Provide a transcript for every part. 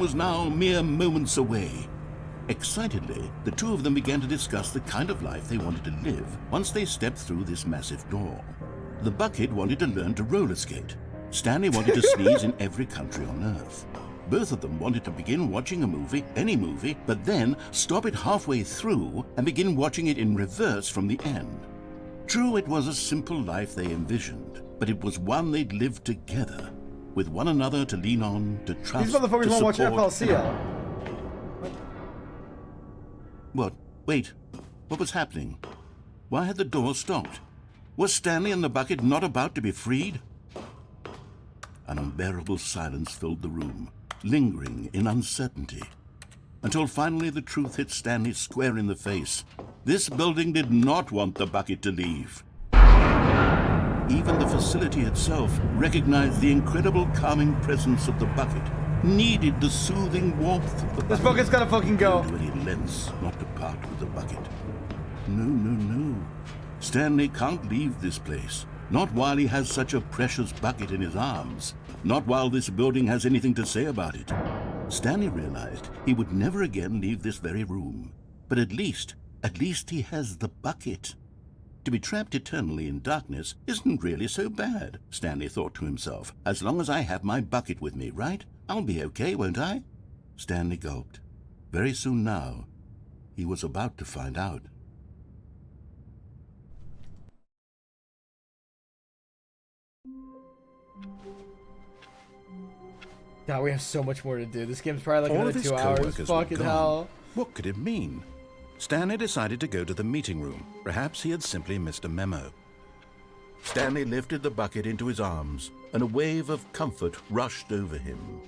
was now mere moments away. Excitedly, the two of them began to discuss the kind of life they wanted to live once they stepped through this massive door. The bucket wanted to learn to roller skate. Stanley wanted to sneeze in every country on Earth. Both of them wanted to begin watching a movie, any movie, but then stop it halfway through and begin watching it in reverse from the end. True, it was a simple life they envisioned, but it was one they'd lived together, with one another to lean on, to trust, These motherfuckers to want to watch support. FLCL. What? Wait. What was happening? Why had the door stopped? Was Stanley and the bucket not about to be freed? An unbearable silence filled the room, lingering in uncertainty, until finally the truth hit Stanley square in the face. This building did not want the bucket to leave. Even the facility itself recognized the incredible calming presence of the bucket, needed the soothing warmth of the bucket. This bucket's gotta fucking go. To any lengths not to part with the bucket. No. Stanley can't leave this place. Not while he has such a precious bucket in his arms. Not while this building has anything to say about it. Stanley realized he would never again leave this very room. But at least he has the bucket. To be trapped eternally in darkness isn't really so bad, Stanley thought to himself. As long as I have my bucket with me, right? I'll be okay, won't I? Stanley gulped. Very soon now, he was about to find out. God, we have so much more to do. This game's probably like All of another his 2 hours. co-workers were Fucking gone. hell. What could it mean? Stanley decided to go to the meeting room. Perhaps he had simply missed a memo. Stanley lifted the bucket into his arms, and a wave of comfort rushed over him.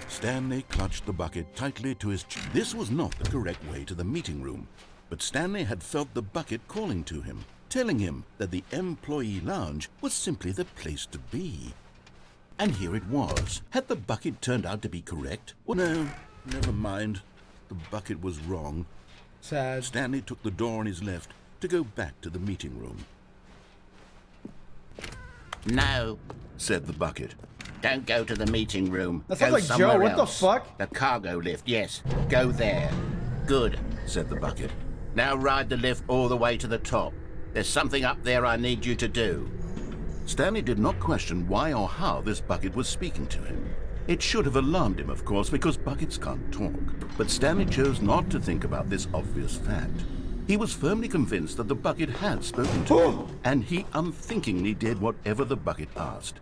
Stanley clutched the bucket tightly to his chest. This was not the correct way to the meeting room, but Stanley had felt the bucket calling to him, telling him that the employee lounge was simply the place to be. And here it was. Had the bucket turned out to be correct? Well, no, never mind. The bucket was wrong. Sad. Stanley took the door on his left to go back to the meeting room. No, Said the bucket. don't go to the meeting room. That Go sounds like Joe. somewhere What the else. fuck? The cargo lift, yes. Go there. Good. Said the bucket. Now ride the lift all the way to the top. There's something up there I need you to do. Stanley did not question why or how this bucket was speaking to him. It should have alarmed him, of course, because buckets can't talk. But Stanley chose not to think about this obvious fact. He was firmly convinced that the bucket had spoken to him, and he unthinkingly did whatever the bucket asked.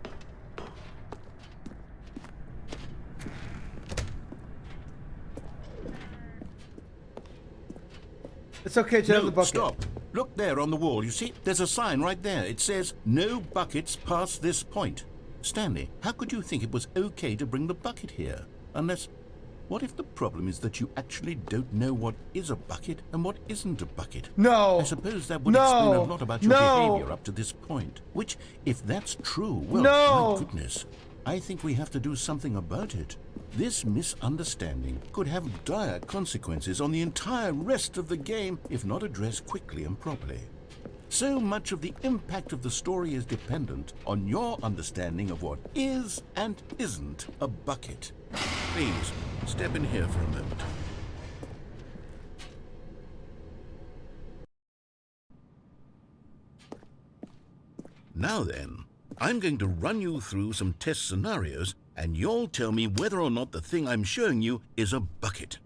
It's okay to have the No, bucket. stop. Look there on the wall. You see, there's a sign right there. It says, "No buckets past this point." Stanley, how could you think it was okay to bring the bucket here? Unless, what if the problem is that you actually don't know what is a bucket and what isn't a bucket? No. I suppose that would No. explain a lot about your No. behavior up to this point. Which, if that's true, well, No. my goodness, I think we have to do something about it. This misunderstanding could have dire consequences on the entire rest of the game if not addressed quickly and properly. So much of the impact of the story is dependent on your understanding of what is and isn't a bucket. Please, step in here for a moment. Now then, I'm going to run you through some test scenarios, and you'll tell me whether or not the thing I'm showing you is a bucket.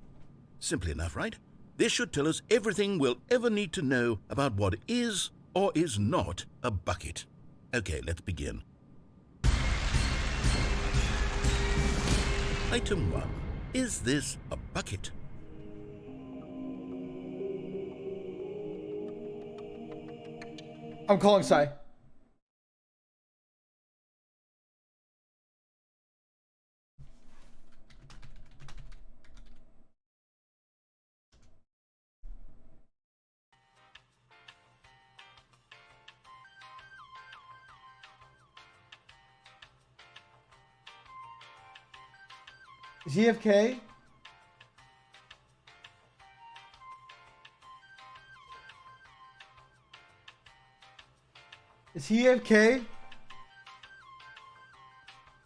Simple enough, right? This should tell us everything we'll ever need to know about what is or is not a bucket. Okay, let's begin. Item 1. Is this a bucket? I'm calling Sai. Is he AFK? Is he AFK?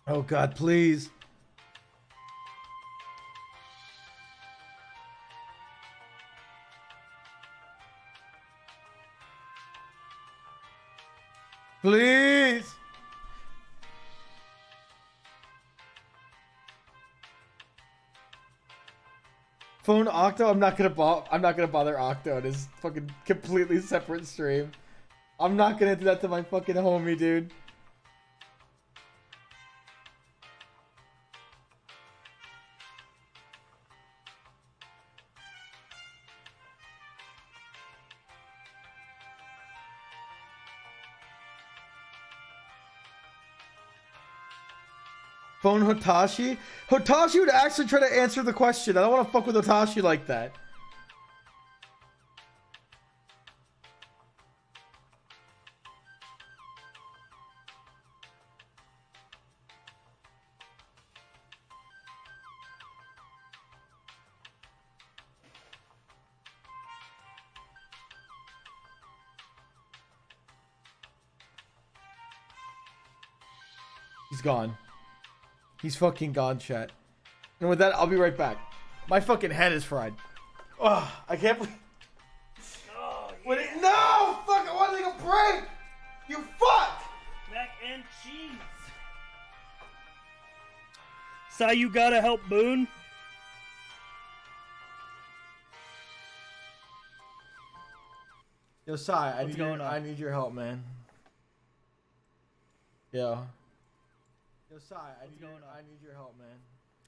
Oh God, please. Please. Phone Octo. I'm not gonna bother Octo. It is fucking completely separate stream. I'm not gonna do that to my fucking homie, dude. Phone Hotashi? Hotashi would actually try to answer the question. I don't want to fuck with Hotashi like that. He's gone. He's fucking gone, chat. And with that, I'll be right back. My fucking head is fried. Ugh, I can't believe... Oh, What it... No! Fuck, I want to take a break! You fuck! Mac and cheese. Sai, you gotta help Boone. Yo, Sai, What's going on? I need your help, man. Yo. Yo, Sai, I need your help, man.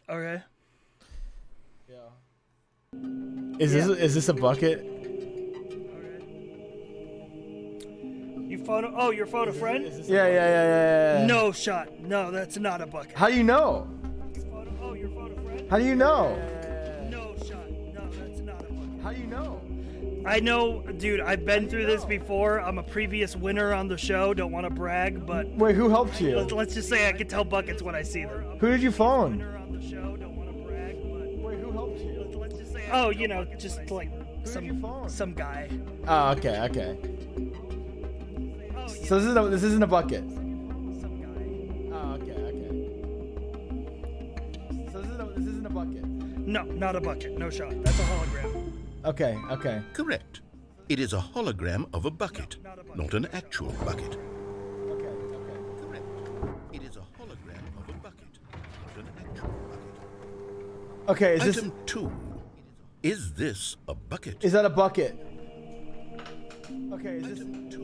Okay. Yo. Is this a bucket? Okay. You phone? Oh, your phone a friend? Yeah. No shot. No, that's not a bucket. How do you know? Oh, your phone a friend? How do you know? No shot. No, that's not a bucket. How do you know? I know, dude. I've been through this before. I'm a previous winner on the show. Don't want to brag, but Wait, who helped you? let's just say I can tell buckets when I see them. Who did you phone? Winner on the show. Don't want to brag, but Wait, who helped you? let's just say. Oh, you know, just like some guy. Oh, okay. Oh, So this isn't a bucket. some guy. Oh, okay. So this isn't a bucket. No, not a bucket. No shot. That's a hologram. Okay. Correct. It is a hologram of a bucket, not an actual bucket. Okay. Correct. It is a hologram of a bucket, not an actual bucket. Okay, is this Item 2. Is this a bucket? is that a bucket? Okay, is Item 2.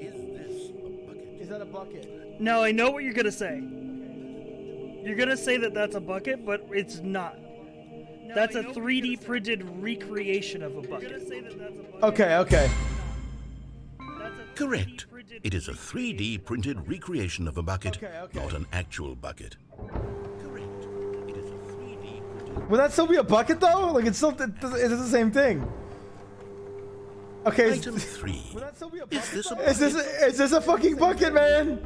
Is this a bucket? that a bucket? No, I know what you're gonna say. You're gonna say that that's a bucket, but it's not. That's a 3D printed recreation of a bucket. Okay. Correct. It is a 3D printed recreation of a bucket, Okay. not an actual bucket. Correct. It is a 3D printed... Would that still be a bucket though? Like it's the same thing. Okay. Item 3. Would that still be a Is bucket? this a Is bucket? this a fucking bucket, man?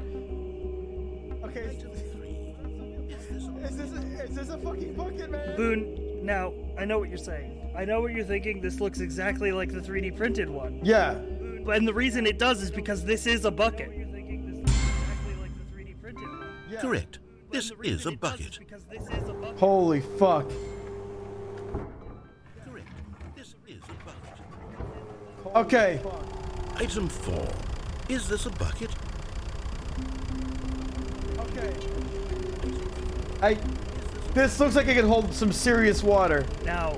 Okay. Item 3. Is this a Is this a fucking bucket, man? Boone, now, I know what you're saying. I know what you're thinking. This looks exactly like the 3D printed one. Yeah. And the reason it does is because this is a bucket. Correct. This is a bucket. Holy fuck. Correct. This is a bucket. Okay. Item 4. Is this a bucket? Okay. This looks like it can hold some serious water. Now,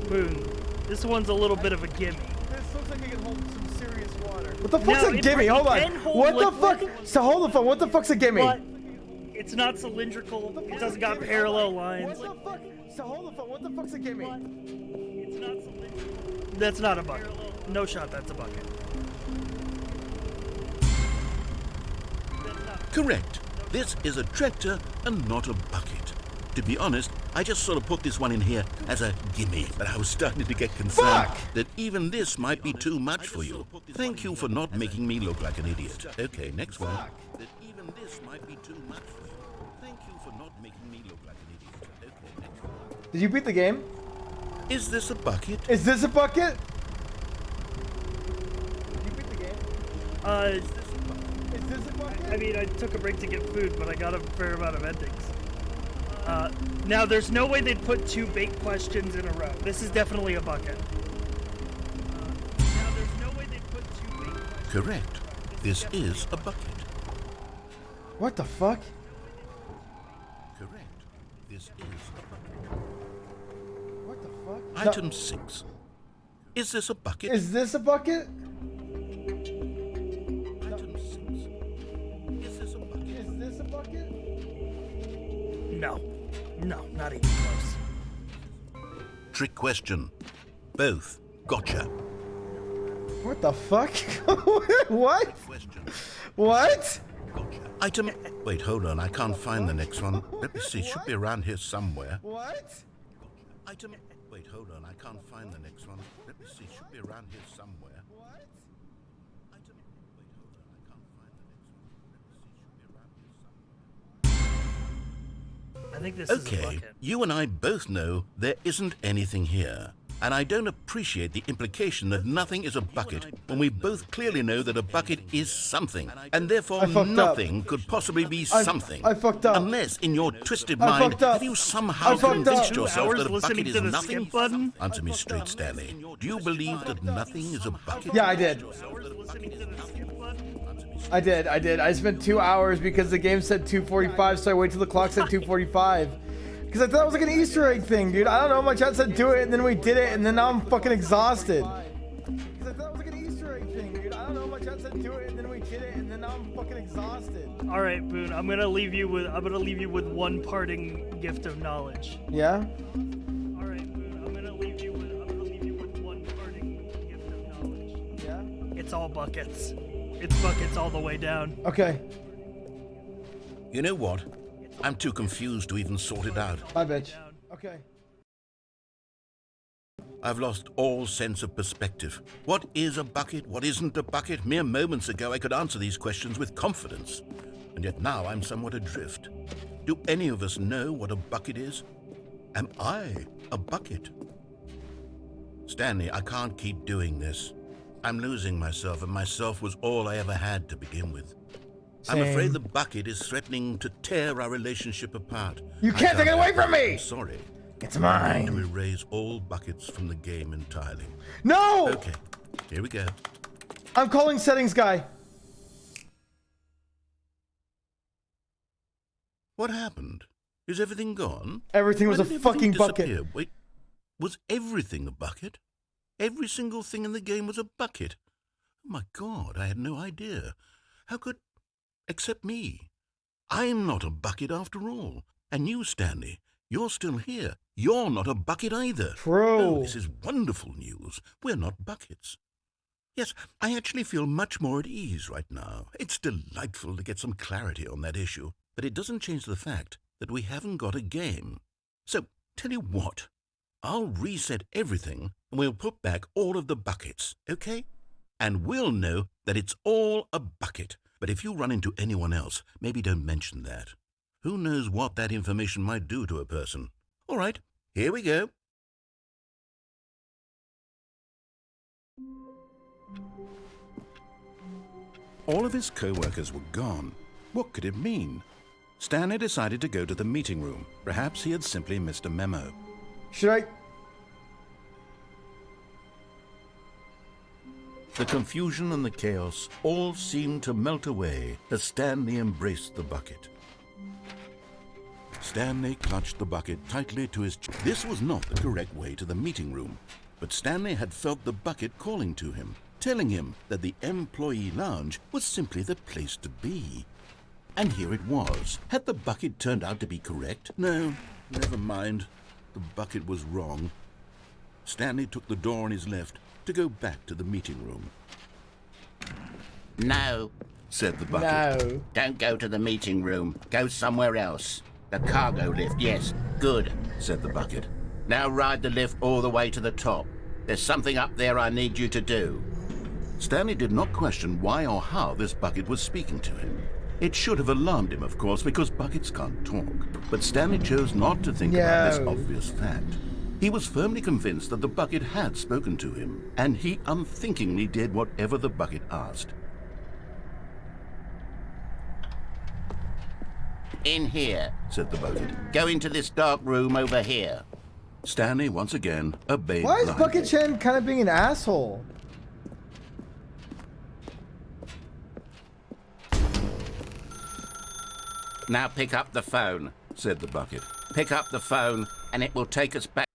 Boone, this one's a little bit of a gimme. This looks like it can hold some serious water. What the fuck's No, a it gimme? Hold on. can hold What the liquid. fuck? So hold the phone. What the fuck's a gimme? But it's not cylindrical. It doesn't got parallel lines. What the fuck? So hold the phone. What the fuck's a gimme? It's not cylindrical. That's not a bucket. No shot, that's a bucket. Correct. This is a tractor and not a bucket. To be honest, I just sort of put this one in here as a gimme, but I was starting to get concerned Fuck! that even this might be too much for you. Thank you for not making me look like an idiot. Okay, next one. That even this might be too much for you. Thank you for not making me look like an idiot. Okay, next one. Did you beat the game? Is this a bucket? Is this a bucket? Did you beat the game? Is this a bucket? I mean, I took a break to get food, but I got a fair amount of endings. Now, there's no way they'd put 2 bait questions in a row. This is definitely a bucket. Now, there's no way they'd put 2 bait questions. Correct. this is a bucket. What the fuck? Correct. This is a bucket. What the fuck? Item 6. Is this a bucket? Is this a bucket? Item 6. Is this a bucket? Is this a bucket? No. No, not even close. Trick question. Both. Gotcha. What the fuck? What? Question. What? Gotcha. Item. Wait, hold on. I can't find the next one. Let me see. It should be around here somewhere. What? Item. Wait, hold on. I can't find the next one. Let me see. It should be around here somewhere. What? Item. Wait, hold on. I can't find the next one. Let me see. It should be around here somewhere. I think this is a Okay, bucket. you and I both know there isn't anything here. And I don't appreciate the implication that nothing is a bucket when we both clearly know that a bucket is something. And therefore I fucked nothing could possibly be something. I fucked up. Unless in your twisted I mind fucked up. have you somehow I fucked convinced up. yourself 2 hours that a listening bucket to is the nothing? skip button? Answer me straight, Stanley. Do you believe that nothing is a bucket? Yeah, I did. Listening to the skip button? I did. I spent 2 hours because the game said 2:45, so I waited till the clock said 2:45. Because I thought it was like an Easter egg thing, dude. I don't know. My chat said do it, and then we did it, and then now I'm fucking exhausted. Because I thought it was like an Easter egg thing, dude. I don't know. My chat said do it, and then we did it, and then now I'm fucking exhausted. All right, Boone. I'm gonna leave you with one parting gift of knowledge. Yeah. All right, Boone. I'm gonna leave you with one parting gift of knowledge. Yeah. It's all buckets. It's buckets all the way down. Okay. You know what? I'm too confused to even sort it out. Bye, bitch. Okay. I've lost all sense of perspective. What is a bucket? What isn't a bucket? Mere moments ago I could answer these questions with confidence. And yet now I'm somewhat adrift. Do any of us know what a bucket is? Am I a bucket? Stanley, I can't keep doing this. I'm losing myself, and myself was all I ever had to begin with. I'm Same. afraid the bucket is threatening to tear our relationship apart. You can't take it away from me! I'm sorry. It's To mine. erase all buckets from the game entirely. No! Okay, here we go. I'm calling settings guy. What happened? Is everything gone? Everything was Why a did everything fucking bucket. disappear? Wait, was everything a bucket? Every single thing in the game was a bucket. Oh my God, I had no idea. How could... Except me. I'm not a bucket after all. And you, Stanley, you're still here. You're not a bucket either. True. Oh, this is wonderful news. We're not buckets. Yes, I actually feel much more at ease right now. It's delightful to get some clarity on that issue. But it doesn't change the fact that we haven't got a game. So, tell you what. I'll reset everything and we'll put back all of the buckets, okay? And we'll know that it's all a bucket. But if you run into anyone else, maybe don't mention that. Who knows what that information might do to a person? All right, here we go. All of his co-workers were gone. What could it mean? Stanley decided to go to the meeting room. Perhaps he had simply missed a memo. Should I? The confusion and the chaos all seemed to melt away as Stanley embraced the bucket. Stanley clutched the bucket tightly to his chest. This was not the correct way to the meeting room, but Stanley had felt the bucket calling to him, telling him that the employee lounge was simply the place to be. And here it was. Had the bucket turned out to be correct? No, never mind. The bucket was wrong. Stanley took the door on his left to go back to the meeting room. No, Said the bucket. No. don't go to the meeting room. Go somewhere else. The cargo lift, yes. Good. Said the bucket. Now ride the lift all the way to the top. There's something up there I need you to do. Stanley did not question why or how this bucket was speaking to him. It should have alarmed him, of course, because buckets can't talk. But Stanley chose not to think about this No. obvious fact. He was firmly convinced that the bucket had spoken to him, and he unthinkingly did whatever the bucket asked. In here. Said the bucket. Go into this dark room over here. Stanley once again obeyed Why is blindly. Bucket Chen kind of being an asshole? Now pick up the phone, said the bucket. pick up the phone, and it will take us back.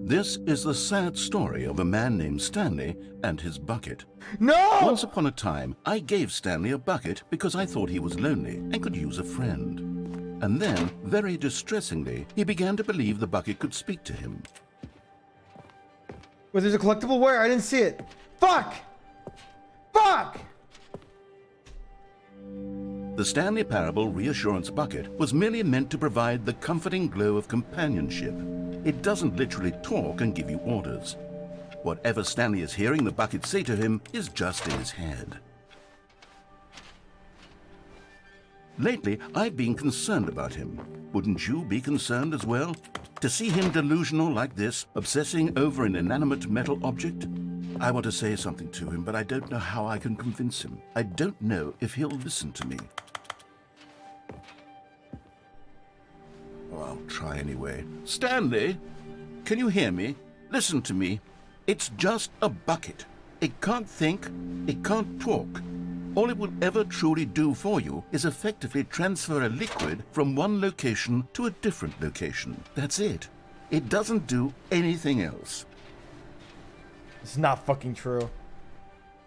This is the sad story of a man named Stanley and his bucket. No! Once upon a time, I gave Stanley a bucket because I thought he was lonely and could use a friend. And then, very distressingly, he began to believe the bucket could speak to him. Wait, there's a collectible where? I didn't see it. Fuck! Fuck! The Stanley Parable Reassurance Bucket was merely meant to provide the comforting glow of companionship. It doesn't literally talk and give you orders. Whatever Stanley is hearing the bucket say to him is just in his head. Lately, I've been concerned about him. Wouldn't you be concerned as well? To see him delusional like this, obsessing over an inanimate metal object? I want to say something to him, but I don't know how I can convince him. I don't know if he'll listen to me. Oh, I'll try anyway. Stanley, can you hear me? Listen to me. It's just a bucket. It can't think, it can't talk. All it will ever truly do for you is effectively transfer a liquid from one location to a different location. That's it. It doesn't do anything else. It's not fucking true.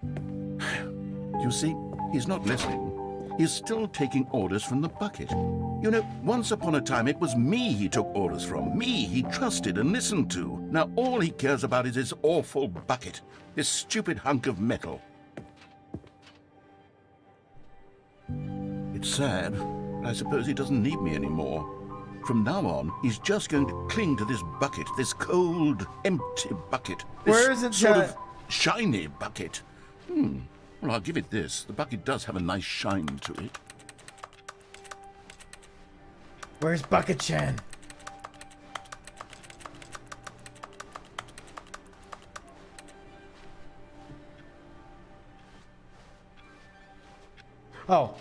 You see, he's not listening. He's still taking orders from the bucket. You know, once upon a time it was me he took orders from. Me he trusted and listened to. Now all he cares about is his awful bucket. This stupid hunk of metal. It's sad, but I suppose he doesn't need me anymore. From now on, he's just going to cling to this bucket, this cold, empty bucket. This Where is it, sort Chad? of shiny bucket. Well, I'll give it this. The bucket does have a nice shine to it. Where's Bucket Chan? Oh.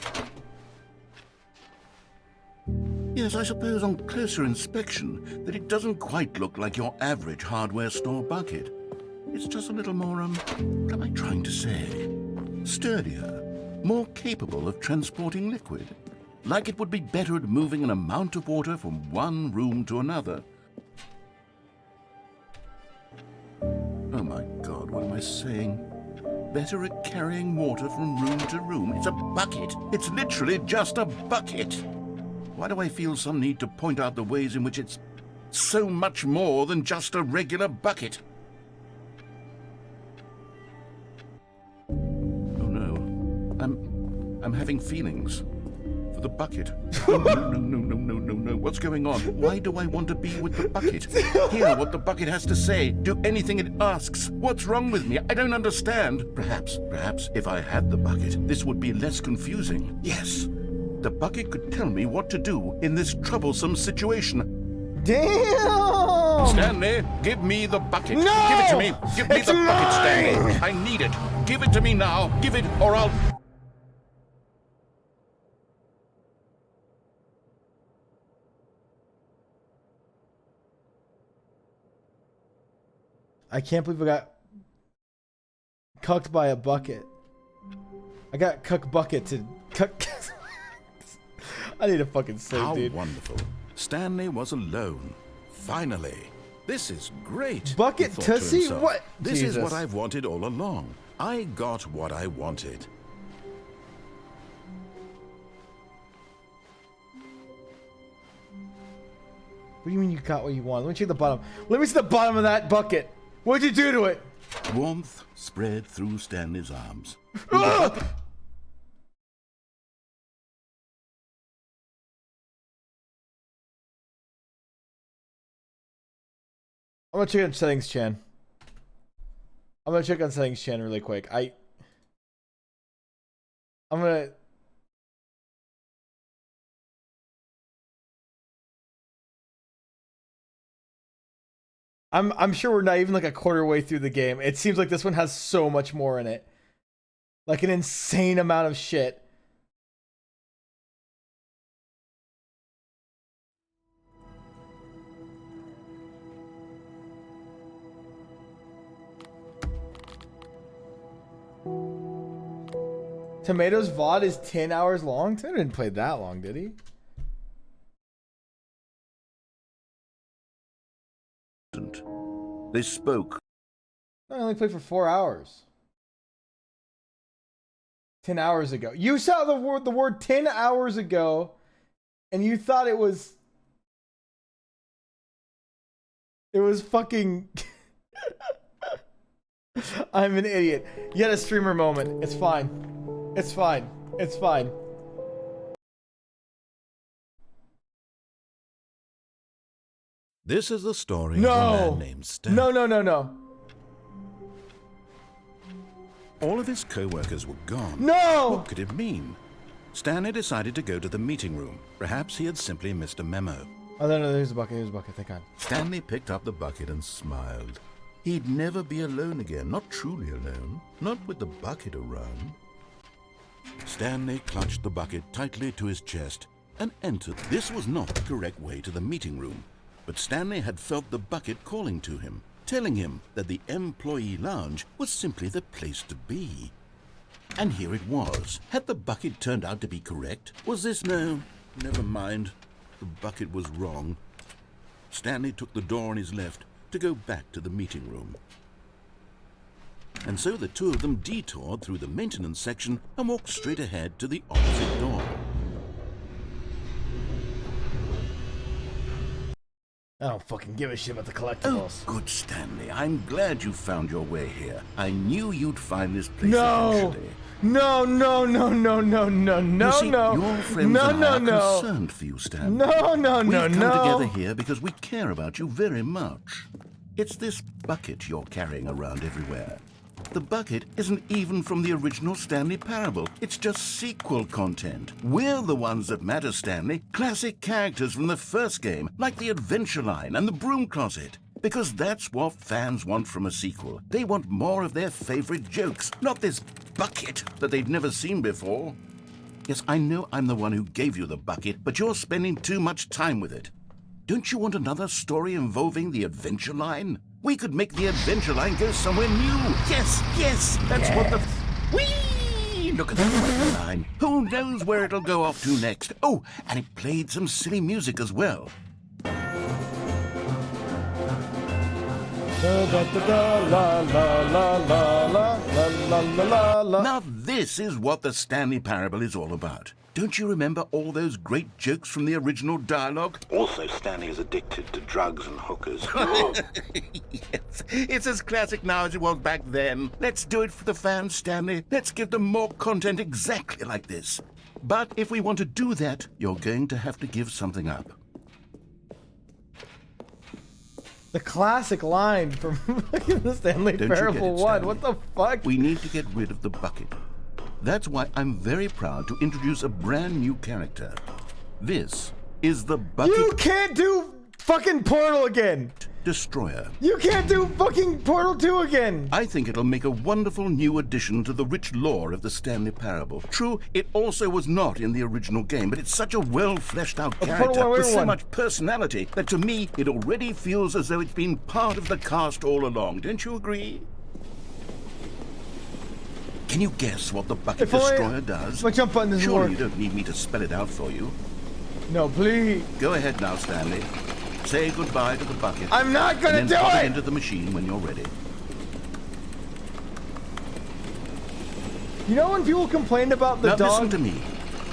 Yes, I suppose on closer inspection that it doesn't quite look like your average hardware store bucket. It's just a little more, what am I trying to say? Sturdier, more capable of transporting liquid. Like it would be better at moving an amount of water from one room to another. Oh my God, what am I saying? Better at carrying water from room to room. It's a bucket. It's literally just a bucket. Why do I feel some need to point out the ways in which it's so much more than just a regular bucket? Oh no, I'm having feelings for the bucket. Oh, no. What's going on? Why do I want to be with the bucket? Hear what the bucket has to say. Do anything it asks. What's wrong with me? I don't understand. Perhaps if I had the bucket, this would be less confusing. Yes. The bucket could tell me what to do in this troublesome situation. Damn! Stanley, give me the bucket. No! Give it to me. Give me It's the bucket, mine! Stanley. I need it. Give it to me now. Give it, or I'll... I can't believe I got cucked by a bucket. I got cuck bucket to cuck. I need a fucking save, How dude. wonderful. Stanley was alone. Finally. This is great. Bucket he thought to Tussie? himself. What? This is Jesus. what I've wanted all along. I got what I wanted. What do you mean you got what you want? Let me check the bottom. Let me see the bottom of that bucket. What'd you do to it? Warmth spread through Stanley's arms. Ah! I'm gonna check on settings, Chan. I'm gonna check on settings, Chan, really quick. I'm gonna. I'm sure we're not even like a quarter way through the game. It seems like this one has so much more in it. Like an insane amount of shit. Tomatoes VOD is 10 hours long? Tomato didn't play that long, did he? They spoke. I only played for 4 hours. 10 hours ago. You saw the word 10 hours ago, and you thought it was fucking... I'm an idiot. You had a streamer moment. It's fine. It's fine. It's fine. This is the story of a No! man named Stan. No, no, no, no. All of his co-workers were gone. No! What could it mean? Stanley decided to go to the meeting room. Perhaps he had simply missed a memo. Oh, no, no, there's a bucket. There's a bucket. Thank God. Stanley picked up the bucket and smiled. He'd never be alone again, not truly alone, not with the bucket around. Stanley clutched the bucket tightly to his chest and entered. This was not the correct way to the meeting room, but Stanley had felt the bucket calling to him, telling him that the employee lounge was simply the place to be. And here it was. Had the bucket turned out to be correct? Was this no? Never mind. The bucket was wrong. Stanley took the door on his left to go back to the meeting room. And so the two of them detoured through the maintenance section and walked straight ahead to the opposite door. I don't fucking give a shit about the Oh, collectibles. good Stanley. I'm glad you found your way here. I knew you'd find this place No! eventually. No, no, no, no, no, no, no, You see, no. your friends no, and no, I are no. concerned for you, Stanley. No, no, no, We've come no. together here because we care about you very much. It's this bucket you're carrying around everywhere. The bucket isn't even from the original Stanley Parable. It's just sequel content. We're the ones that matter, Stanley. Classic characters from the first game, like the Adventure Line and the Broom Closet. Because that's what fans want from a sequel. They want more of their favorite jokes, not this bucket that they've never seen before. Yes, I know I'm the one who gave you the bucket, but you're spending too much time with it. Don't you want another story involving the Adventure Line? We could make the Adventure Line go somewhere new. Yes, yes, that's what the... Whee! Look at that line. Who knows where it'll go off to next? Oh, and it played some silly music as well. Now this is what the Stanley Parable is all about. Don't you remember all those great jokes from the original dialogue? Also, Stanley is addicted to drugs and hookers. Yes, it's as classic now as it was back then. Let's do it for the fans, Stanley. Let's give them more content exactly like this. But if we want to do that, you're going to have to give something up. The classic line from the Stanley Don't you get Parable it, 1. Stanley? What the fuck? We need to get rid of the bucket. That's why I'm very proud to introduce a brand new character. This is the Bucket You can't do fucking Portal again. Destroyer. You can't do fucking Portal 2 again. I think it'll make a wonderful new addition to the rich lore of the Stanley Parable. True, it also was not in the original game, but it's such a well-fleshed-out character with so much personality that to me it already feels as though it's been part of the cast all along. Don't you agree? Can you guess what the Bucket If only Destroyer does? my jump button doesn't Surely work. you don't need me to spell it out for you. No, please. Go ahead now, Stanley. Say goodbye to the bucket. I'm not gonna and do then pop it! into the machine when you're ready. You know when people complained about the Now dog? listen to me.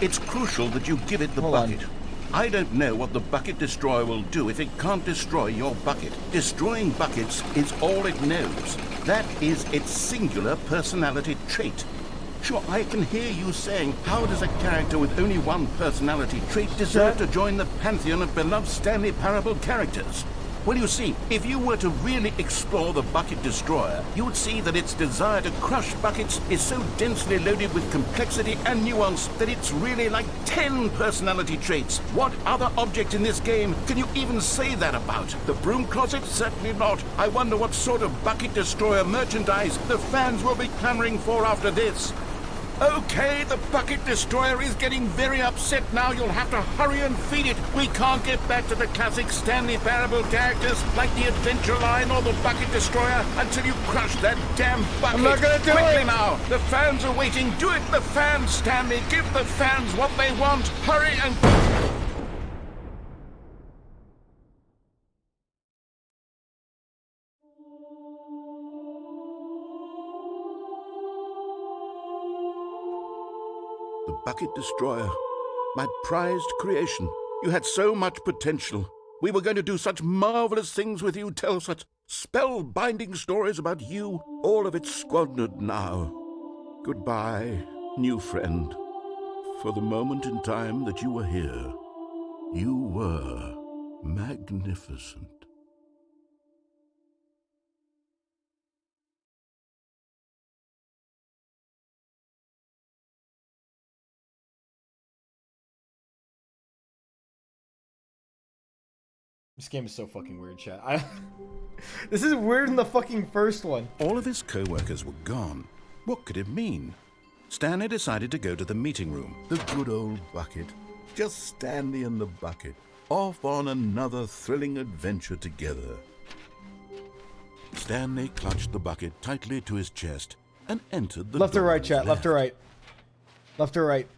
It's crucial that you give it the Hold on. bucket. I don't know what the Bucket Destroyer will do if it can't destroy your bucket. Destroying buckets is all it knows. That is its singular personality trait. Sure, I can hear you saying, how does a character with only one personality trait deserve to join the pantheon of beloved Stanley Parable characters? Well, you see, if you were to really explore the Bucket Destroyer, you would see that its desire to crush buckets is so densely loaded with complexity and nuance that it's really like 10 personality traits. What other object in this game can you even say that about? The Broom Closet? Certainly not. I wonder what sort of Bucket Destroyer merchandise the fans will be clamoring for after this. Okay, the bucket destroyer is getting very upset now. You'll have to hurry and feed it. We can't get back to the classic Stanley Parable characters like the Adventure Line or the bucket destroyer until you crush that damn bucket. I'm not gonna do Quickly it. now. The fans are waiting. Do it, the fans, Stanley. Give the fans what they want. Hurry and... The bucket destroyer. My prized creation. You had so much potential. We were going to do such marvelous things with you, tell such spellbinding stories about you. All of it squandered now. Goodbye, new friend. For the moment in time that you were here, you were magnificent. This game is so fucking weird, chat. This is weirder than the fucking first one. All of his co-workers were gone. What could it mean? Stanley decided to go to the meeting room. The good old bucket. Just Stanley and the bucket. Off on another thrilling adventure together. Stanley clutched the bucket tightly to his chest and entered the Left or door right, on his chat? Left or right? Left or right?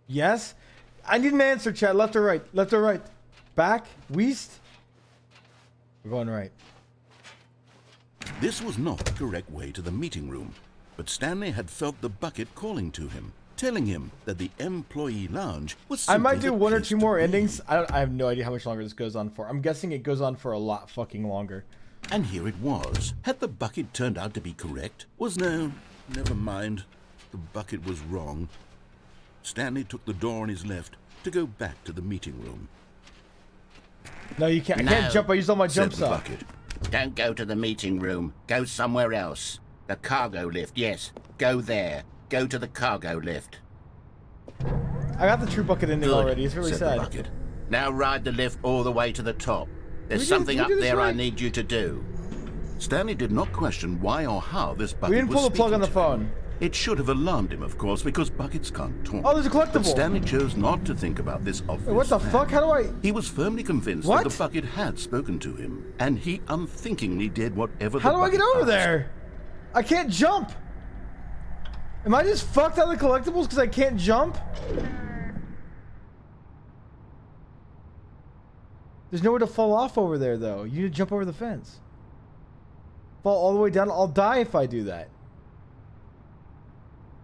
Yes? I need an answer, chat. Left or right? Left or right? Back? West? We're going right. This was not the correct way to the meeting room, but Stanley had felt the bucket calling to him, telling him that the employee lounge was I might simply do the one or place two to more be. endings. I have no idea how much longer this goes on for. I'm guessing it goes on for a lot fucking longer. And here it was. Had the bucket turned out to be correct? No, never mind. The bucket was wrong. Stanley took the door on his left to go back to the meeting room. No, you can't. I No, can't jump. I used all my Said jumps the up. bucket. Don't go to the meeting room. Go somewhere else. The cargo lift, yes. Go there. Go to the cargo lift. I got the true bucket ending Good, already. It's really Said the sad. bucket. Now ride the lift all the way to the top. There's We did- something we up did this there I right. need you to do. Stanley did not question why or how this bucket We didn't was pull the plug on the speaking to him. phone. It should have alarmed him, of course, because buckets can't talk. Oh, there's a But collectible. Stanley chose not to think about this obvious Wait, what the fact. fuck? How do I? He was firmly convinced What? that the bucket had spoken to him, and he unthinkingly did whatever How the do I bucket get over asked. there? I can't jump. Am I just fucked out of the collectibles because I can't jump? There's nowhere to fall off over there, though. You need to jump over the fence. Fall all the way down. I'll die if I do that.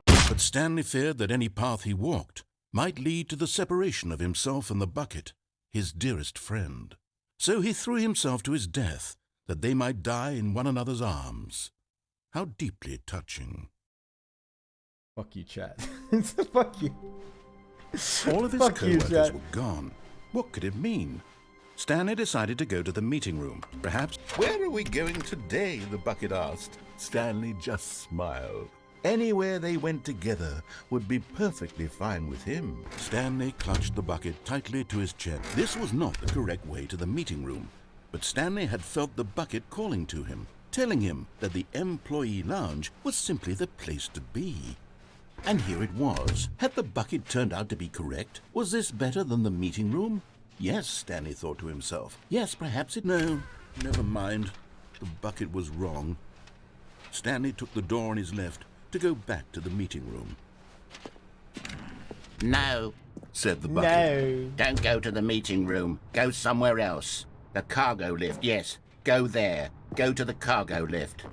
But Stanley feared that any path he walked might lead to the separation of himself and the bucket, his dearest friend. So he threw himself to his death, that they might die in one another's arms. How deeply touching. Fuck you, chat. Fuck you. All of his Fuck you, co-workers Jack. were gone. What could it mean? Stanley decided to go to the meeting room. Perhaps Where are we going today? The bucket asked. Stanley just smiled. Anywhere they went together would be perfectly fine with him. Stanley clutched the bucket tightly to his chest. This was not the correct way to the meeting room, but Stanley had felt the bucket calling to him, telling him that the employee lounge was simply the place to be. And here it was. Had the bucket turned out to be correct? Was this better than the meeting room? Yes, Stanley thought to himself. Yes, perhaps it... No, never mind. The bucket was wrong. Stanley took the door on his left to go back to the meeting room. No. Said the bucket. No. Don't go to the meeting room. Go somewhere else. The cargo lift, yes. Go there. Go to the cargo lift.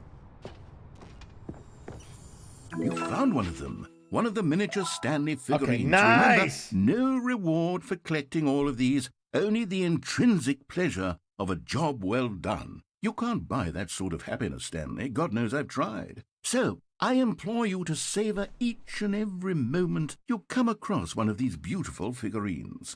You found one of them. One of the miniature Stanley figurines. nice. Remember, no reward for collecting all of these, only the intrinsic pleasure of a job well done. You can't buy that sort of happiness, Stanley. God knows I've tried. So, I implore you to savor each and every moment you come across one of these beautiful figurines.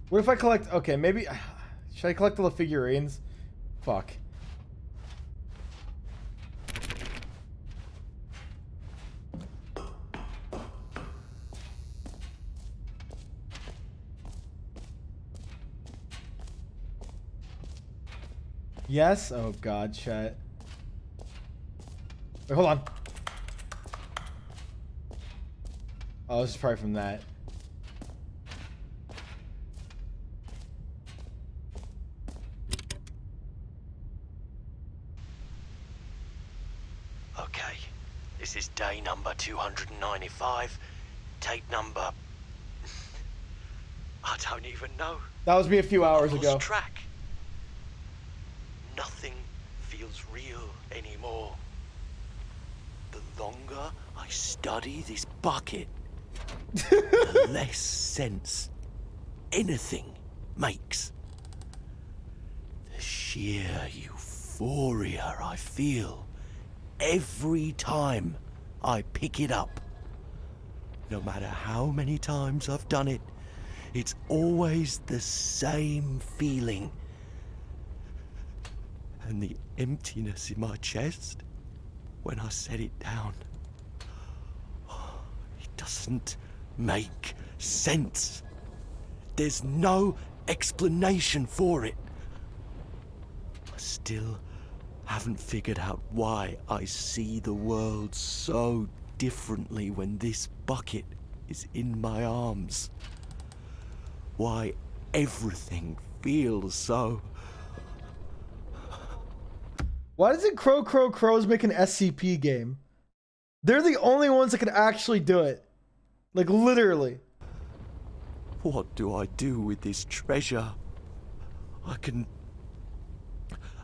What if I collect... Okay, maybe... Should I collect all the figurines? Fuck. Yes? Oh god, chat. Wait, hold on. Oh, this is probably from that. Okay, this is day number 295. Tape number... I don't even know. That was me a few hours I've ago. lost track. Nothing feels real anymore. The longer I study this bucket, the less sense anything makes. The sheer euphoria I feel every time I pick it up. No matter how many times I've done it, it's always the same feeling. And the emptiness in my chest when I set it down. It doesn't make sense. There's no explanation for it. I still haven't figured out why I see the world so differently when this bucket is in my arms. Why everything feels so... Why doesn't Crows make an SCP game? They're the only ones that can actually do it. Like, literally. What do I do with this treasure? I can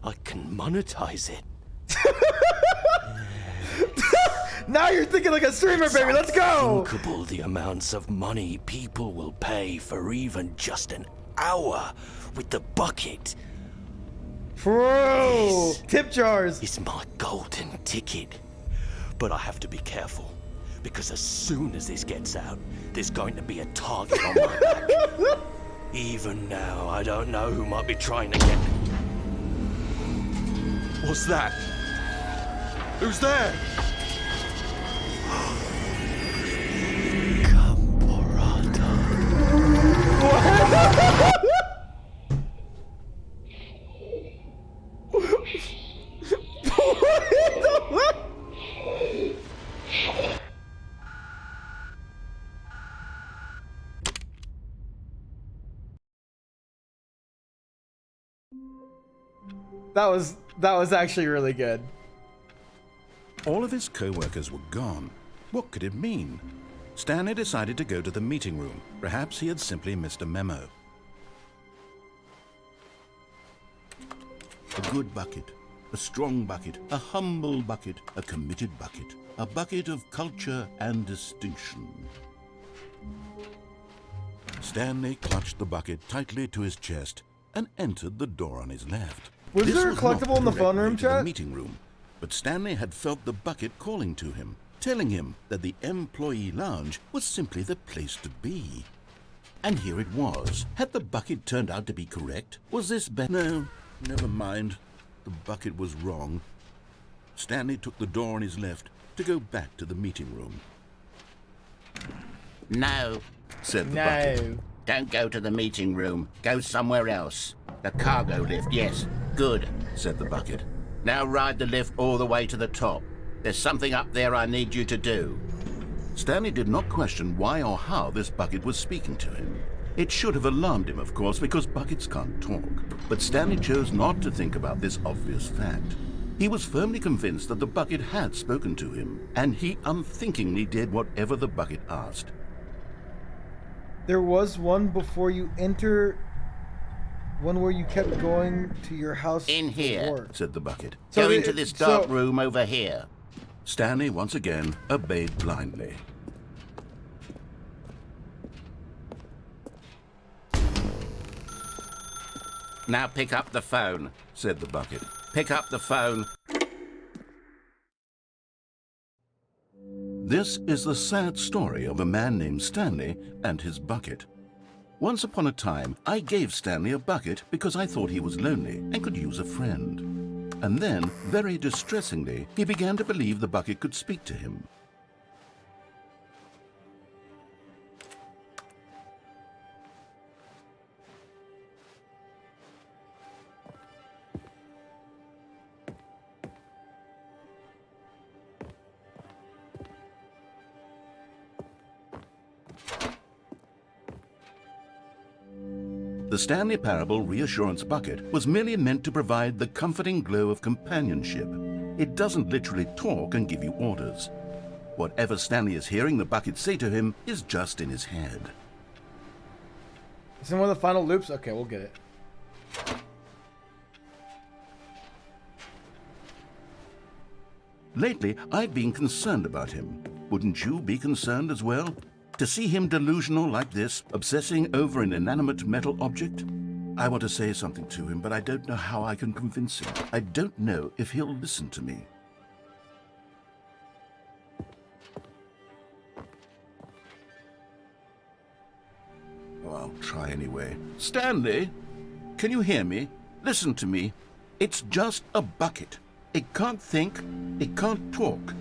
monetize it. Now you're thinking like a streamer, baby. Let's go. Unthinkable the amounts of money people will pay for even just an hour with the bucket. Bro, tip jars. It's my golden ticket. But I have to be careful, because as soon as this gets out, there's going to be a target on my back. Even now, I don't know who might be trying to get... What's that? Who's there? That was actually really good. All of his co-workers were gone. What could it mean? Stanley decided to go to the meeting room. Perhaps he had simply missed a memo. A good bucket, a strong bucket, a humble bucket, a committed bucket, a bucket of culture and distinction. Stanley clutched the bucket tightly to his chest and entered the door on his left. Was This there a was not collectible in the correct phone way room, to the chat? meeting room, but Stanley had felt the bucket calling to him, telling him that the employee lounge was simply the place to be. And here it was. Had the bucket turned out to be correct? Was this better? No, never mind. The bucket was wrong. Stanley took the door on his left to go back to the meeting room. No, Said the No. bucket. don't go to the meeting room. Go somewhere else. The cargo lift, yes. Good. Said the bucket. Now ride the lift all the way to the top. There's something up there I need you to do. Stanley did not question why or how this bucket was speaking to him. It should have alarmed him, of course, because buckets can't talk. But Stanley chose not to think about this obvious fact. He was firmly convinced that the bucket had spoken to him, and he unthinkingly did whatever the bucket asked. There was one before you enter. One where you kept going to your house. In here. before. Said the bucket. So Go the- into this dark so- room over here. Stanley once again obeyed blindly. Now pick up the phone. Said the bucket. Pick up the phone. This is the sad story of a man named Stanley and his bucket. Once upon a time, I gave Stanley a bucket because I thought he was lonely and could use a friend. And then, very distressingly, he began to believe the bucket could speak to him. The Stanley Parable Reassurance Bucket was merely meant to provide the comforting glow of companionship. It doesn't literally talk and give you orders. Whatever Stanley is hearing the bucket say to him is just in his head. Is it one of the final loops? Okay, we'll get it. Lately, I've been concerned about him. Wouldn't you be concerned as well? To see him delusional like this, obsessing over an inanimate metal object? I want to say something to him, but I don't know how I can convince him. I don't know if he'll listen to me. Oh, I'll try anyway. Stanley, can you hear me? Listen to me. It's just a bucket. It can't think, it can't talk.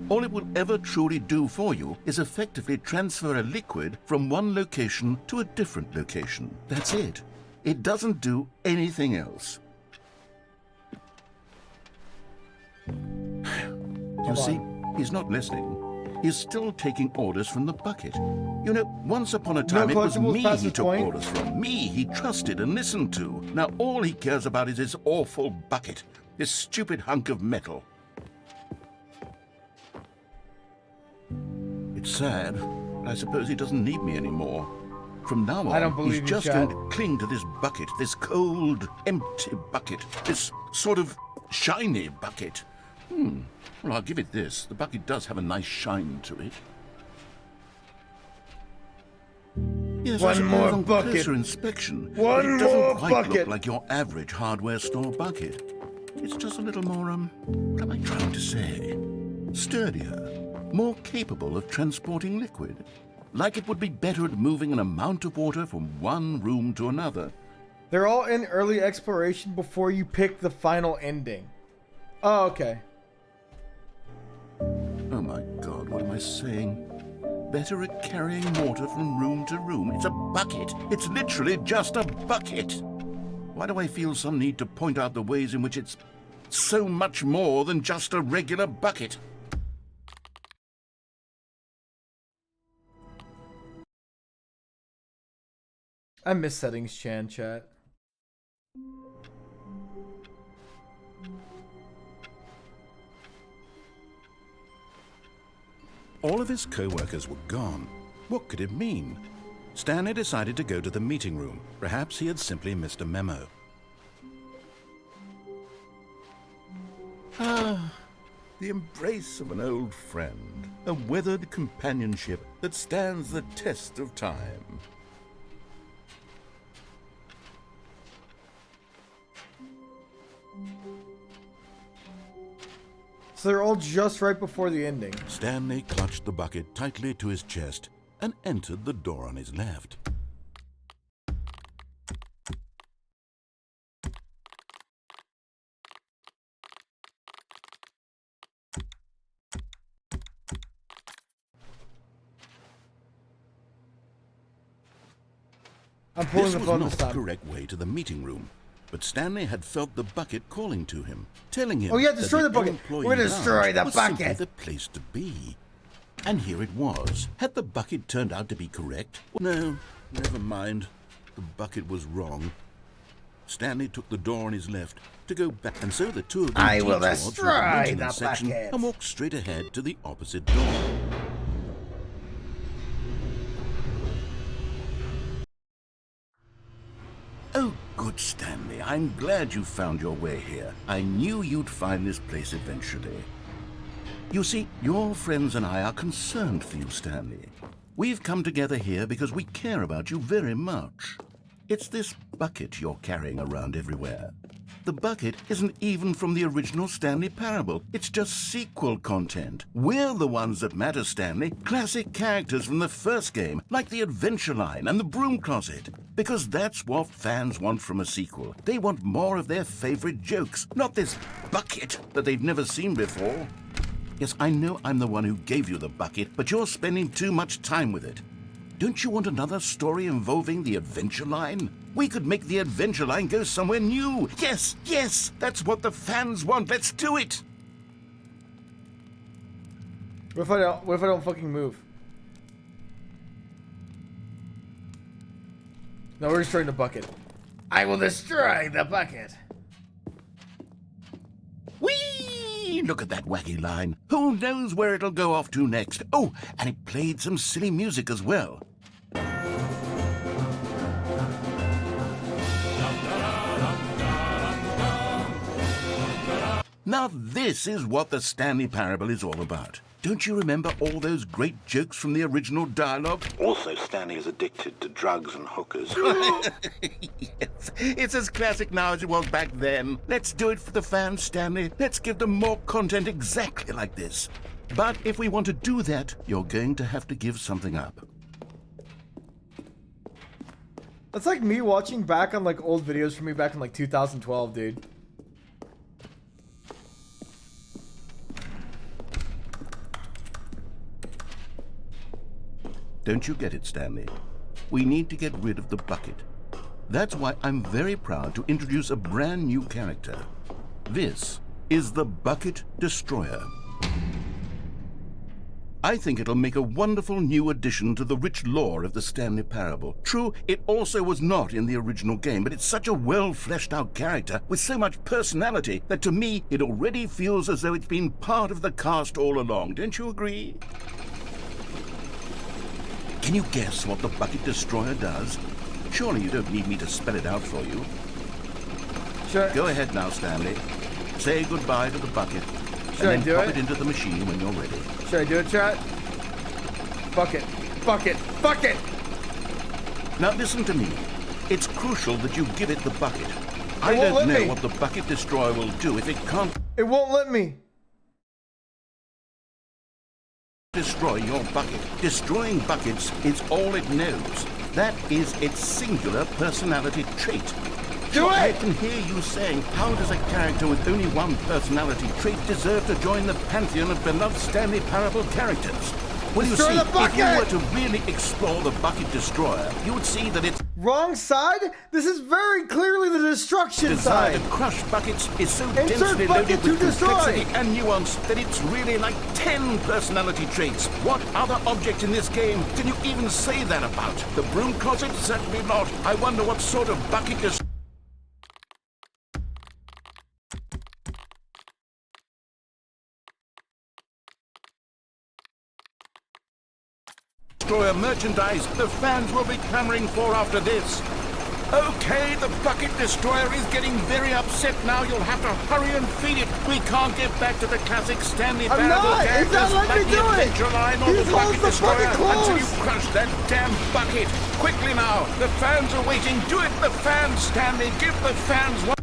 All it will ever truly do for you is effectively transfer a liquid from one location to a different location. That's it. It doesn't do anything else. You see, he's not listening. He's still taking orders from the bucket. You know, once upon a time it was me he took orders from. Me he trusted and listened to. Now all he cares about is his awful bucket. This stupid hunk of metal. It's sad, but I suppose he doesn't need me anymore. From now on, I don't believe he's you, just Chad. going to cling to this bucket, this cold, empty bucket, this sort of shiny bucket. Well, I'll give it this. The bucket does have a nice shine to it. Yes, I One suppose more on bucket. closer inspection, One it doesn't more quite bucket. look like your average hardware store bucket. It's just a little more, what am I trying to say? Sturdier, more capable of transporting liquid. Like it would be better at moving an amount of water from one room to another. They're all in early exploration before you pick the final ending. Oh, okay. Oh my God, what am I saying? Better at carrying water from room to room. It's a bucket. It's literally just a bucket. Why do I feel some need to point out the ways in which it's so much more than just a regular bucket? I miss settings, chat. All of his co-workers were gone. What could it mean? Stanley decided to go to the meeting room. Perhaps he had simply missed a memo. Ah, the embrace of an old friend. A weathered companionship that stands the test of time. So they're all just right before the ending. Stanley clutched the bucket tightly to his chest and entered the door on his left. I'm pulling This the was phone not this the time. correct way to the meeting room, but Stanley had felt the bucket calling to him, telling him Oh, yeah, that destroy the bucket. employee We're gonna destroy lounge the was simply bucket. the place to be. And here it was. Had the bucket turned out to be correct? No, never mind. The bucket was wrong. Stanley took the door on his left to go back, and so the two of them I will detoured through destroy maintenance the section bucket. and walked straight ahead to the opposite door. Oh, good, Stanley. I'm glad you found your way here. I knew you'd find this place eventually. You see, your friends and I are concerned for you, Stanley. We've come together here because we care about you very much. It's this bucket you're carrying around everywhere. The bucket isn't even from the original Stanley Parable. It's just sequel content. We're the ones that matter, Stanley. Classic characters from the first game, like the Adventure Line and the Broom Closet. Because that's what fans want from a sequel. They want more of their favorite jokes, not this bucket that they've never seen before. Yes, I know I'm the one who gave you the bucket, but you're spending too much time with it. Don't you want another story involving the Adventure Line? We could make the Adventure Line go somewhere new. Yes, yes, that's what the fans want. Let's do it. What if I don't fucking move? No, we're destroying the bucket. I will destroy the bucket. Whee! Look at that wacky line. Who knows where it'll go off to next? Oh, and it played some silly music as well. Now this is what the Stanley Parable is all about. Don't you remember all those great jokes from the original dialogue? Also, Stanley is addicted to drugs and hookers. Yes, it's as classic now as it was back then. Let's do it for the fans, Stanley. Let's give them more content exactly like this. But if we want to do that, you're going to have to give something up. That's like me watching back on like old videos from me back in like 2012, dude. Don't you get it, Stanley? We need to get rid of the bucket. That's why I'm very proud to introduce a brand new character. This is the Bucket Destroyer. I think it'll make a wonderful new addition to the rich lore of the Stanley Parable. True, it also was not in the original game, but it's such a well-fleshed-out character with so much personality that to me it already feels as though it's been part of the cast all along. Don't you agree? Can you guess what the Bucket Destroyer does? Surely you don't need me to spell it out for you. Sure. Go ahead now, Stanley. Say goodbye to the bucket. Should I and then do pop it? it into the machine when you're ready. Should I do it, chat? Bucket. Bucket. Bucket! Now listen to me. It's crucial that you give it the bucket. I won't don't let know me. what the Bucket Destroyer will do if it can't It won't let me. destroy your bucket. Destroying buckets is all it knows. That is its singular personality trait. Do I it! can hear you saying, how does a character with only one personality trait deserve to join the pantheon of beloved Stanley Parable characters? Well, Destroy you see, the bucket! if you were to really explore the Bucket Destroyer, you would see that its Wrong side? This is very clearly the destruction desire side. to crush buckets is so Insert densely bucket loaded to with destroy. complexity and nuance that it's really like 10 personality traits. What other object in this game can you even say that about? The broom closet? Certainly not. I wonder what sort of bucket destroyer merchandise the fans will be clamoring for after this. Okay, the Bucket Destroyer is getting very upset now. You'll have to hurry and feed it. We can't get back to the classic Stanley I'm Parable not! It's characters not letting like me the do it! Adventure Line or He's the holds Bucket the Destroyer bucket until you closed. crush that damn bucket. Quickly now, the fans are waiting. Do it, the fans, Stanley. Give the fans one.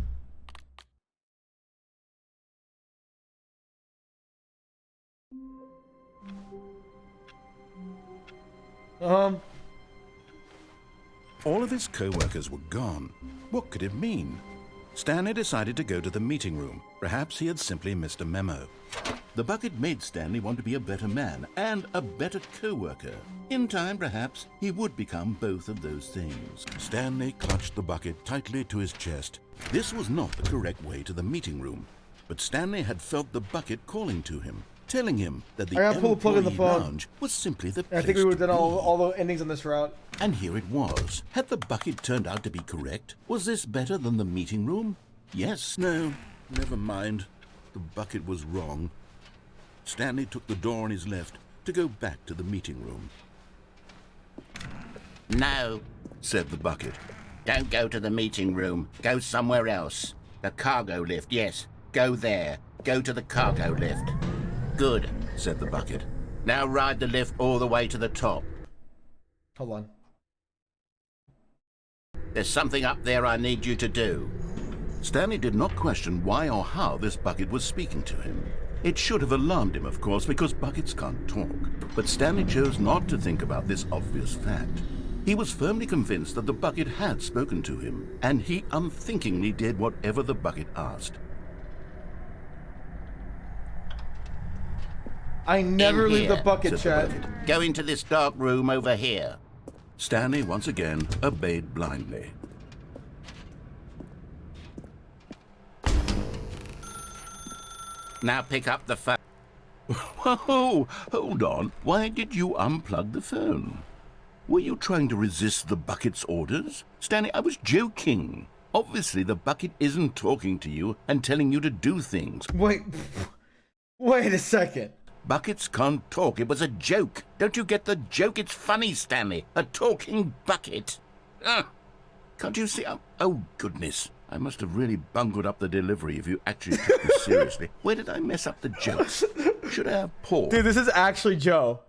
All of his co-workers were gone. What could it mean? Stanley decided to go to the meeting room. Perhaps he had simply missed a memo. The bucket made Stanley want to be a better man and a better co-worker. In time, perhaps, he would become both of those things. Stanley clutched the bucket tightly to his chest. This was not the correct way to the meeting room, but Stanley had felt the bucket calling to him, telling him that the I gotta pull the plug in the employee phone. lounge was simply the I place think we would have to done be. all the endings on this route. And here it was. Had the bucket turned out to be correct? Was this better than the meeting room? Yes, no, never mind. The bucket was wrong. Stanley took the door on his left to go back to the meeting room. No, Said the bucket. don't go to the meeting room. Go somewhere else. The cargo lift, yes. Go there. Go to the cargo lift. Good. Said the bucket. Now ride the lift all the way to the top. Hold on. There's something up there I need you to do. Stanley did not question why or how this bucket was speaking to him. It should have alarmed him, of course, because buckets can't talk. But Stanley chose not to think about this obvious fact. He was firmly convinced that the bucket had spoken to him, and he unthinkingly did whatever the bucket asked. I never In leave the here, bucket, said chat. the bucket. Go into this dark room over here. Stanley once again obeyed blindly. Now pick up the phone. Whoa, hold on. Why did you unplug the phone? Were you trying to resist the bucket's orders? Stanley, I was joking. Obviously, the bucket isn't talking to you and telling you to do things. Wait a second. Buckets can't talk. It was a joke. Don't you get the joke? It's funny, Stanley. A talking bucket. Can't you see? Oh, goodness. I must have really bungled up the delivery if you actually took me seriously. Where did I mess up the joke? Should I have Paul? Dude, this is actually Joe.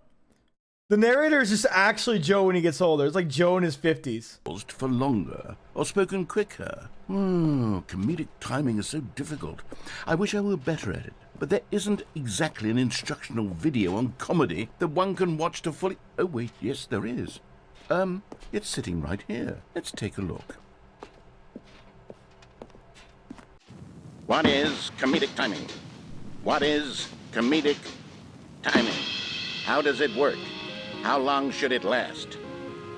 The narrator is just actually Joe when he gets older. It's like Joe in his 50s. Paused for longer or spoken quicker. Comedic timing is so difficult. I wish I were better at it. But there isn't exactly an instructional video on comedy that one can watch to fully... Oh, wait, yes, there is. It's sitting right here. Let's take a look. What is comedic timing? What is comedic timing? How does it work? How long should it last?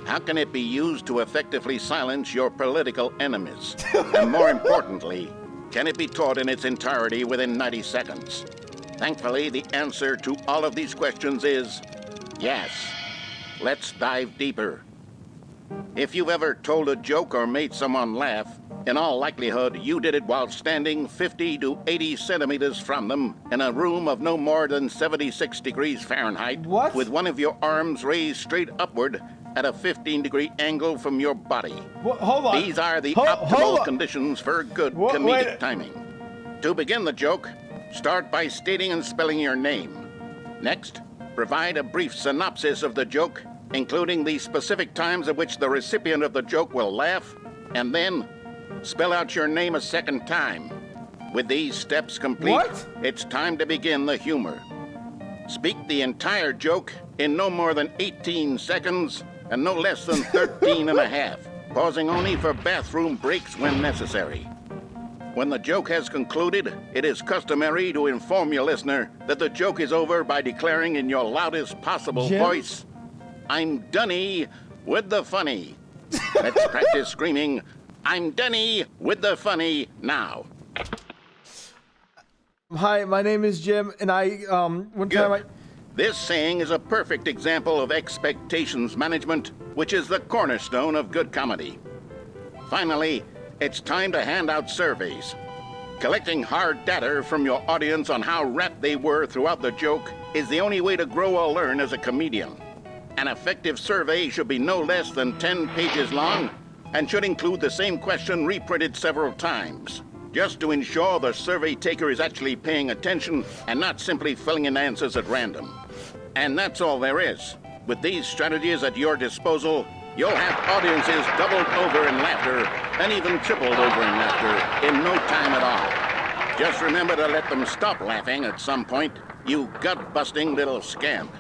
How can it be used to effectively silence your political enemies? And more importantly, can it be taught in its entirety within 90 seconds? Thankfully, the answer to all of these questions is yes. Let's dive deeper. If you've ever told a joke or made someone laugh, in all likelihood, you did it while standing 50 to 80 centimeters from them in a room of no more than 76 degrees Fahrenheit. What? With one of your arms raised straight upward at a 15-degree angle from your body. Hold on. These are the Hold optimal on. conditions for good Wait. comedic timing. To begin the joke, start by stating and spelling your name. Next, provide a brief synopsis of the joke, including the specific times at which the recipient of the joke will laugh, and then spell out your name a second time. With these steps complete, What? it's time to begin the humor. Speak the entire joke in no more than 18 seconds and no less than 13 and a half, pausing only for bathroom breaks when necessary. When the joke has concluded, it is customary to inform your listener that the joke is over by declaring in your loudest possible Jim? voice, "I'm Dunny with the funny." Let's practice screaming, "I'm Dunny with the funny" now. Hi, my name is Jim, and one time Good. This saying is a perfect example of expectations management, which is the cornerstone of good comedy. Finally, it's time to hand out surveys. Collecting hard data from your audience on how rapt they were throughout the joke is the only way to grow or learn as a comedian. An effective survey should be no less than 10 pages long and should include the same question reprinted several times, just to ensure the survey taker is actually paying attention and not simply filling in answers at random. And that's all there is. With these strategies at your disposal, you'll have audiences doubled over in laughter and even tripled over in laughter in no time at all. Just remember to let them stop laughing at some point, you gut-busting little scamp.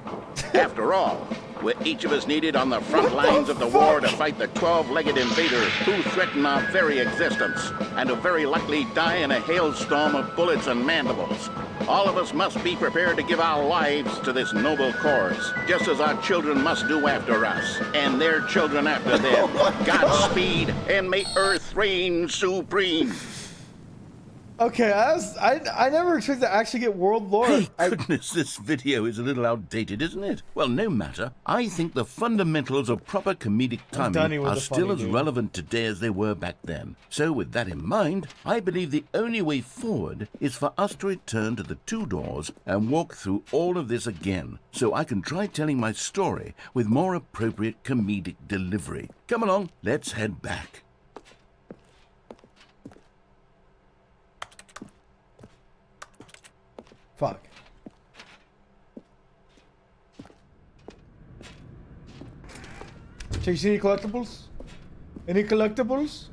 After all, we're each of us needed on the front lines of the war to fight the 12-legged invader who threaten our very existence and who very likely die in a hailstorm of bullets and mandibles. All of us must be prepared to give our lives to this noble cause, just as our children must do after us, and their children after them. Godspeed, and may Earth reign supreme. Okay, I never expected to actually get world lore. Hey, goodness, this video is a little outdated, isn't it? Well, no matter. I think the fundamentals of proper comedic Dunny timing with are the still funny as dude. relevant today as they were back then. So with that in mind, I believe the only way forward is for us to return to the two doors and walk through all of this again, so I can try telling my story with more appropriate comedic delivery. Come along, let's head back. Fuck. Check, you see any collectibles? Any collectibles?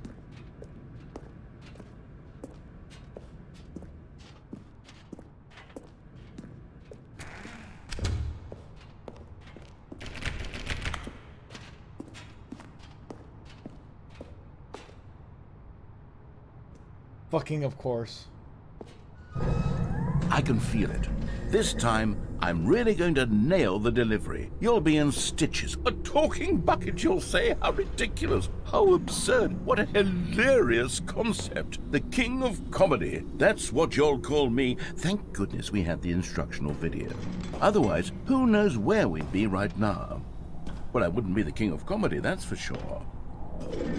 Fucking of course. I can feel it. This time, I'm really going to nail the delivery. You'll be in stitches. A talking bucket, you'll say? How ridiculous. How absurd. What a hilarious concept. The king of comedy. That's what you'll call me. Thank goodness we had the instructional video. Otherwise, who knows where we'd be right now. Well, I wouldn't be the king of comedy, that's for sure.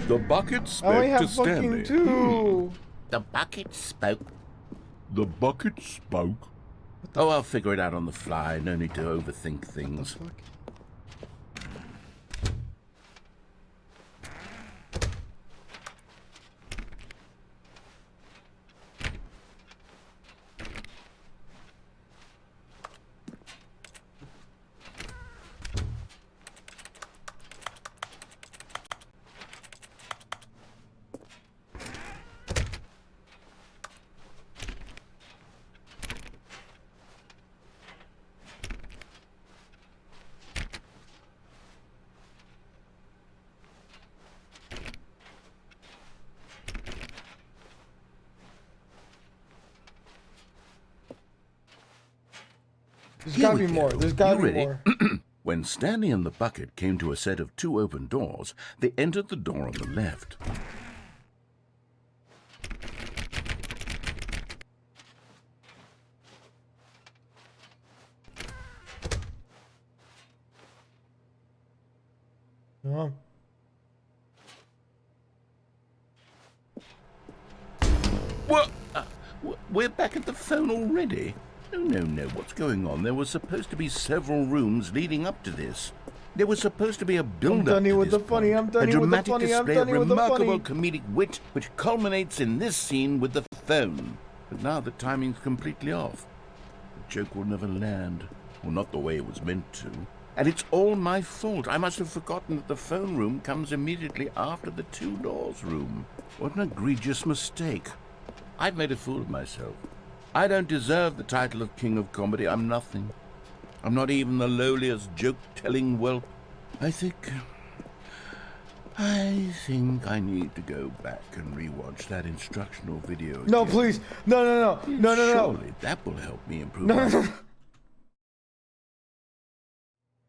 The bucket I only spoke to have fucking Stanley. 2. The bucket spoke. The bucket spoke. Oh, I'll figure it out on the fly. No need to overthink things. Fuck. There's Here gotta we be go. more. There's gotta You be ready? more. When Stanley and the bucket came to a set of 2 open doors, they entered the door on the left. Oh. What? We're back at the phone already? No. What's going on? There were supposed to be several rooms leading up to this. There was supposed to be a build-up done here to with this the funny, point. I'm done a here with the dramatic funny, I'm display done of here with the remarkable funny. comedic wit, which culminates in this scene with the phone. But now the timing's completely off. The joke will never land. Well, not the way it was meant to. And it's all my fault. I must have forgotten that the phone room comes immediately after the 2 doors room. What an egregious mistake. I've made a fool of myself. I don't deserve the title of King of Comedy. I'm nothing. I'm not even the lowliest joke-telling whelp. I think I need to go back and rewatch that instructional video again. No, please. No. Surely that will help me improve. No.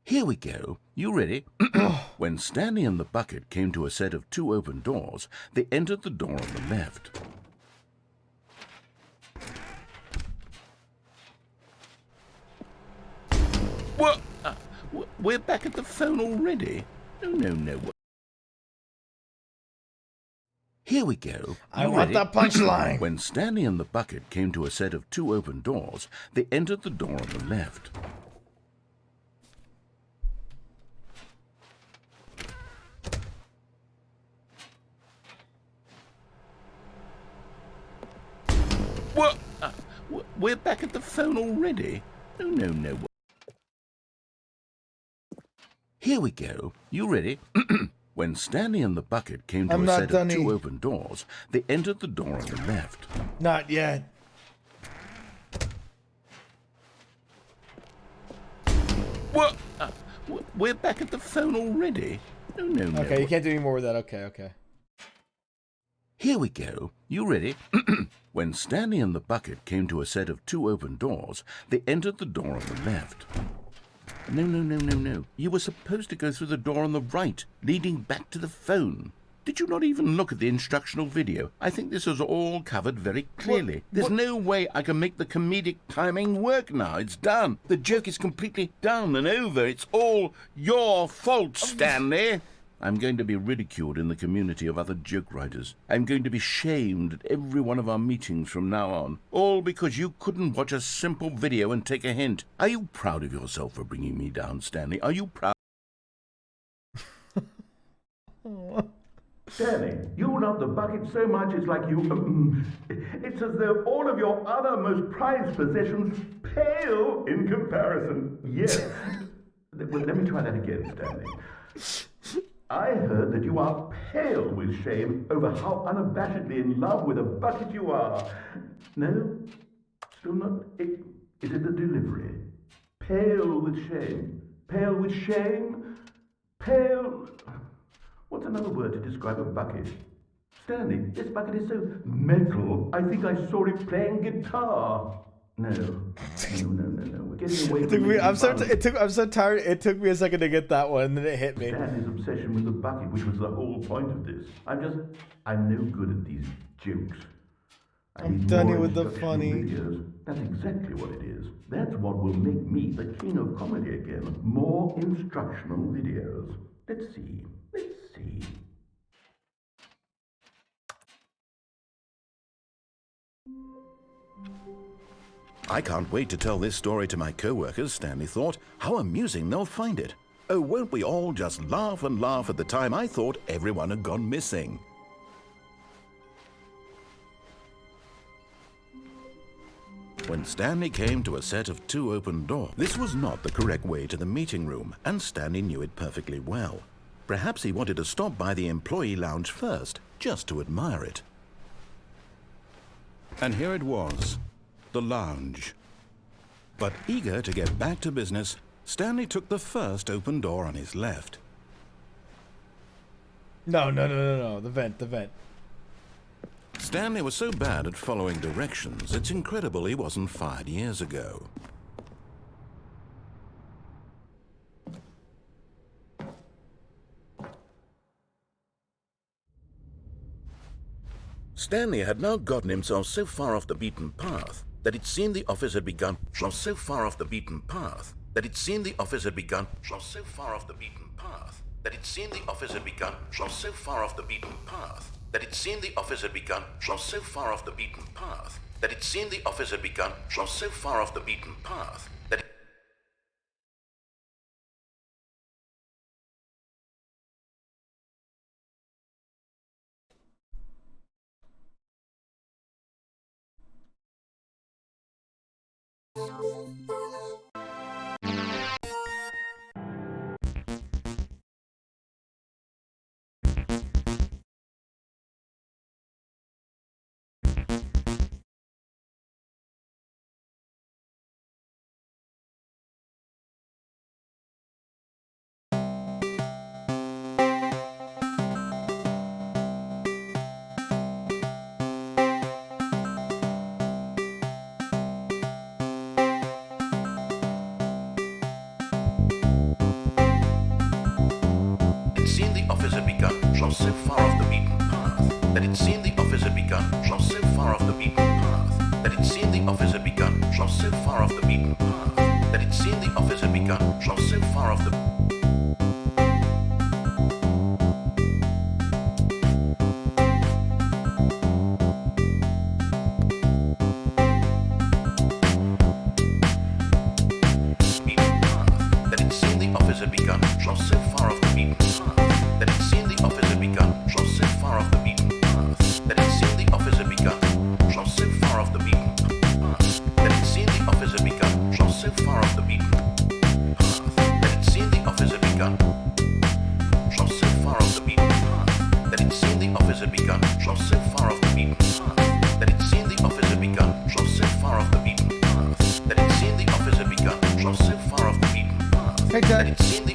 Here we go. You ready? When Stanley and the bucket came to a set of 2 open doors, they entered the door on the left. What? We're back at the phone already? No. Here we go. I You want ready? the punchline. When Stanley and the bucket came to a set of 2 open doors, they entered the door on the left. What? We're back at the phone already? No. Here we go. You ready? When Stanley and the bucket came to I'm a not set done of 2 yet. open doors, they entered the door on the left. Not yet. What? We're back at the phone already? No. Okay, you can't do any more with that. Okay. Here we go. You ready? When Stanley and the bucket came to a set of 2 open doors, they entered the door on the left. No. You were supposed to go through the door on the right, leading back to the phone. Did you not even look at the instructional video? I think this is all covered very clearly. There's no way I can make the comedic timing work now. It's done. The joke is completely done and over. It's all your fault, Stanley. I'm going to be ridiculed in the community of other joke writers. I'm going to be shamed at every one of our meetings from now on. All because you couldn't watch a simple video and take a hint. Are you proud of yourself for bringing me down, Stanley? Are you proud? Stanley, you love the bucket so much it's like you... it's as though all of your other most prized possessions pale in comparison. Yes. Well, let me try that again, Stanley. I heard that you are pale with shame over how unabashedly in love with a bucket you are. No? Still not? Is it the delivery? Pale with shame. Pale with shame? Pale... What's another word to describe a bucket? Stanley, this bucket is so metal, I think I saw it playing guitar. No. We're getting away from it. I'm so tired. It took me a second to get that one, and then it hit me. Stanley's obsession with the bucket, which was the whole point of this. I'm no good at these jokes. I'm done here with the funny. Videos. That's exactly what it is. That's what will make me the king of comedy again. More instructional videos. Let's see. I can't wait to tell this story to my co-workers, Stanley thought. How amusing they'll find it. Oh, won't we all just laugh and laugh at the time I thought everyone had gone missing. When Stanley came to a set of 2 open doors, this was not the correct way to the meeting room, and Stanley knew it perfectly well. Perhaps he wanted to stop by the employee lounge first, just to admire it. And here it was, the lounge. But eager to get back to business, Stanley took the first open door on his left. No, the vent. Stanley was so bad at following directions, it's incredible he wasn't fired years ago. Stanley had now gotten himself so far off the beaten path that it seemed the office had begun from so far off the beaten path that it seemed the office had begun from so far off the beaten path that it seemed the office had begun from so far off the beaten path that it seemed the office had begun from so far off the beaten path that it seemed the office had begun from so far off the beaten path that it seemed the office had begun from so far off the beaten path that it seemed the office had begun from so far off the beaten path that it seemed the office had begun from so far off the beaten path that it seemed the office had begun from so far off the beaten path that it seemed the office had begun from so far off the beaten path that it seemed the office had begun from so far off the beaten path that it seemed the office had begun from so far off the beaten path that it seemed the office had begun from so far off the beaten path that it seemed the office had begun from so far off the beaten path that it seemed the office had begun from so far off the beaten path that it seemed the office had begun from so far off the beaten path that it seemed the office had begun from so far off the beaten path Hey, that Dad. it seemed the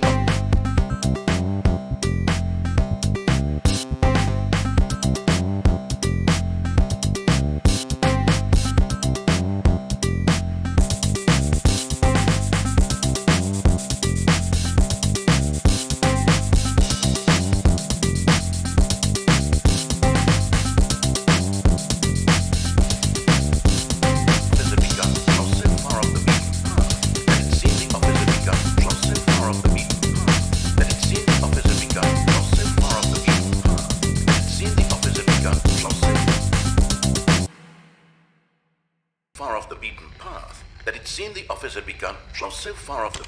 far off the beaten path that it seemed the office had begun from so far off the...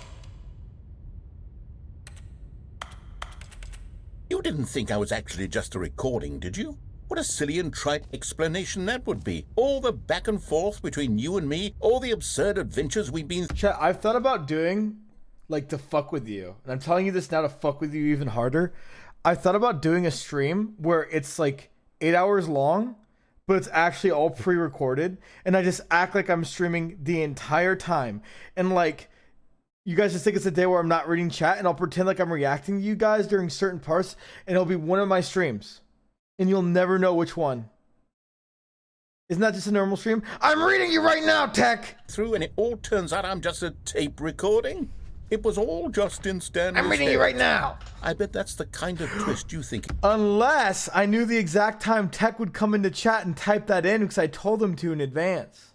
You didn't think I was actually just a recording, did you? What a silly and trite explanation that would be. All the back and forth between you and me, all the absurd adventures we've been... Chat, I've thought about doing, like, to fuck with you. And I'm telling you this now to fuck with you even harder. I thought about doing a stream where it's, like, 8 hours long, but it's actually all pre-recorded. And I just act like I'm streaming the entire time. And, like, you guys just think it's a day where I'm not reading chat, and I'll pretend like I'm reacting to you guys during certain parts, and it'll be one of my streams. And you'll never know which one. Isn't that just a normal stream? I'm reading you right now, Tech! Through, and it all turns out I'm just a tape recording. It was all just in Stanley's I'm reading head. you right now! I bet that's the kind of twist you think... Unless I knew the exact time Tech would come into chat and type that in because I told him to in advance.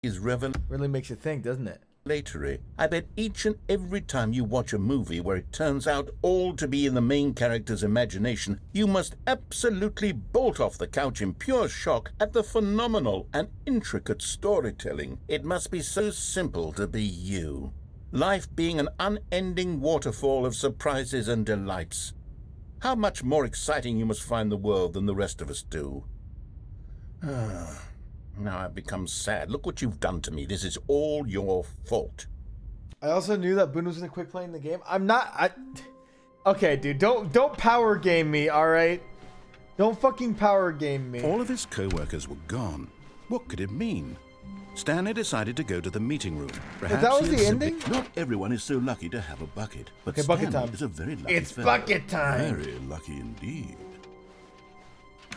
is relevant. Really makes you think, doesn't it? Manipulatory. I bet each and every time you watch a movie where it turns out all to be in the main character's imagination, you must absolutely bolt off the couch in pure shock at the phenomenal and intricate storytelling. It must be so simple to be you. Life being an unending waterfall of surprises and delights. How much more exciting you must find the world than the rest of us do. Now I've become sad. Look what you've done to me. This is all your fault. I also knew that Boone was gonna quit playing the game. Okay, dude, don't power game me, all right? Don't fucking power game me. All of his co-workers were gone. What could it mean? Stanley decided to go to the meeting room. Perhaps that was he had the simply- ending? Not everyone is so lucky to have a bucket, but Okay, bucket Stanley time. is a very lucky It's fellow. bucket time. Very lucky indeed.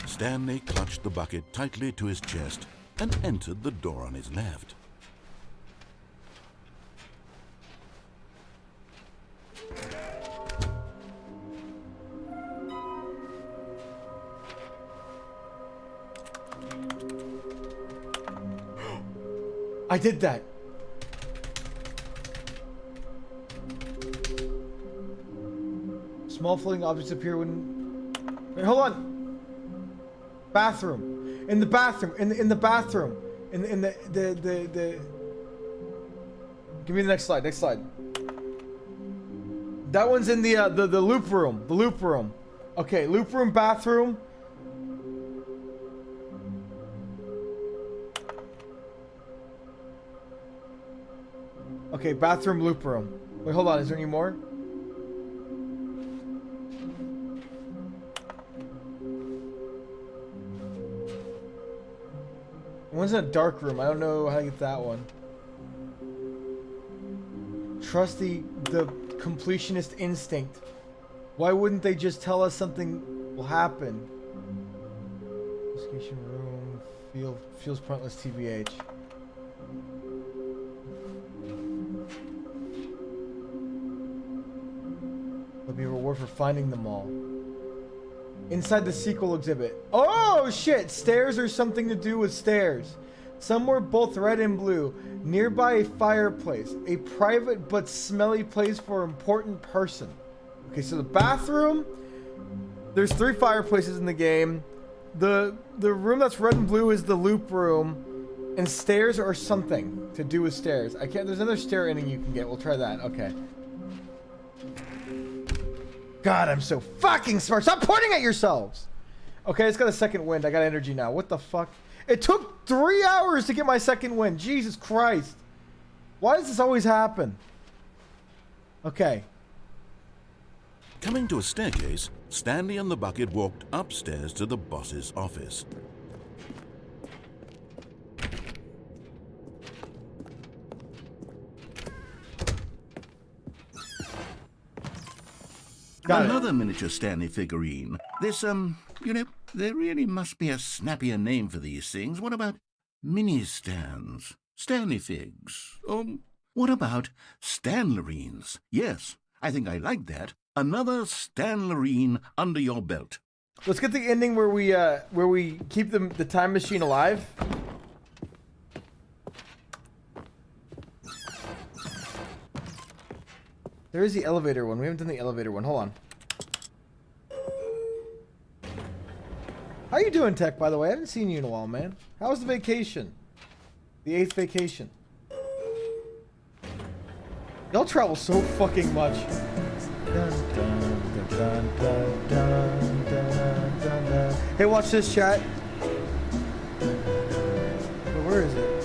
Stanley clutched the bucket tightly to his chest and entered the door on his left. I did that. Small floating objects appear when... Wait, hold on. Bathroom. In the bathroom. In the bathroom. In the... Give me the next slide. Next slide. That one's in the loop room. The loop room. Okay, loop room, bathroom. Okay, bathroom, loop room. Wait, hold on. Is there any more? One's in a dark room. I don't know how to get that one. Trust the completionist instinct. Why wouldn't they just tell us something will happen? Investigation room. Feels pointless, TBH. There'll be a reward for finding them all. Inside the sequel exhibit. Oh shit! Stairs or something to do with stairs. Somewhere both red and blue. Nearby a fireplace. A private but smelly place for an important person. Okay, so the bathroom. There's 3 fireplaces in the game. The room that's red and blue is the loop room. And stairs or something to do with stairs. I can't. There's another stair ending you can get. We'll try that. Okay. God, I'm so fucking smart. Stop pointing at yourselves. Okay, it's got a second wind. I got energy now. What the fuck? It took 3 hours to get my second wind. Jesus Christ. Why does this always happen? Okay. Coming to a staircase, Stanley and the bucket walked upstairs to the boss's office. Another miniature Stanley figurine. This, you know, there really must be a snappier name for these things. What about mini stands? Stanley figs? What about Stanlerines? Yes, I think I like that. Another Stanlerine under your belt. Let's get the ending where we keep the time machine alive. There is the elevator one. We haven't done the elevator one. Hold on. How you doing, Tech, by the way? I haven't seen you in a while, man. How was the vacation? The 8th vacation. Y'all travel so fucking much. Hey, watch this, chat. Where is it?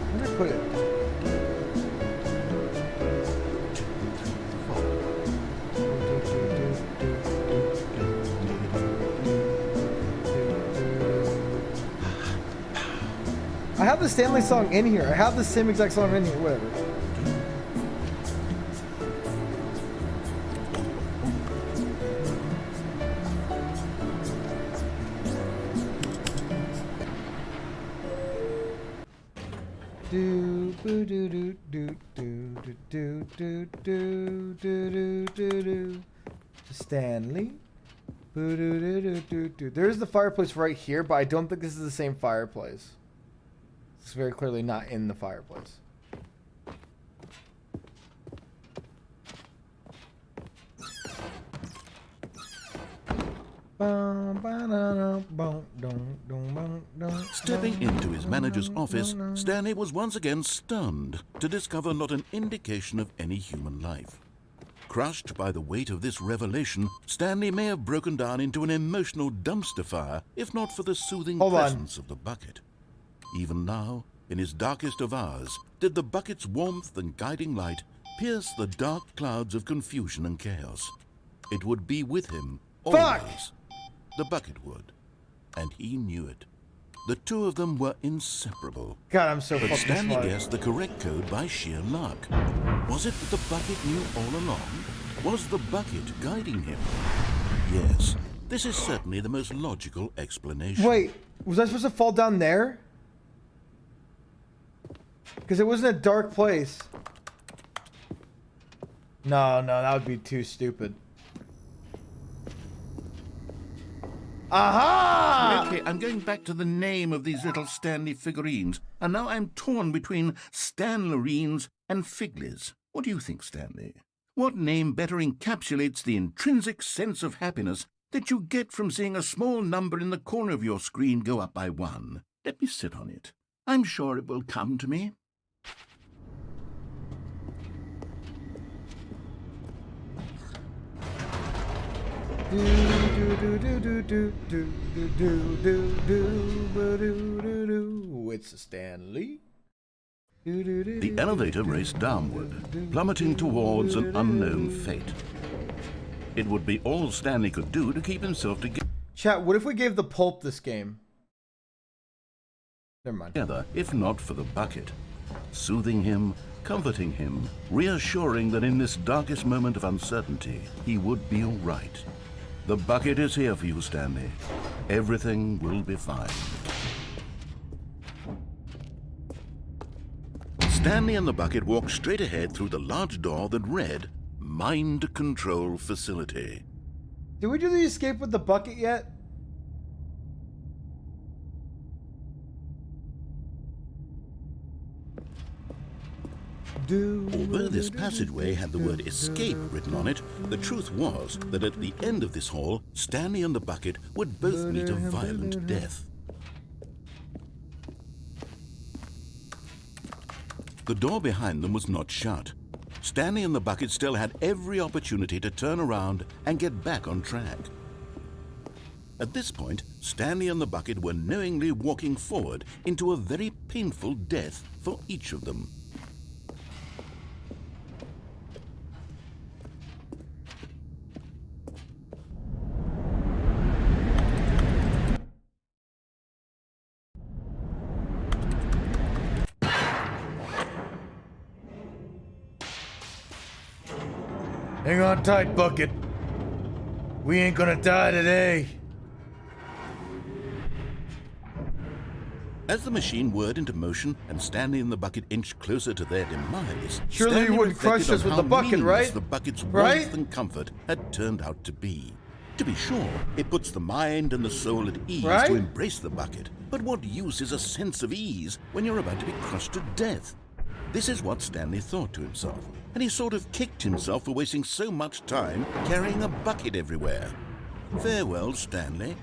Where did I put it? I have the Stanley song in here. I have the same exact song in here. Whatever. Do do do do do do do do do do do do do. Stanley. There's the fireplace right here, but I don't think this is the same fireplace. It's very clearly not in the fireplace. Stepping into his manager's office, Stanley was once again stunned to discover not an indication of any human life. Crushed by the weight of this revelation, Stanley may have broken down into an emotional dumpster fire if not for the soothing presence of the bucket. Even now, in his darkest of hours, did the bucket's warmth and guiding light pierce the dark clouds of confusion and chaos. It would be with him always. The bucket would, and he knew it. The two of them were inseparable. God, I'm so But fucking Stanley smart. guessed the correct code by sheer luck. Was it that the bucket knew all along? Was the bucket guiding him? Yes, this is certainly the most logical explanation. Wait, was I supposed to fall down there? Because it wasn't a dark place. No, that would be too stupid. Aha! Okay, I'm going back to the name of these little Stanley figurines, and now I'm torn between Stanlerines and Figlies. What do you think, Stanley? What name better encapsulates the intrinsic sense of happiness that you get from seeing a small number in the corner of your screen go up by 1? Let me sit on it. I'm sure it will come to me. It's a Stanley. The elevator raced downward, plummeting towards an unknown fate. It would be all Stanley could do to keep himself Chat, what if we gave the pulp this game? Never mind. together, if not for the bucket, soothing him, comforting him, reassuring that in this darkest moment of uncertainty, he would be all right. The bucket is here for you, Stanley. Everything will be fine. Stanley and the bucket walked straight ahead through the large door that read, Mind Control Facility. Did we do the escape with the bucket yet? Although this passageway had the word escape written on it, the truth was that at the end of this hall, Stanley and the bucket would both meet a violent death. The door behind them was not shut. Stanley and the bucket still had every opportunity to turn around and get back on track. At this point, Stanley and the bucket were knowingly walking forward into a very painful death for each of them. Hang on tight, bucket. We ain't gonna die today. As the machine whirred into motion and Stanley and the bucket inched closer to their demise, Surely you Stanley wouldn't crush reflected us on with how the bucket, meaningless right? the bucket's Right? warmth and comfort had turned out to be. To be sure, it puts the mind and the soul at ease Right? to embrace the bucket. But what use is a sense of ease when you're about to be crushed to death? This is what Stanley thought to himself, and he sort of kicked himself for wasting so much time carrying a bucket everywhere. Farewell, Stanley.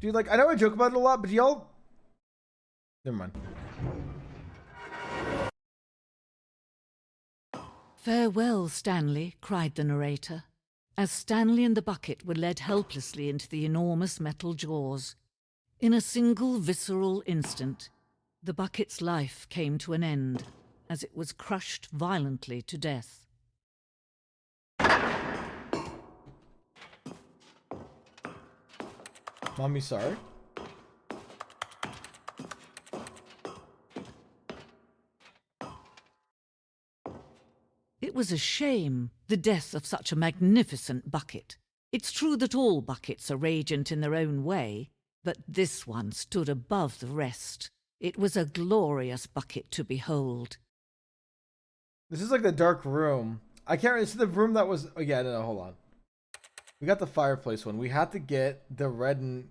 Dude, like, I know I joke about it a lot, but y'all... Never mind. "Farewell, Stanley," cried the narrator, as Stanley and the bucket were led helplessly into the enormous metal jaws. In a single visceral instant, the bucket's life came to an end as it was crushed violently to death. Mommy, sorry. It was a shame, the death of such a magnificent bucket. It's true that all buckets are radiant in their own way, but this one stood above the rest. It was a glorious bucket to behold. This is like the dark room. I can't really see the room that was... Oh, yeah, no, hold on. We got the fireplace one. We had to get the red and...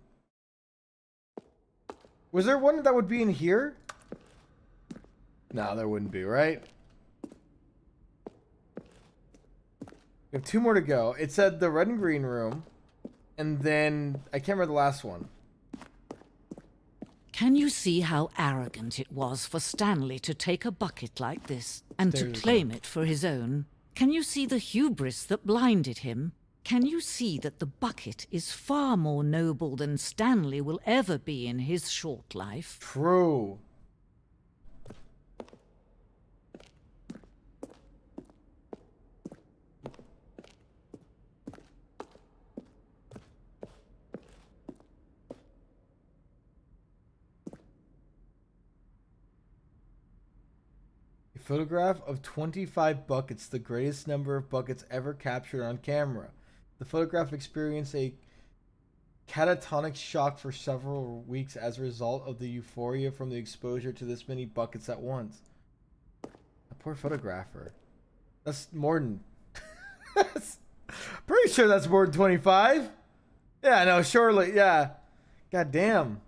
Was there one that would be in here? No, there wouldn't be, right? We have 2 more to go. It said the red and green room. And then... I can't remember the last one. Can you see how arrogant it was for Stanley to take a bucket like this and to claim it for his own? Can you see the hubris that blinded him? Can you see that the bucket is far more noble than Stanley will ever be in his short life? True. A photograph of 25 buckets, the greatest number of buckets ever captured on camera. The photograph experienced a catatonic shock for several weeks as a result of the euphoria from the exposure to this many buckets at once. A poor photographer. That's more than... Pretty sure that's more than 25. Yeah, no, surely, yeah. God damn.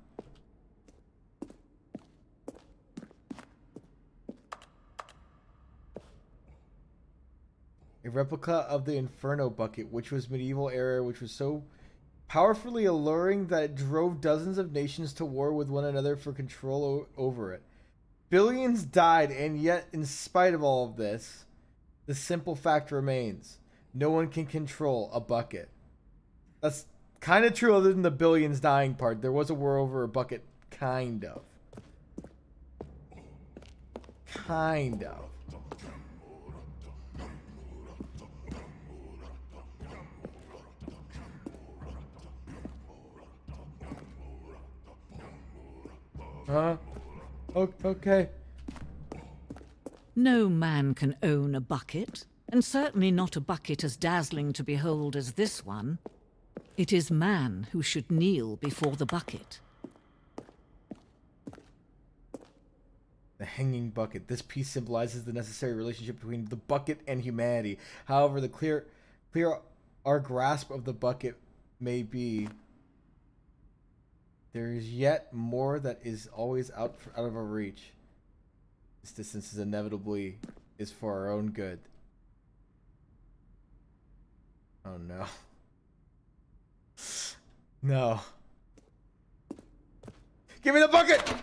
A replica of the Inferno bucket, which was medieval era, which was so powerfully alluring that it drove dozens of nations to war with one another for control over it. Billions died, and yet, in spite of all of this, the simple fact remains. No one can control a bucket. That's kind of true other than the billions dying part. There was a war over a bucket, kind of. Kind of. Huh? Okay. No man can own a bucket, and certainly not a bucket as dazzling to behold as this one. It is man who should kneel before the bucket. The hanging bucket. This piece symbolizes the necessary relationship between the bucket and humanity. However, the clear our grasp of the bucket may be, there is yet more that is always out of our reach. This distance is inevitably for our own good. Oh no. No. Give me the bucket!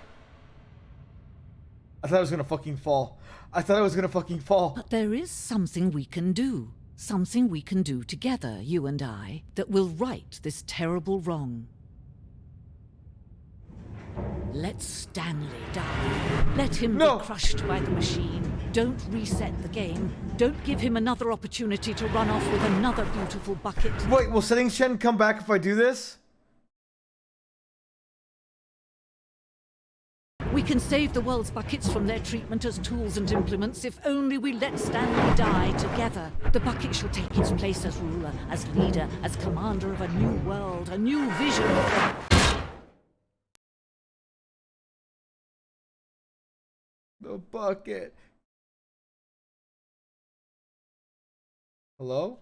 I thought I was gonna fucking fall. But there is something we can do. Something we can do together, you and I, that will right this terrible wrong. Let Stanley die. Let him be crushed by the machine. Don't reset the game. Don't give him another opportunity to run off with another beautiful bucket. Wait, will Setting Shen come back if I do this? We can save the world's buckets from their treatment as tools and implements if only we let Stanley die together. The bucket shall take its place as ruler, as leader, as commander of a new world, a new vision. The bucket. Hello?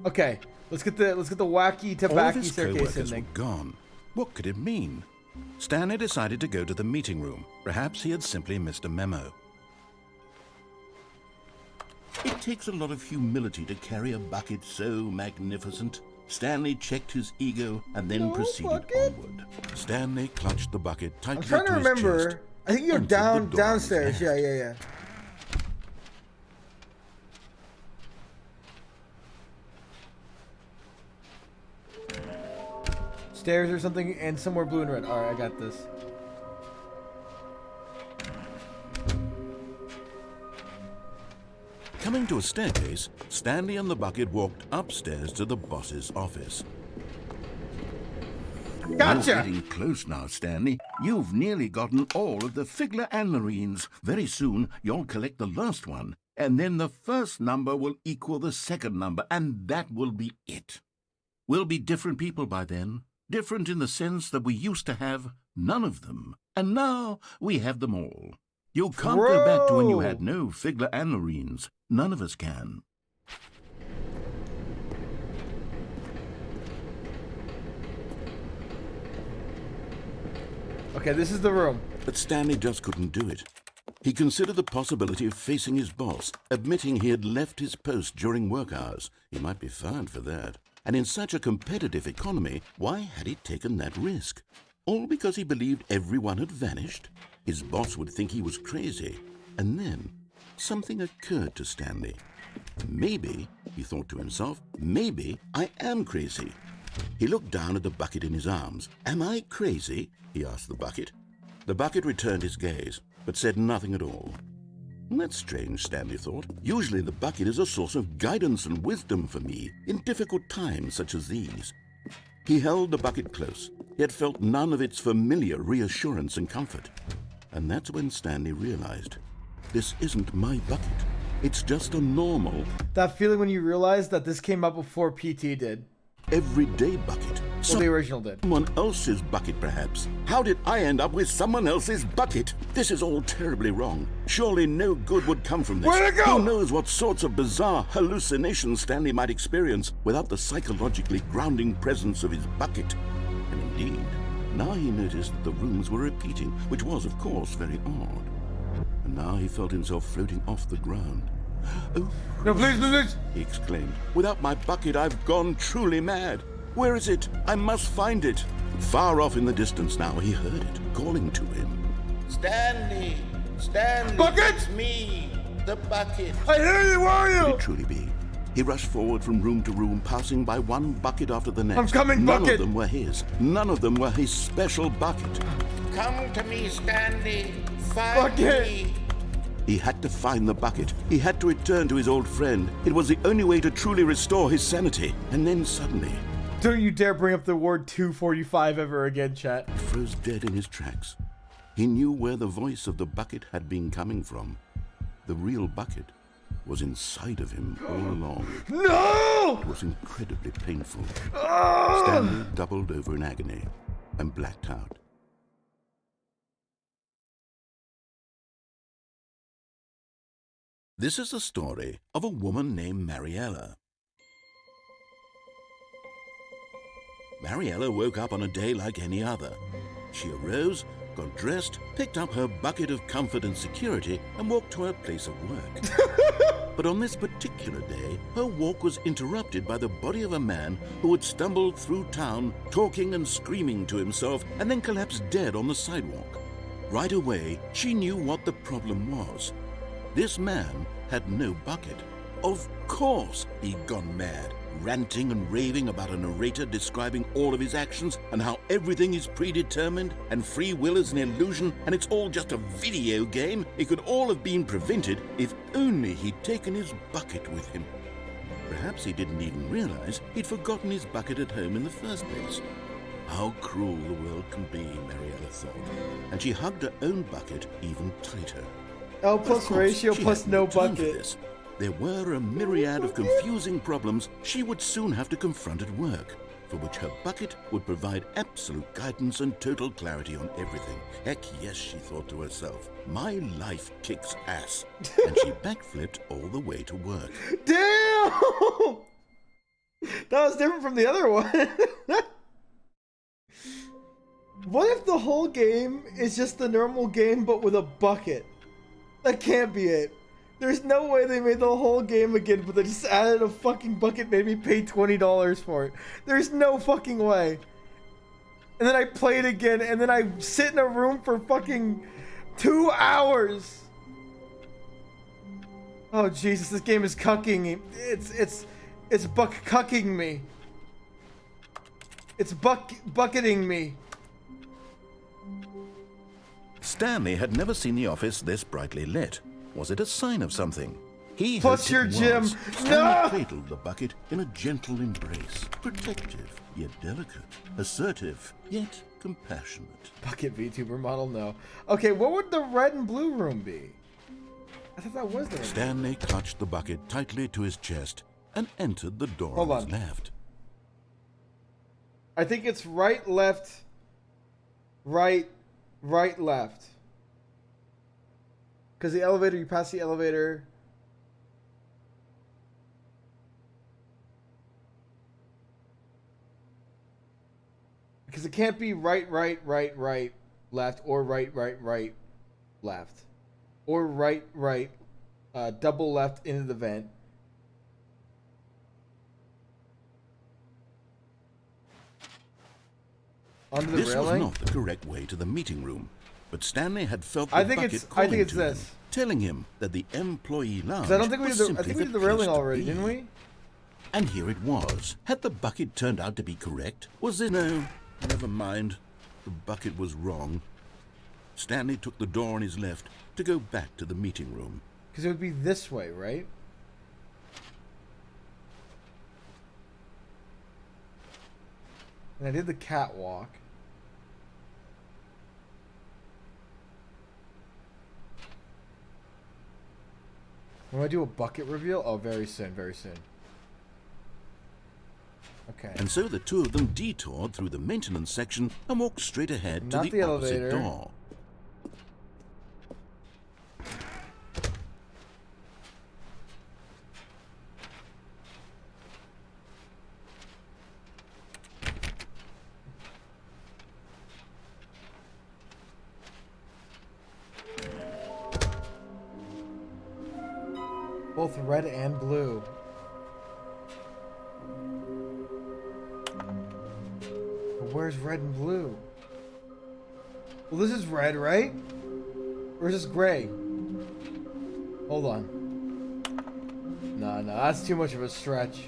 Okay, let's get the wacky tobacco staircase in thing. Were gone. What could it mean? Stanley decided to go to the meeting room. Perhaps he had simply missed a memo. It takes a lot of humility to carry a bucket so magnificent. Stanley checked his ego and then proceeded onward. Stanley clutched the bucket tightly I'm trying to remember. chest. I think you're downstairs. Yeah. Stairs or something, and somewhere blue and red. All right, I got this. Coming to a staircase, Stanley and the bucket walked upstairs to the boss's office. Gotcha! You're getting close now, Stanley. You've nearly gotten all of the Figler and Marines. Very soon, you'll collect the last one, and then the first number will equal the second number, and that will be it. We'll be different people by then. Different in the sense that we used to have none of them, and now we have them all. You can't go back to when you Bro. had no Figler and Marines. None of us can. Okay, this is the room. But Stanley just couldn't do it. He considered the possibility of facing his boss, admitting he had left his post during work hours. He might be fired for that. And in such a competitive economy, why had he taken that risk? All because he believed everyone had vanished? His boss would think he was crazy. And then something occurred to Stanley. Maybe, he thought to himself, maybe I am crazy. He looked down at the bucket in his arms. Am I crazy? He asked the bucket. The bucket returned his gaze, but said nothing at all. That's strange, Stanley thought. Usually the bucket is a source of guidance and wisdom for me in difficult times such as these. He held the bucket close, yet felt none of its familiar reassurance and comfort. And that's when Stanley realized, this isn't my bucket. It's just a normal, That feeling when you realize that this came out before PT did. everyday bucket. Well, the original did. Someone else's bucket, perhaps. How did I end up with someone else's bucket? This is all terribly wrong. Surely no good would come from this. Where'd it go? Who knows what sorts of bizarre hallucinations Stanley might experience without the psychologically grounding presence of his bucket. And indeed, now he noticed that the rooms were repeating, which was, of course, very odd. And now he felt himself floating off the ground. Oh, No, please. he exclaimed. Without my bucket, I've gone truly mad. Where is it? I must find it. Far off in the distance now, he heard it, calling to him. Stanley! Stanley! Bucket! It's me! The bucket! I hear you, where are Could you? it truly be? He rushed forward from room to room, passing by one bucket after the next. I'm coming, None bucket! of them were his. None of them were his special bucket. Come to me, Stanley! Find Bucket! me! He had to find the bucket. He had to return to his old friend. It was the only way to truly restore his sanity. And then suddenly, Don't you dare bring up the word 245 ever again, chat. he froze dead in his tracks. He knew where the voice of the bucket had been coming from. The real bucket was inside of him all along. No! It was incredibly painful. Ah! Stanley doubled over in agony and blacked out. This is the story of a woman named Mariella. Mariella woke up on a day like any other. She arose, got dressed, picked up her bucket of comfort and security, and walked to her place of work. But on this particular day, her walk was interrupted by the body of a man who had stumbled through town, talking and screaming to himself, and then collapsed dead on the sidewalk. Right away, she knew what the problem was. This man had no bucket. Of course he'd gone mad, ranting and raving about a narrator describing all of his actions and how everything is predetermined and free will is an illusion and it's all just a video game. It could all have been prevented if only he'd taken his bucket with him. Perhaps he didn't even realize he'd forgotten his bucket at home in the first place. How cruel the world can be, Mariella thought, and she hugged her own bucket even tighter. L Of plus course, ratio she plus had no time for bucket. this. There were a myriad of confusing problems she would soon have to confront at work, for which her bucket would provide absolute guidance and total clarity on everything. Heck yes, she thought to herself, my life kicks ass. And she backflipped all the way to work. Damn! That was different from the other one. What if the whole game is just the normal game but with a bucket? That can't be it. There's no way they made the whole game again, but they just added a fucking bucket, made me pay $20 for it. There's no fucking way. And then I play it again, and then I sit in a room for fucking 2 hours. Oh Jesus, this game is cucking me. It's buck cucking me. It's bucketing me. Stanley had never seen the office this brightly lit. Was it a sign of something? He Plus hoped your it gym. was. No! Stanley cradled the bucket in a gentle embrace. Protective, yet delicate. Assertive, yet compassionate. Bucket VTuber model, no. Okay, what would the red and blue room be? I thought that was the red. Stanley clutched the bucket tightly to his chest and entered the door Hold on his on. left. I think it's right, left, right, left. Because the elevator, you pass the elevator. Because it can't be right, left, or right, left. Or right, double left into the vent. Onto the This railing? was not the correct way to the meeting room, but Stanley had felt the I think bucket it's calling to this. him, telling him that the employee lounge I don't think we was did the, I simply think we did the place railing to already, be. didn't we? And here it was. Had the bucket turned out to be correct? Was it? No, never mind. The bucket was wrong. Stanley took the door on his left to go back to the meeting room. Because it would be this way, right? And I did the catwalk. When I do a bucket reveal? Oh, very soon, very soon. Okay. And so the two of them detoured through the maintenance section and walked straight ahead Not to the the opposite elevator. door. Both red and blue. But where's red and blue? Well, this is red, right? Or is this gray? Hold on. No, that's too much of a stretch.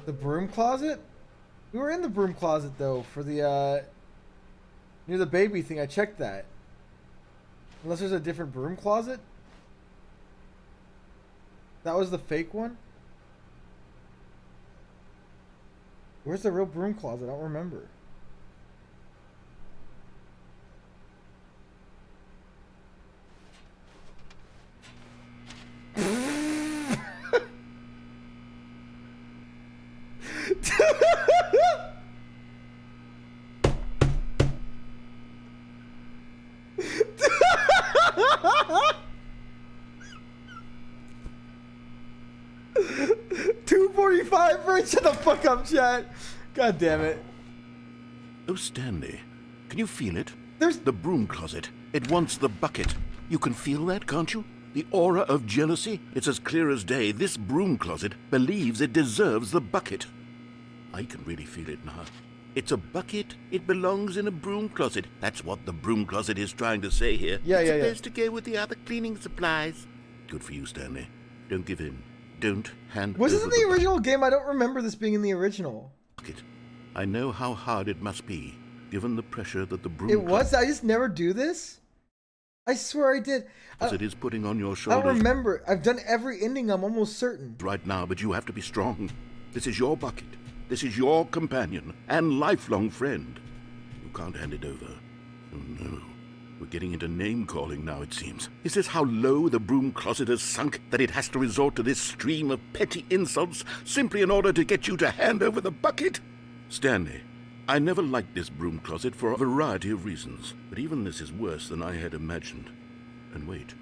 The broom closet? We were in the broom closet, though, for the, near the baby thing. I checked that. Unless there's a different broom closet? That was the fake one? Where's the real broom closet? I don't remember. Shut the fuck up, chat. God damn it. Oh, Stanley, can you feel it? There's the broom closet. It wants the bucket. You can feel that, can't you? The aura of jealousy. It's as clear as day. This broom closet believes it deserves the bucket. I can really feel it now. It's a bucket. It belongs in a broom closet. That's what the broom closet is trying to say here. It's supposed to go with the other cleaning supplies. Good for you, Stanley. Don't give in. Don't hand Was this over in the original game? I don't remember this being in the original. bucket. I know how hard it must be, given the pressure that the broom It was? I just never do this? I swear I did. it is putting on your I shoulders don't remember. I've done every ending, I'm almost certain. right now, but you have to be strong. This is your bucket. This is your companion and lifelong friend. You can't hand it over. Oh no. We're getting into name-calling now, it seems. Is this how low the broom closet has sunk, that it has to resort to this stream of petty insults simply in order to get you to hand over the bucket? Stanley, I never liked this broom closet for a variety of reasons, but even this is worse than I had imagined. And wait,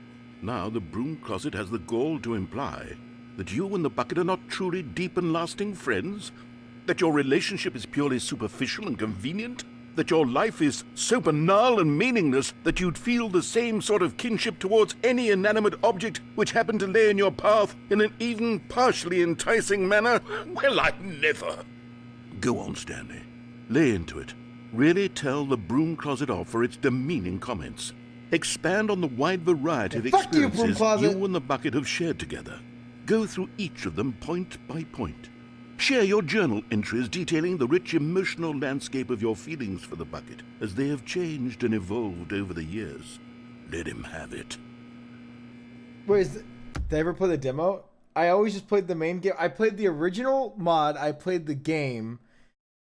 now the broom closet has the gall to imply that you and the bucket are not truly deep and lasting friends? That your relationship is purely superficial and convenient? That your life is so banal and meaningless that you'd feel the same sort of kinship towards any inanimate object which happened to lay in your path in an even partially enticing manner? Well, I never. Go on, Stanley. Lay into it. Really tell the broom closet off for its demeaning comments. Expand on the wide variety of Fuck you, broom experiences closet. you and the bucket have shared together. Go through each of them point by point. Share your journal entries detailing the rich emotional landscape of your feelings for the bucket as they have changed and evolved over the years. Let him have it. Wait, did I ever play the demo? I always just played the main game. I played the original mod. I played the game.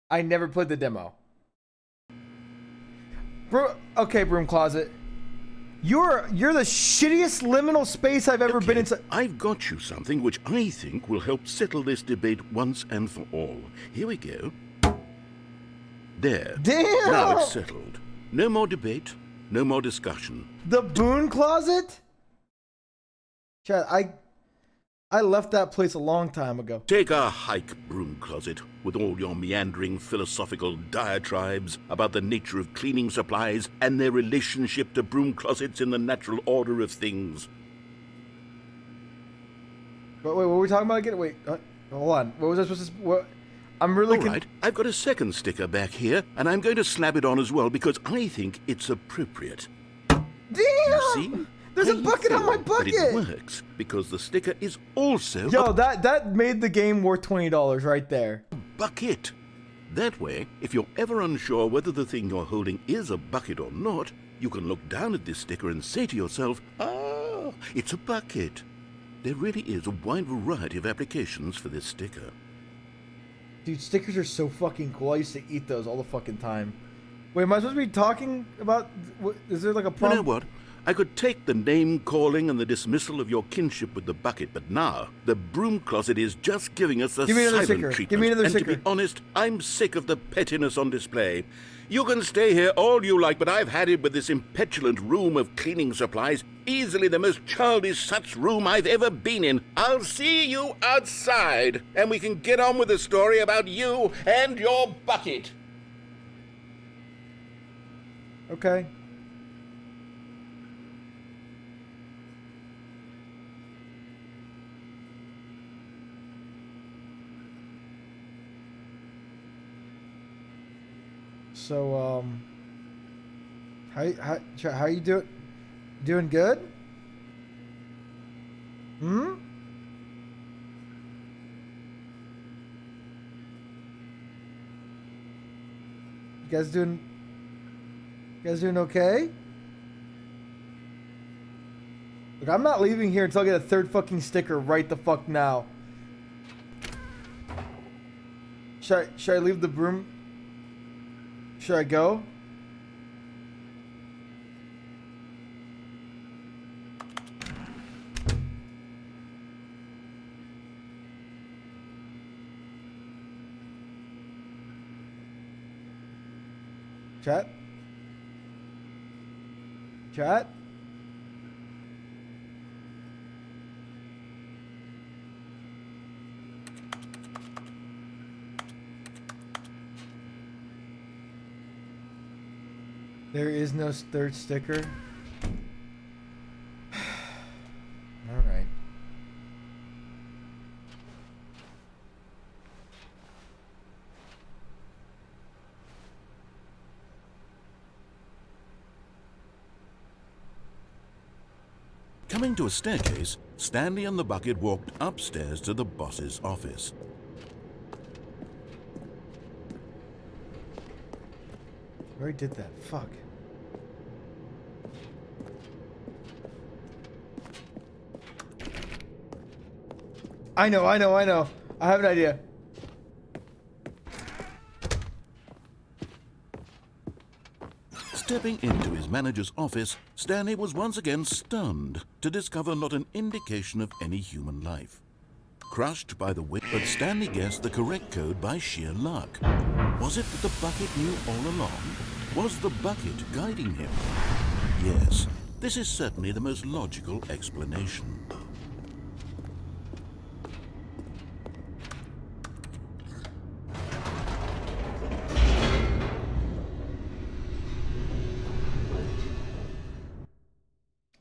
I never played the demo. Bro, okay, broom closet. You're the shittiest liminal space I've ever been inside. I've got you something which I think will help settle this debate once and for all. Here we go. There. Damn! Now it's settled. No more debate, no more discussion. The Boon closet? Chad, I left that place a long time ago. Take a hike, broom closet, with all your meandering philosophical diatribes about the nature of cleaning supplies and their relationship to broom closets in the natural order of things. Wait, what were we talking about again? Wait, hold on. What was I supposed to... What? I'm really... All right, I've got a second sticker back here, and I'm going to slap it on as well because I think it's appropriate. Damn! You see? There's a I bucket on my feel bucket! that it works because the sticker is also Yo, that made the game worth $20 right there. a bucket. That way, if you're ever unsure whether the thing you're holding is a bucket or not, you can look down at this sticker and say to yourself, ah, it's a bucket. There really is a wide variety of applications for this sticker. Dude, stickers are so fucking cool. I used to eat those all the fucking time. Wait, am I supposed to be talking about... Is there like a You problem? know what? I could take the name-calling and the dismissal of your kinship with the bucket, but now the broom closet is just giving us a Give me another silent sticker. treatment. Give me another and sticker. to be honest, I'm sick of the pettiness on display. You can stay here all you like, but I've had it with this impetulant room of cleaning supplies. Easily the most childish such room I've ever been in. I'll see you outside, and we can get on with the story about you and your bucket. Okay. So, how you doing? Doing good? Hmm? You guys doing okay? Look, I'm not leaving here until I get a third fucking sticker right the fuck now. Should I leave the broom? Should I go? Chat? Chat? There is no third sticker. All right. Coming to a staircase, Stanley and the bucket walked upstairs to the boss's office. I already did that. Fuck. I know. I have an idea. Stepping into his manager's office, Stanley was once again stunned to discover not an indication of any human life. Crushed by the wind, but Stanley guessed the correct code by sheer luck. Was it that the bucket knew all along? Was the bucket guiding him? Yes, this is certainly the most logical explanation.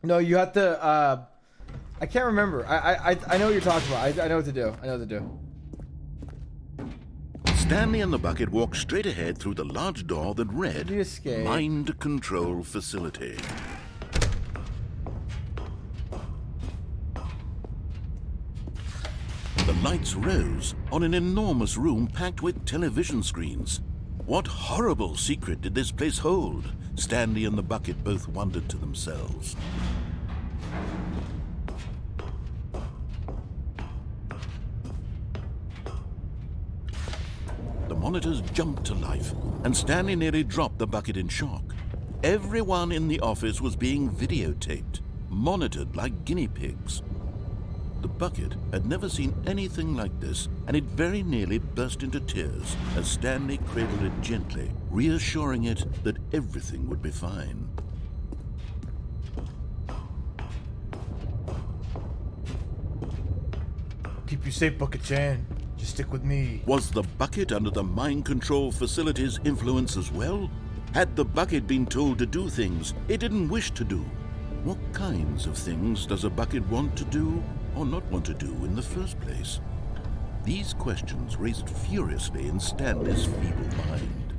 No, you have to. I can't remember. I know what you're talking about. I know what to do. I know what to do. Stanley and the bucket walked straight ahead through the large door that read You escape. Mind Control Facility. The lights rose on an enormous room packed with television screens. What horrible secret did this place hold? Stanley and the bucket both wondered to themselves. The monitors jumped to life, and Stanley nearly dropped the bucket in shock. Everyone in the office was being videotaped, monitored like guinea pigs. The bucket had never seen anything like this, and it very nearly burst into tears as Stanley cradled it gently, reassuring it that everything would be fine. Keep you safe, Bucket-chan. Just stick with me. Was the bucket under the mind control facility's influence as well? Had the bucket been told to do things it didn't wish to do? What kinds of things does a bucket want to do or not want to do in the first place? These questions raced furiously in Stanley's feeble mind.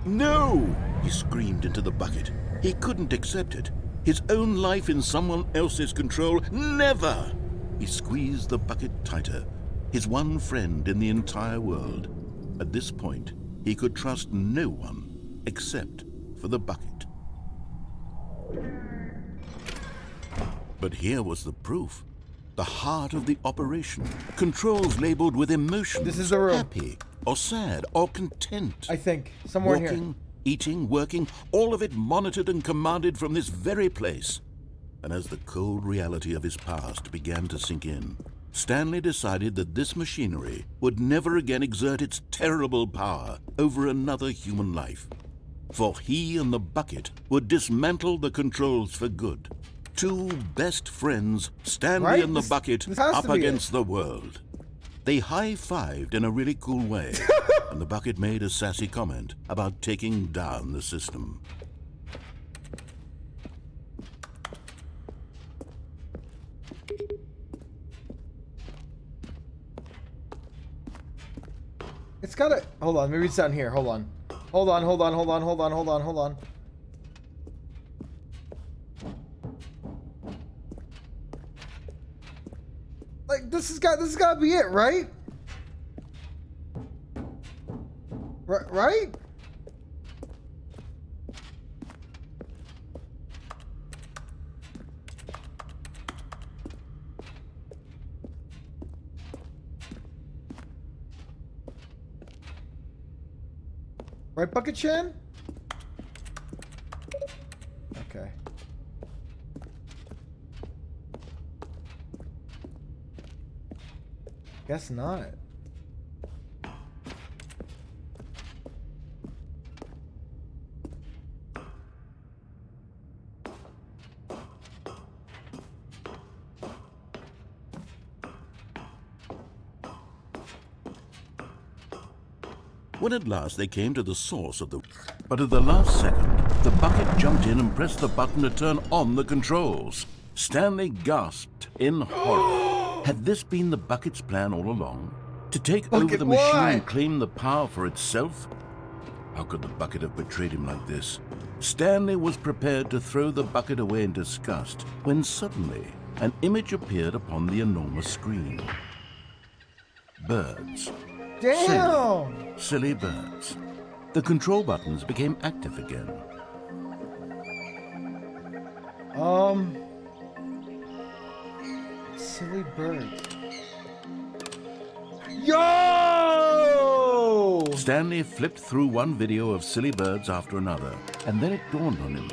No! He screamed into the bucket. He couldn't accept it. His own life in someone else's control, never! He squeezed the bucket tighter, his one friend in the entire world. At this point, he could trust no one except for the bucket. But here was the proof. The heart of the operation. Controls labeled with emotions. This is the room. Happy, or sad, or content. I think. Somewhere Walking, here. eating, working, all of it monitored and commanded from this very place. And as the cold reality of his past began to sink in, Stanley decided that this machinery would never again exert its terrible power over another human life. For he and the bucket would dismantle the controls for good. Two best friends, Stanley Right? and the This bucket, has up to be against the world. They high-fived in a really cool way, and the bucket made a sassy comment about taking down the system. It's gotta. Hold on. Maybe it's down here. Hold on. Hold on. Hold on. Hold on. Hold on. Hold on. Hold on. Like this has gotta be it, right? Right? Right, Bucket-chan? Okay. Guess not. When at last they came to the source of the... But at the last second, the bucket jumped in and pressed the button to turn on the controls. Stanley gasped in horror. Had this been the bucket's plan all along? To take over the machine and claim the power for itself? How could the bucket have betrayed him like this? Stanley was prepared to throw the bucket away in disgust when suddenly an image appeared upon the enormous screen. Birds. Damn! Silly birds. The control buttons became active again. Silly birds. Yo! Stanley flipped through one video of silly birds after another, and then it dawned on him.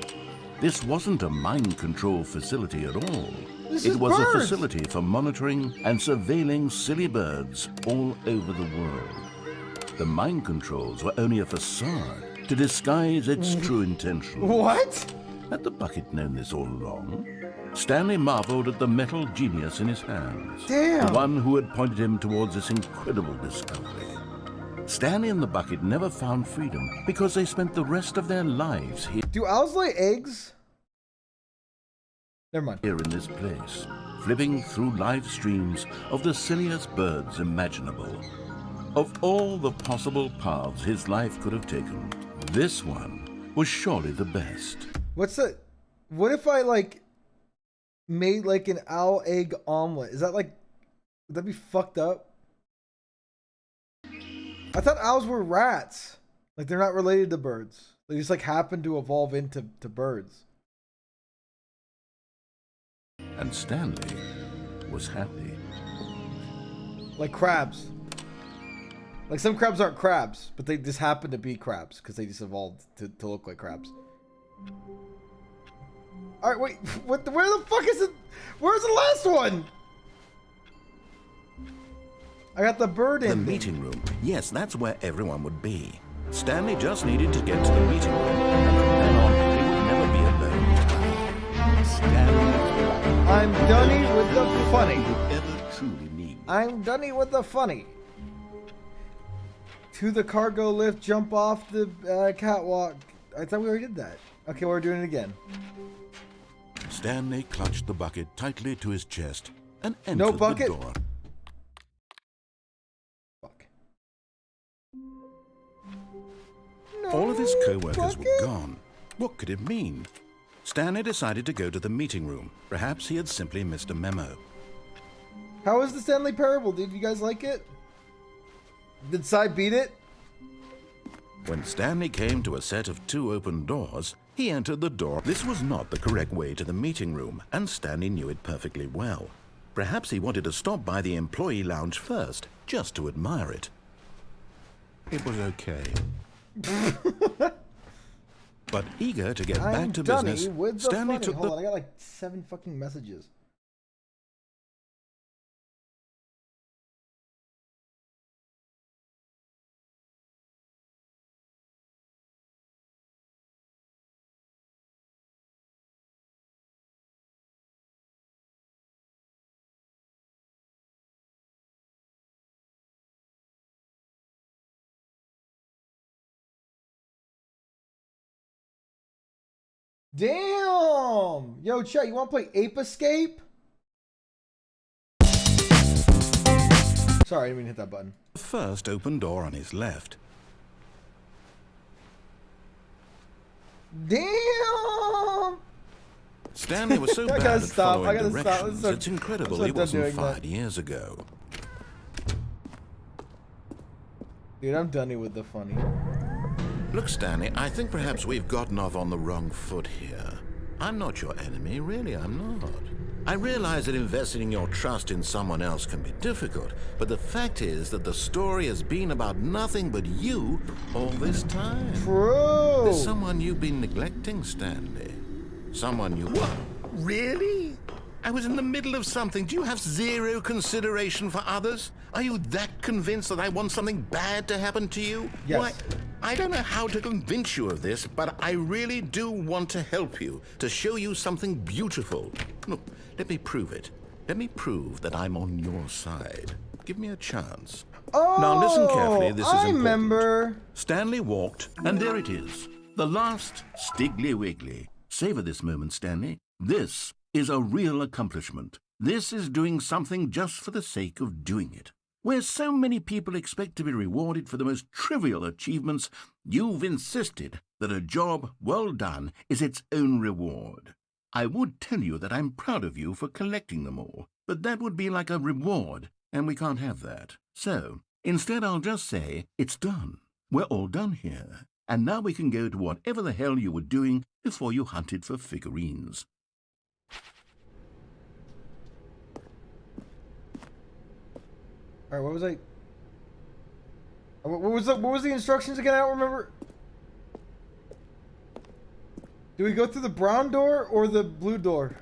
This wasn't a mind control facility at all. It was a facility for monitoring and surveilling silly birds all over the world. The mind controls were only a facade to disguise its true intentions. What? Had the bucket known this all along? Stanley marveled at the metal genius in his hands. Damn. The one who had pointed him towards this incredible discovery. Stanley and the bucket never found freedom because they spent the rest of their lives Do owls lay eggs? Never mind. here in this place, flipping through live streams of the silliest birds imaginable. Of all the possible paths his life could have taken, this one was surely the best. What's that? What if I like made like an owl egg omelet? Is that like, would that be fucked up? I thought owls were rats. Like they're not related to birds. They just like happen to evolve into birds. And Stanley was happy. Like crabs. Like some crabs aren't crabs, but they just happen to be crabs because they just evolved to look like crabs. All right, wait. What? Where the fuck is it? Where's the last one? I got the bird in. The meeting room. Yes, that's where everyone would be. Stanley just needed to get to the meeting room, and from then on, he would never be alone. Stanley. I'm Dunny with the funny. He would ever truly need. I'm Dunny with the funny. To the cargo lift, jump off the catwalk. I thought we already did that. Okay, we're doing it again. Stanley clutched the bucket tightly to his chest and entered No bucket? the door. Fuck. All of his co-workers bucket? were gone. What could it mean? Stanley decided to go to the meeting room. Perhaps he had simply missed a memo. How was the Stanley Parable? Did you guys like it? Did Cy beat it? When Stanley came to a set of 2 open doors, he entered the door. This was not the correct way to the meeting room, and Stanley knew it perfectly well. Perhaps he wanted to stop by the employee lounge first, just to admire it. It was okay. But eager to get back to Dunny business, with the Stanley funny. took Hold the... on, I got like 7 fucking messages. Damn! Yo, chat, you want to play Ape Escape? Sorry, I didn't mean to hit that button. first open door on his left. Damn! Stanley was so I bad gotta at stop. I following gotta stop. directions, I'm it's so incredible done he wasn't doing that. fired years ago. Dude, I'm done with the funny. Look, Stanley, I think perhaps we've gotten off on the wrong foot here. I'm not your enemy, really, I'm not. I realize that investing your trust in someone else can be difficult, but the fact is that the story has been about nothing but you all this time. True. There's someone you've been neglecting, Stanley. Someone you... What? Really? I was in the middle of something. Do you have zero consideration for others? Are you that convinced that I want something bad to happen to you? Yes. Why, I don't know how to convince you of this, but I really do want to help you, to show you something beautiful. Look, let me prove it. Let me prove that I'm on your side. Give me a chance. Oh, Now listen carefully, this is I important. remember. Stanley walked, And there it is. The last Stiggly Wiggly. Savor this moment, Stanley. This is a real accomplishment. This is doing something just for the sake of doing it. Where so many people expect to be rewarded for the most trivial achievements, you've insisted that a job well done is its own reward. I would tell you that I'm proud of you for collecting them all, but that would be like a reward, and we can't have that. So, instead I'll just say, it's done. We're all done here. And now we can go to whatever the hell you were doing before you hunted for figurines. All right, what was I? What was the instructions again? I don't remember. Do we go through the brown door or the blue door?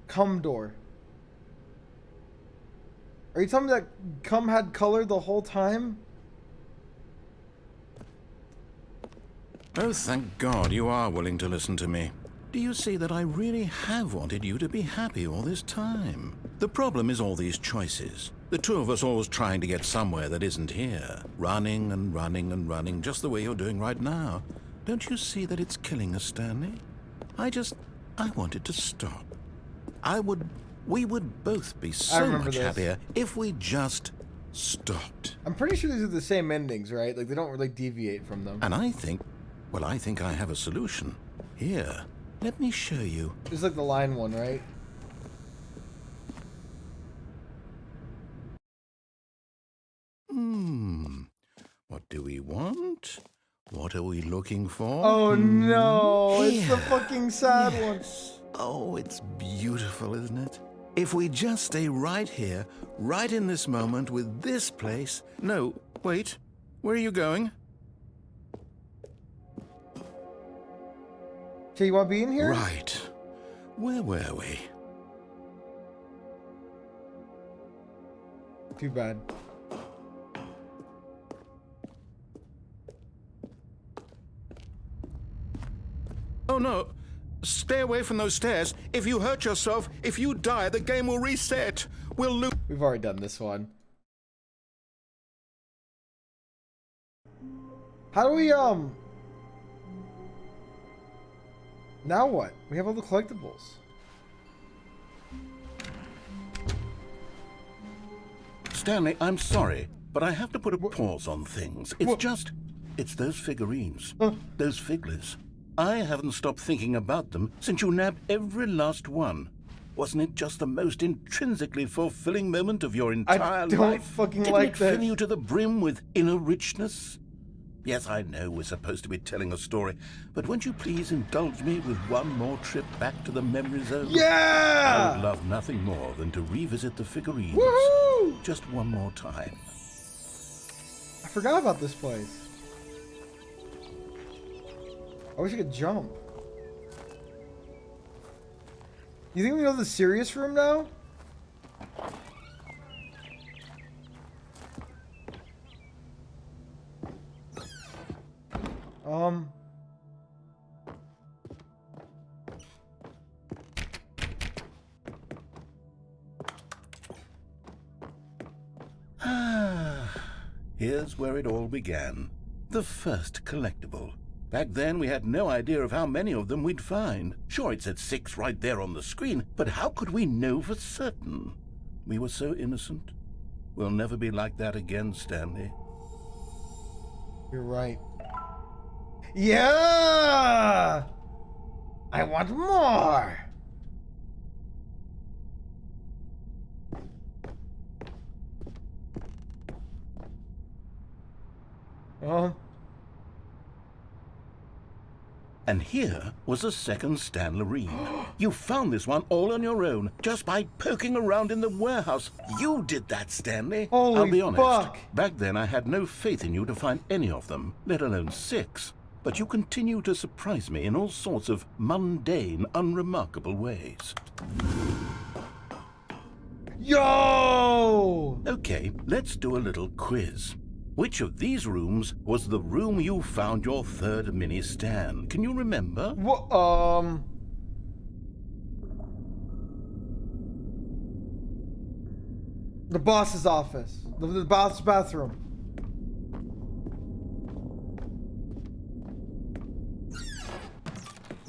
Cum door. Are you telling me that cum had color the whole time? Oh, thank God you are willing to listen to me. Do you see that I really have wanted you to be happy all this time? The problem is all these choices. The two of us always trying to get somewhere that isn't here. Running and running and running, just the way you're doing right now. Don't you see that it's killing us, Stanley? I wanted to stop. We would both be so remember much this. happier if we just stopped. I'm pretty sure these are the same endings, right? Like they don't really deviate from them. And I think I have a solution. Here, let me show you. This is like the line one, right? What do we want? What are we looking for? Oh no, it's the Yeah. fucking sad one. Oh, it's beautiful, isn't it? If we just stay right here, right in this moment with this place. No, Wait, where are you going? Okay, you want to be in here? Right. Where were we? Too bad. Oh no! Stay away from those stairs. If you hurt yourself, if you die, the game will reset. We'll lose. We've already done this one. How do we, now what? We have all the collectibles. Stanley, I'm sorry, but I have to put a pause on things. It's those figurines. Those figglers. I haven't stopped thinking about them since you nabbed every last one. Wasn't it just the most intrinsically fulfilling moment of your entire life? I don't fucking Didn't like it this. fill you to the brim with inner richness? Yes, I know we're supposed to be telling a story, but won't you please indulge me with one more trip back to the memory zone? Yeah! I would love nothing more than to revisit the figurines. Woohoo! Just one more time. I forgot about this place. I wish I could jump. You think we know the serious room now? Here's where it all began. The first collectible. Back then, we had no idea of how many of them we'd find. Sure, it said 6 right there on the screen, but how could we know for certain? We were so innocent. We'll never be like that again, Stanley. You're right. Yeah! I want more! And here was a second Stanlerine. You found this one all on your own, just by poking around in the warehouse. You did that, Stanley. Holy I'll be honest. fuck. Back then, I had no faith in you to find any of them, let alone 6. But you continue to surprise me in all sorts of mundane, unremarkable ways. Yo! Okay, let's do a little quiz. Which of these rooms was the room you found your third mini Stan? Can you remember? What, the boss's office. The boss's bathroom.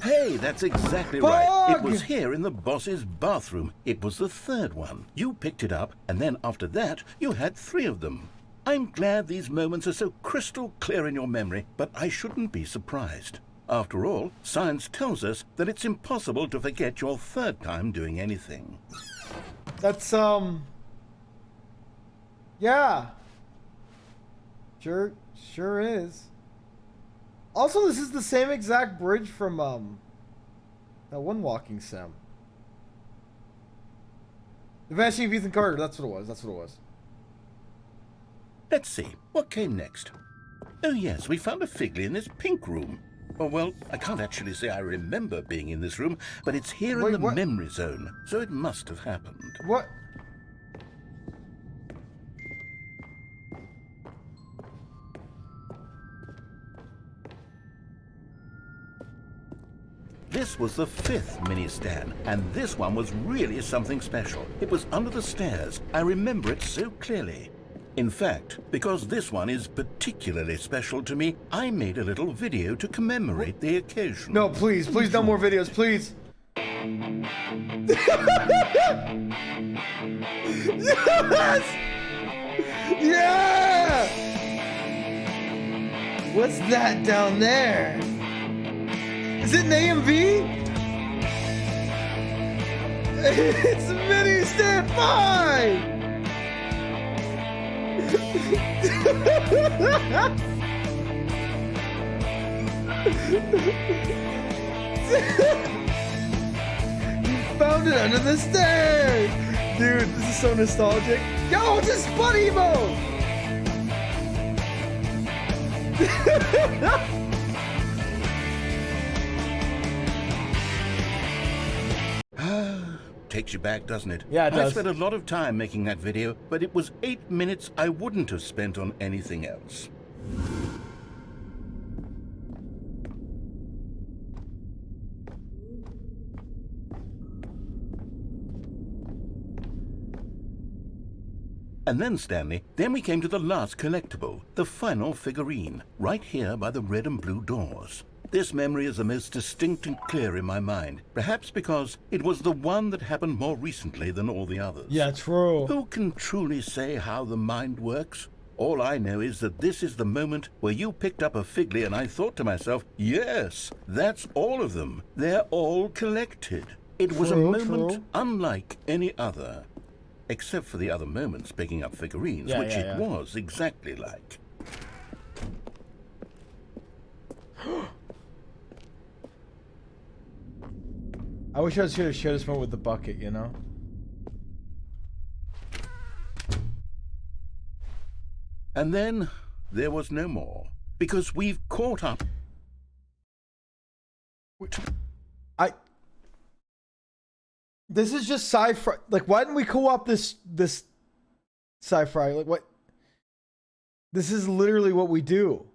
Hey, that's exactly right. It Bug! was here in the boss's bathroom. It was the third one. You picked it up, and then after that, you had 3 of them. I'm glad these moments are so crystal clear in your memory, but I shouldn't be surprised. After all, science tells us that it's impossible to forget your third time doing anything. That's, yeah. Sure is. Also, this is the same exact bridge from, that one walking sim. The Vanishing of Ethan Carter, that's what it was. Let's see, what came next? Oh yes, we found a Figley in this pink room. Oh well, I can't actually say I remember being in this room, but it's here in the memory zone, so it must have happened. What? This was the 5th mini Stan, and this one was really something special. It was under the stairs. I remember it so clearly. In fact, because this one is particularly special to me, I made a little video to commemorate the occasion. No, please, no more videos, please. Yes! Yeah! What's that down there? Is it an AMV? It's Mini Stan 5! You found it under the stairs! Dude, this is so nostalgic. Yo, it's a Spud Emo! Takes you back, doesn't it? Yeah, it does. I spent a lot of time making that video, but it was 8 minutes I wouldn't have spent on anything else. And then, Stanley, then we came to the last collectible, the final figurine, right here by the red and blue doors. This memory is the most distinct and clear in my mind, perhaps because it was the one that happened more recently than all the others. Yeah, true. Who can truly say how the mind works? All I know is that this is the moment where you picked up a Figley and I thought to myself, yes, that's all of them. They're all collected. It was a moment unlike any other. Except for the other moments picking up figurines, which it was exactly like. I wish I should have shared this moment with the bucket, you know? And then there was no more, because we've caught up. This is just sci-fi. Like, why didn't we co-op this sci-fi? Like, what? This is literally what we do.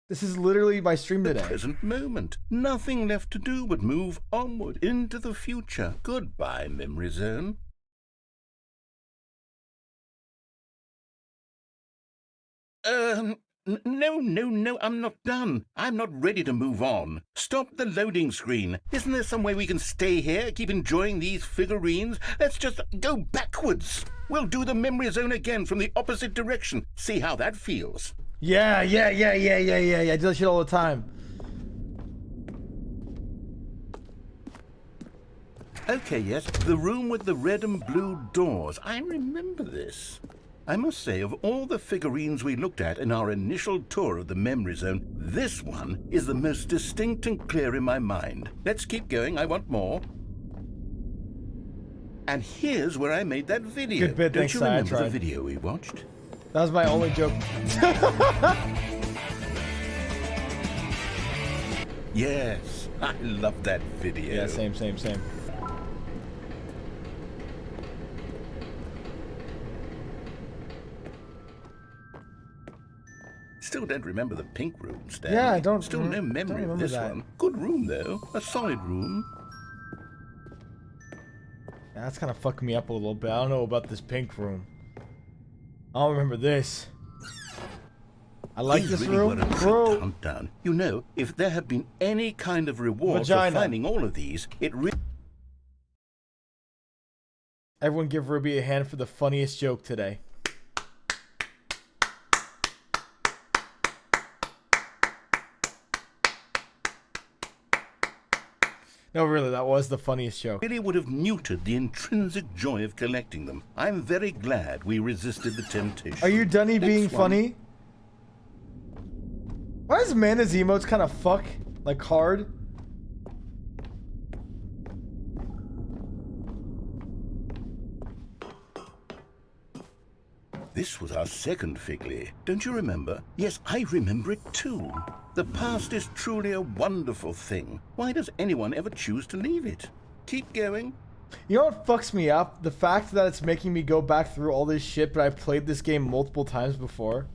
This is literally my stream today. The present moment. Nothing left to do but move onward into the future. Goodbye, Memory Zone. No, I'm not done. I'm not ready to move on. Stop the loading screen. Isn't there some way we can stay here, keep enjoying these figurines? Let's just go backwards. We'll do the Memory Zone again from the opposite direction. See how that feels. Yeah. I do that shit all the time. Okay, yes, the room with the red and blue doors. I remember this. I must say, of all the figurines we looked at in our initial tour of the Memory Zone, this one is the most distinct and clear in my mind. Let's keep going, I want more. And here's where I made that video. Good bit, Don't you remember the tried. video we watched? That was my only joke. Yes, I love that video. Yeah, same. Still don't remember the pink room, Stan. Yeah, I don't. Still no memory of this one. Good room, though. A solid room. Yeah, that's kind of fucking me up a little bit. I don't know about this pink room. I don't remember this. I like this really room, were a trick to hunt down. You know, if there had been any kind of reward for finding all of these, it really... Everyone give Ruby a hand for the funniest joke today. No, really, that was the funniest joke. really would have neutered the intrinsic joy of collecting them. I'm very glad we resisted the temptation. Are you Dunny being funny? Why is Amanda's emotes kind of fuck? Like hard? This was our second Figley. Don't you remember? Yes, I remember it too. The past is truly a wonderful thing. Why does anyone ever choose to leave it? Keep going. You know what fucks me up? The fact that it's making me go back through all this shit, but I've played this game multiple times before.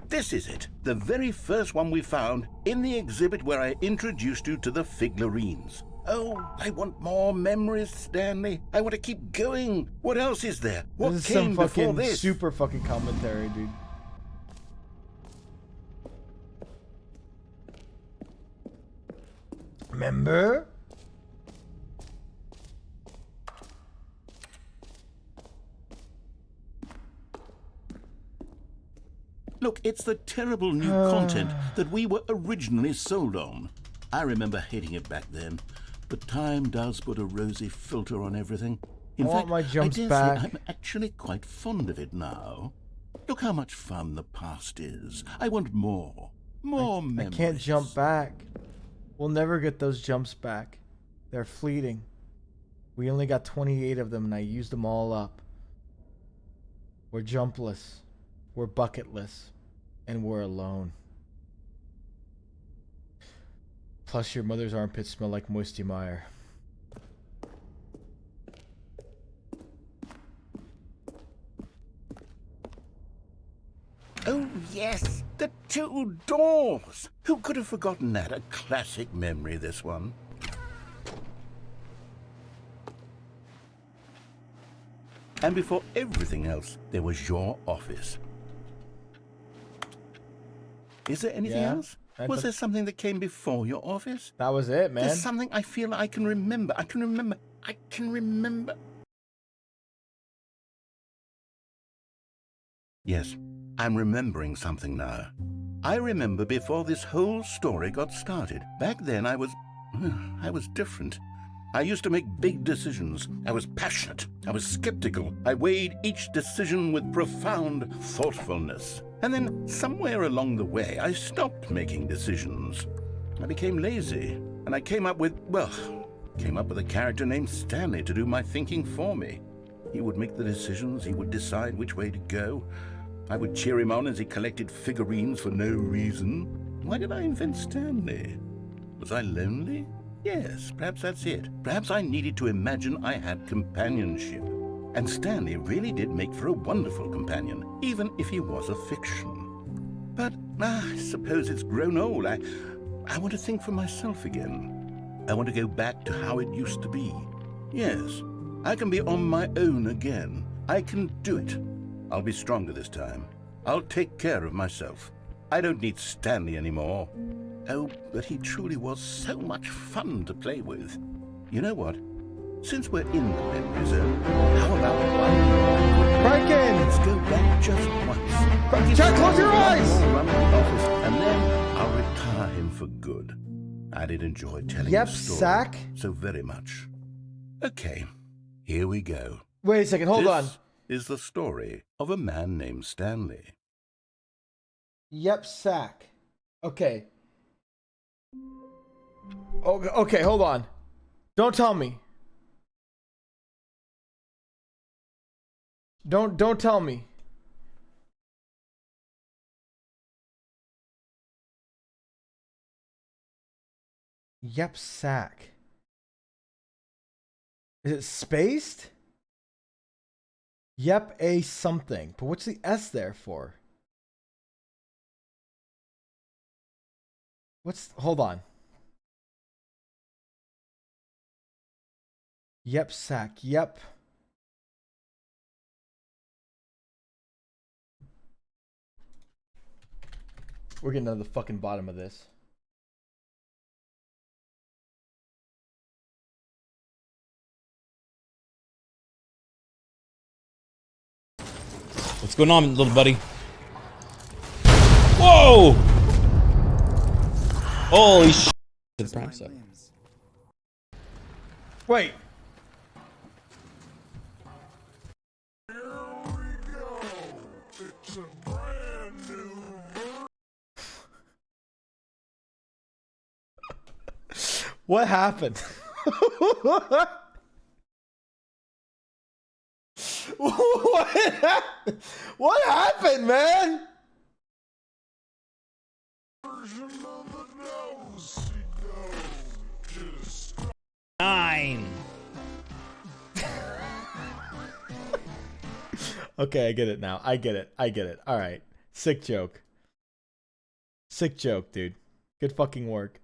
This is it. The very first one we found in the exhibit where I introduced you to the figurines. Oh, I want more memories, Stanley. I want to keep going. What else is there? What This is came some before fucking this? super fucking commentary, dude. Remember? Look, it's the terrible new content that we were originally sold on. I remember hating it back then, but time does put a rosy filter on everything. In I want fact, my jumps I dare back. say I'm actually quite fond of it now. Look how much fun the past is. I want more. More I memories. can't jump back. We'll never get those jumps back. They're fleeting. We only got 28 of them and I used them all up. We're jumpless. We're bucketless. And we're alone. Plus your mother's armpits smell like moisty mire. Oh, yes, the 2 doors. Who could have forgotten that? A classic memory, this one. And before everything else, there was your office. Is there anything else? Was there something that came before your office? That was it, man. There's something I feel I can remember. I can remember. Yes, I'm remembering something now. I remember before this whole story got started. Back then I was different. I used to make big decisions. I was passionate. I was skeptical. I weighed each decision with profound thoughtfulness. And then somewhere along the way, I stopped making decisions. I became lazy, and I came up with a character named Stanley to do my thinking for me. He would make the decisions. He would decide which way to go. I would cheer him on as he collected figurines for no reason. Why did I invent Stanley? Was I lonely? Yes, perhaps that's it. Perhaps I needed to imagine I had companionship. And Stanley really did make for a wonderful companion, even if he was a fiction. But I suppose it's grown old. I want to think for myself again. I want to go back to how it used to be. Yes, I can be on my own again. I can do it. I'll be stronger this time. I'll take care of myself. I don't need Stanley anymore. Oh, but he truly was so much fun to play with. You know what? Since we're in the memory zone, how about one? Franken! Let's go back just once. Jack, close your eyes! Run the office, and then I'll retire him for good. I did enjoy telling the story Sack? so very much. Okay, here we go. Wait a second, hold on. This is the story of a man named Stanley. Yep, sack. Okay. Okay, hold on. Don't tell me. Don't tell me. Yep, sack. Is it spaced? Yep, a something. But what's the S there for? Hold on. Yep, sack. Yep. We're getting to the fucking bottom of this. What's going on, little buddy? Whoa! Holy shit. Wait. What happened? What happened, man? 9. Okay, I get it now. I get it. All right. Sick joke. Sick joke, dude. Good fucking work.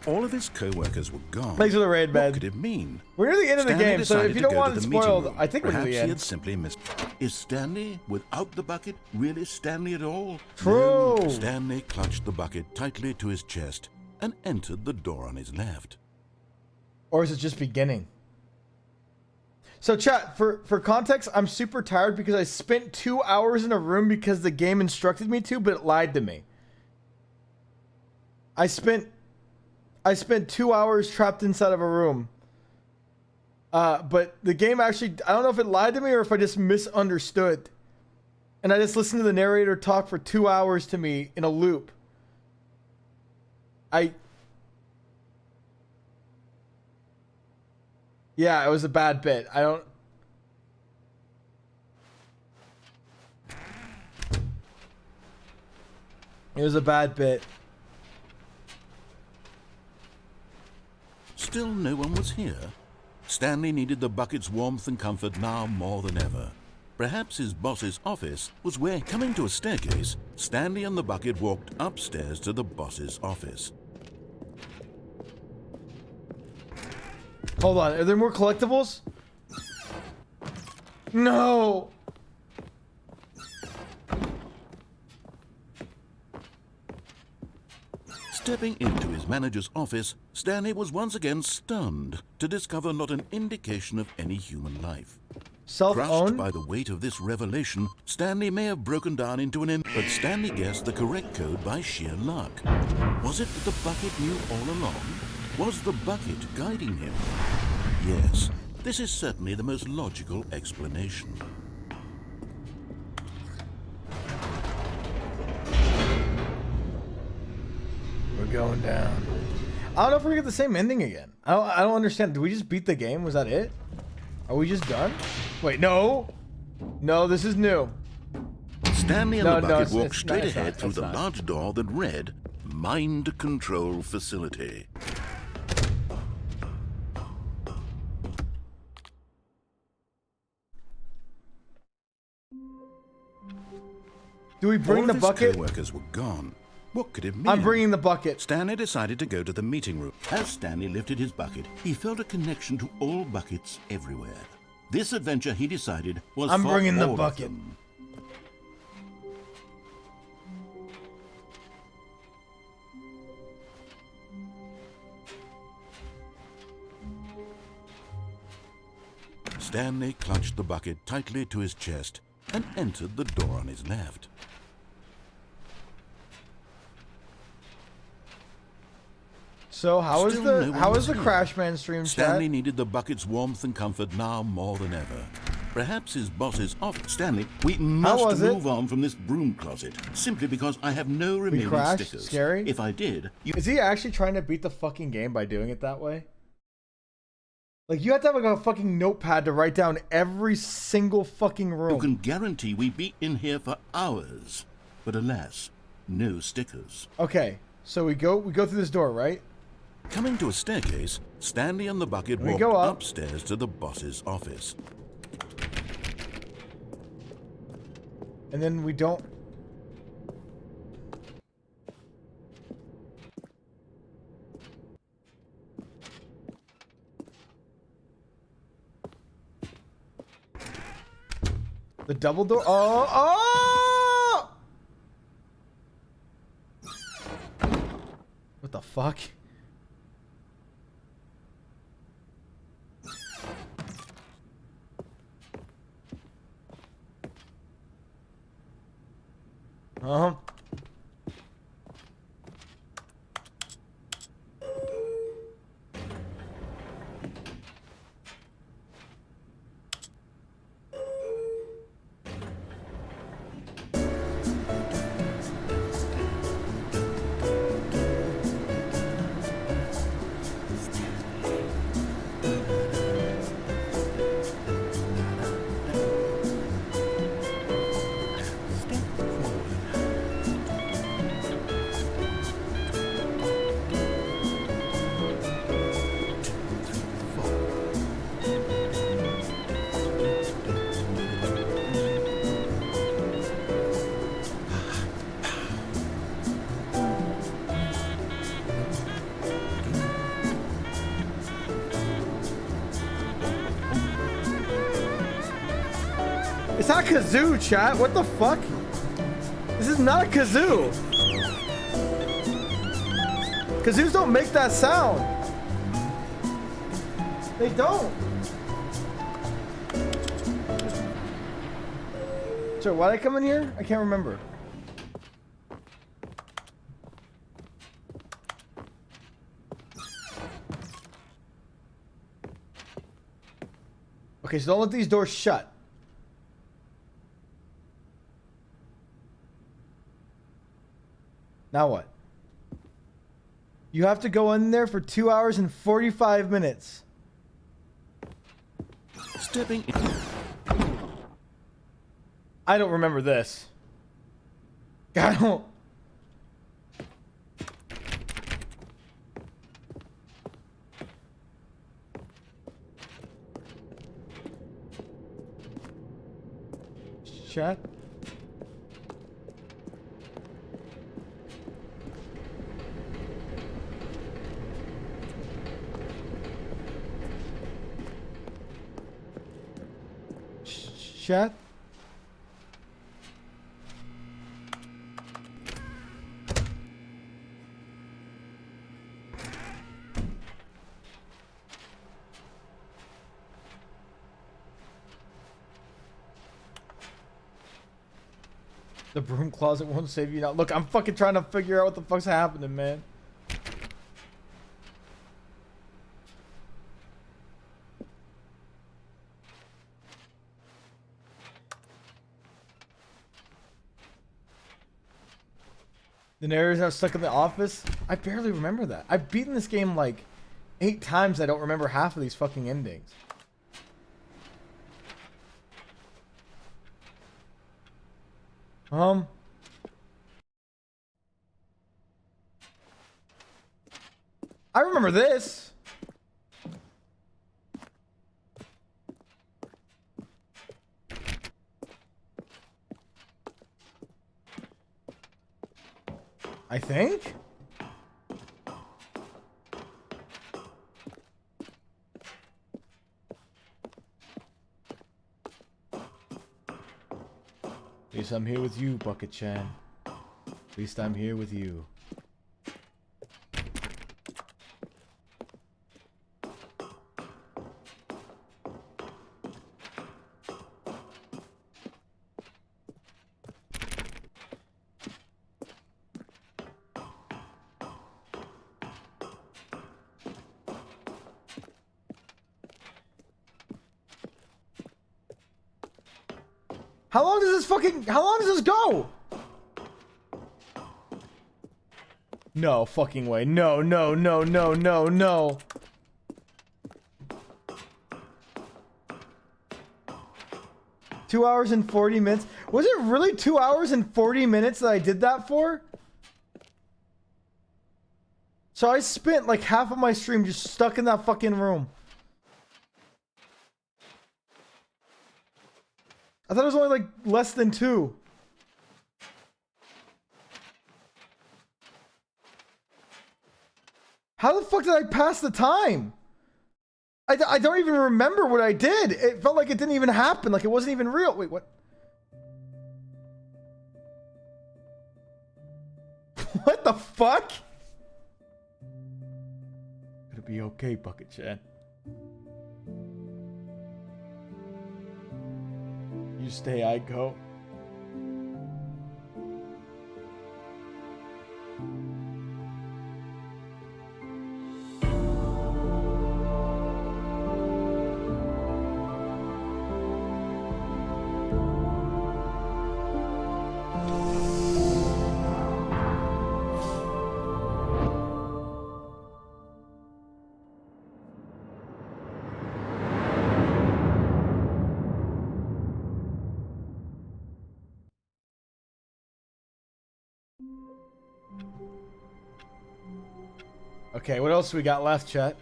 All of his co-workers were gone. Thanks for the raid, man. What could it mean? We're near the end of the Stanley game, so decided if you to don't go want to it the meeting spoiled, room. I think we're near Perhaps the he had end. simply missed. Is Stanley, without the bucket, really Stanley at all? True. No. Stanley clutched the bucket tightly to his chest and entered the door on his left. Or is it just beginning? So chat, for context, I'm super tired because I spent 2 hours in a room because the game instructed me to, but it lied to me. I spent 2 hours trapped inside of a room. But the game actually, I don't know if it lied to me or if I just misunderstood. And I just listened to the narrator talk for 2 hours to me in a loop. Yeah, it was a bad bit. I don't... It was a bad bit. Still no one was here. Stanley needed the bucket's warmth and comfort now more than ever. Perhaps his boss's office was where, coming to a staircase, Stanley and the bucket walked upstairs to the boss's office. Hold on, are there more collectibles? No! Stepping into his manager's office, Stanley was once again stunned to discover not an indication of any human life. Crushed Self-owned? by the weight of this revelation, Stanley may have broken down into an but Stanley guessed the correct code by sheer luck. Was it that the bucket knew all along? Was the bucket guiding him? Yes, this is certainly the most logical explanation. We're going down. I don't know if we're gonna get the same ending again. I don't understand. Did we just beat the game? Was that it? Are we just done? Wait, no. No, this is new. Stanley and the bucket walked it's straight not, it's ahead not, through it's the not. large door that read, Mind Control Facility. Do we bring All the his bucket? co-workers were gone. What could it mean? I'm bringing the bucket. Stanley decided to go to the meeting room. As Stanley lifted his bucket, he felt a connection to all buckets everywhere. This adventure, he decided, was I'm for bringing the all of bucket. them. Stanley clutched the bucket tightly to his chest and entered the door on his left. So how is Still the no one how was is the here. Crashman stream Stanley chat? needed the bucket's warmth and comfort now more than ever. Perhaps his boss's office. Stanley, we must was it? move on from this broom closet, simply because I have no remaining crashed? stickers. Scary? If I did, you Is he actually trying to beat the fucking game by doing it that way? Like, you have to have like a fucking notepad to write down every single fucking room. can guarantee we be in here for hours. But alas, no stickers. Okay, so we go through this door, right? Coming to a staircase, Stanley and the bucket We walked go up. upstairs to the boss's office. And then we don't. The double door. Oh! What the fuck? Uh-huh. It's not kazoo, chat. What the fuck? This is not a kazoo. Kazoos don't make that sound. They don't. So why'd I come in here? I can't remember. Okay, so don't let these doors shut. Now what? You have to go in there for 2 hours and 45 minutes. Stepping in. I don't remember this. I don't. Chat. Chat. The broom closet won't save you now. Look, I'm fucking trying to figure out what the fuck's happening, man. The narrator's now stuck in the office? I barely remember that. I've beaten this game like 8 times. I don't remember half of these fucking endings. I remember this. I think. At least I'm here with you, Bucket Chan. At least I'm here with you. How long does this go? No fucking way. No, no, no, no, no, no. Two hours and 40 minutes. Was it really 2 hours and 40 minutes that I did that for? So I spent like half of my stream just stuck in that fucking room. I thought it was only like less than 2. How the fuck did I pass the time? I don't even remember what I did. It felt like it didn't even happen. Like it wasn't even real. Wait, what? What the fuck? Gonna be okay, Bucket Chan. You stay, I go. Okay, what else we got left, chat?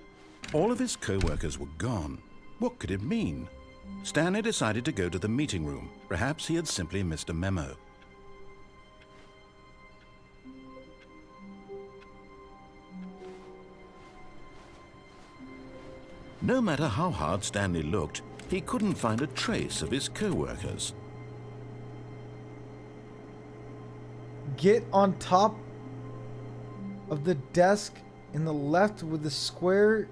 All of his co-workers were gone. What could it mean? Stanley decided to go to the meeting room. Perhaps he had simply missed a memo. No matter how hard Stanley looked, he couldn't find a trace of his co-workers. Get on top of the desk in the left with the square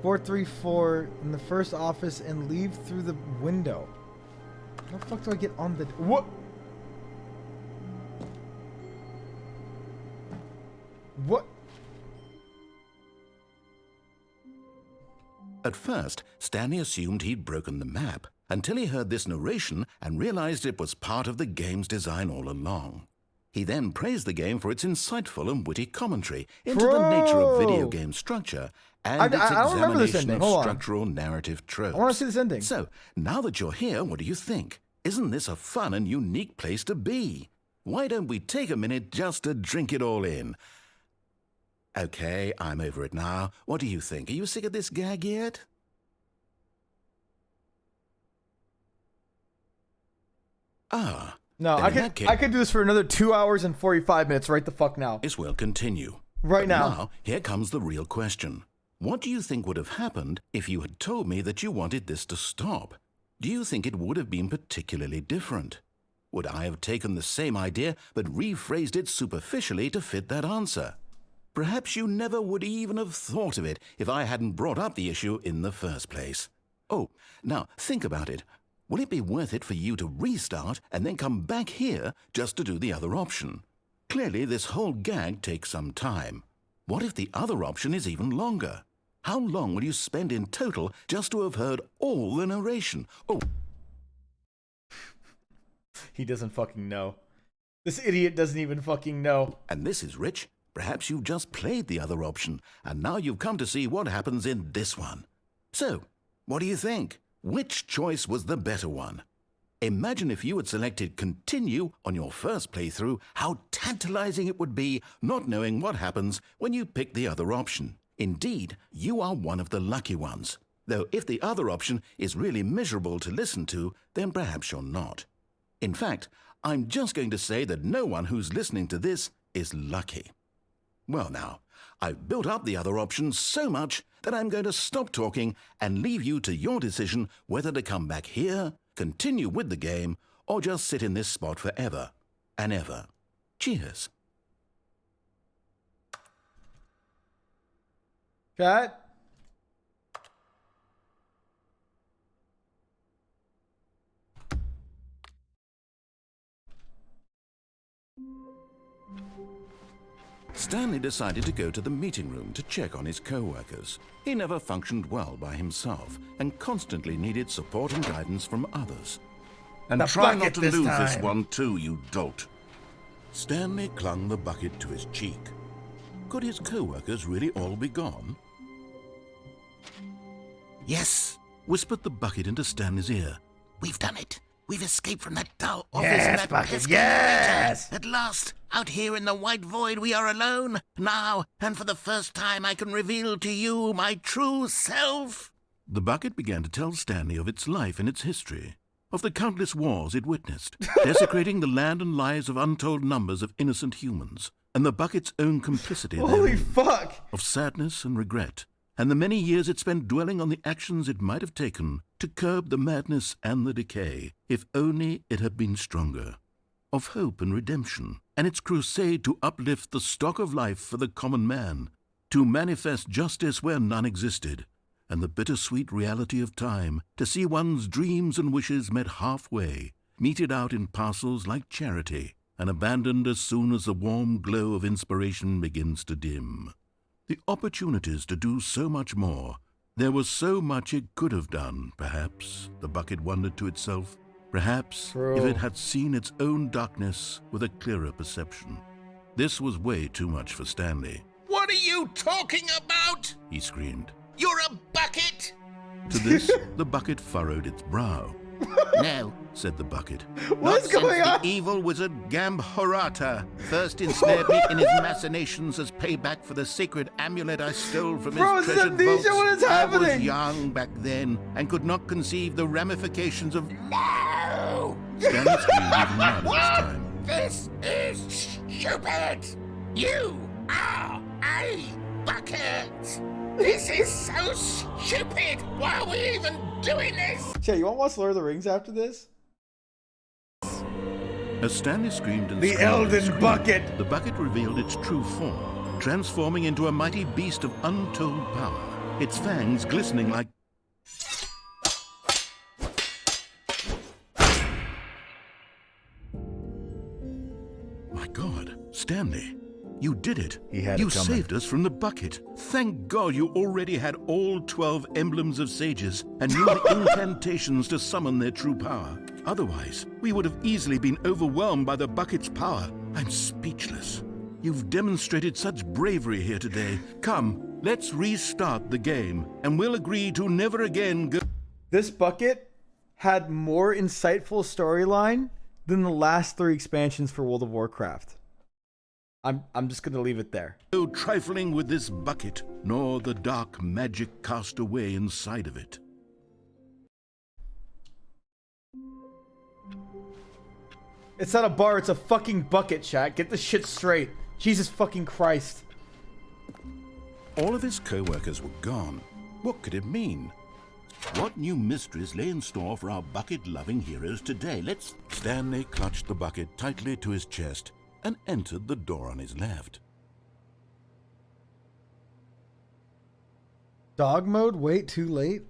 434 in the first office and leave through the window. How the fuck do I get on the... What? What? At first, Stanley assumed he'd broken the map, until he heard this narration and realized it was part of the game's design all along. He then praised the game for its insightful and witty commentary into the nature of video game structure and its I don't remember this examination ending. of Hold on. structural narrative tropes. I want to see this ending. So, now that you're here, what do you think? Isn't this a fun and unique place to be? Why don't we take a minute just to drink it all in? Okay, I'm over it now. What do you think? Are you sick of this gag yet? Ah. No, then in that case, I could do this for another 2 hours and 45 minutes right the fuck now. Yes, we'll continue. Right But now. Now, here comes the real question. What do you think would have happened if you had told me that you wanted this to stop? Do you think it would have been particularly different? Would I have taken the same idea but rephrased it superficially to fit that answer? Perhaps you never would even have thought of it if I hadn't brought up the issue in the first place. Oh, now think about it. Will it be worth it for you to restart and then come back here just to do the other option? Clearly, this whole gag takes some time. What if the other option is even longer? How long will you spend in total just to have heard all the narration? Oh, He doesn't fucking know. This idiot doesn't even fucking know. and this is Rich. Perhaps you've just played the other option, and now you've come to see what happens in this one. So, what do you think? Which choice was the better one? Imagine if you had selected continue on your first playthrough, how tantalizing it would be not knowing what happens when you pick the other option. Indeed, you are one of the lucky ones. Though if the other option is really miserable to listen to, then perhaps you're not. In fact, I'm just going to say that no one who's listening to this is lucky. Well now, I've built up the other option so much that I'm going to stop talking and leave you to your decision whether to come back here, continue with the game, or just sit in this spot forever and ever. Cheers. Chat? Stanley decided to go to the meeting room to check on his co-workers. He never functioned well by himself and constantly needed support and guidance from others. And The try bucket not to this lose this time. one too, you dolt. Stanley clung the bucket to his cheek. Could his co-workers really all be gone? Yes, Whispered the bucket into Stanley's ear. we've done it. We've escaped from that dull office Yes, and that Bucket, pesky yes! narrator. At last, out here in the white void, we are alone. Now, and for the first time, I can reveal to you my true self. The bucket began to tell Stanley of its life and its history, of the countless wars it witnessed, desecrating the land and lives of untold numbers of innocent humans, and the bucket's own complicity Holy therein, fuck! of sadness and regret, and the many years it spent dwelling on the actions it might have taken to curb the madness and the decay, if only it had been stronger, of hope and redemption, and its crusade to uplift the stock of life for the common man, to manifest justice where none existed, and the bittersweet reality of time, to see one's dreams and wishes met halfway, meted out in parcels like charity, and abandoned as soon as the warm glow of inspiration begins to dim. The opportunities to do so much more. There was so much it could have done, perhaps, the bucket wondered to itself. Perhaps True. if it had seen its own darkness with a clearer perception. This was way too much for Stanley. What are you talking about? He screamed. You're a bucket! To this, the bucket furrowed its brow. No, Said the bucket. What is going on? The evil wizard Gambhorata first ensnared me in his machinations as payback for the sacred amulet I stole from Bro, his is treasured amnesia? vaults. What is I was happening? young back then and could not conceive the ramifications of... No! Stanley screamed even louder this time. This is stupid! You are a bucket! This is so stupid! Why are we even doing this? Chat, you want to watch Lord of the Rings after this? As Stanley screamed and The screamed and Elden screamed, Bucket! the bucket revealed its true form, transforming into a mighty beast of untold power, its fangs glistening like... My God, Stanley, you did it. He had You it coming. saved us from the bucket. Thank God you already had all 12 emblems of sages and knew the incantations to summon their true power. Otherwise, we would have easily been overwhelmed by the bucket's power. I'm speechless. You've demonstrated such bravery here today. Come, let's restart the game, and we'll agree to never again go. This bucket had more insightful storyline than the last 3 expansions for World of Warcraft. I'm just gonna leave it there. No trifling with this bucket, nor the dark magic cast away inside of it. It's not a bar, it's a fucking bucket, chat. Get this shit straight. Jesus fucking Christ. All of his co-workers were gone. What could it mean? What new mysteries lay in store for our bucket-loving heroes today? Let's... Stanley clutched the bucket tightly to his chest and entered the door on his left. Dog mode? Wait, too late?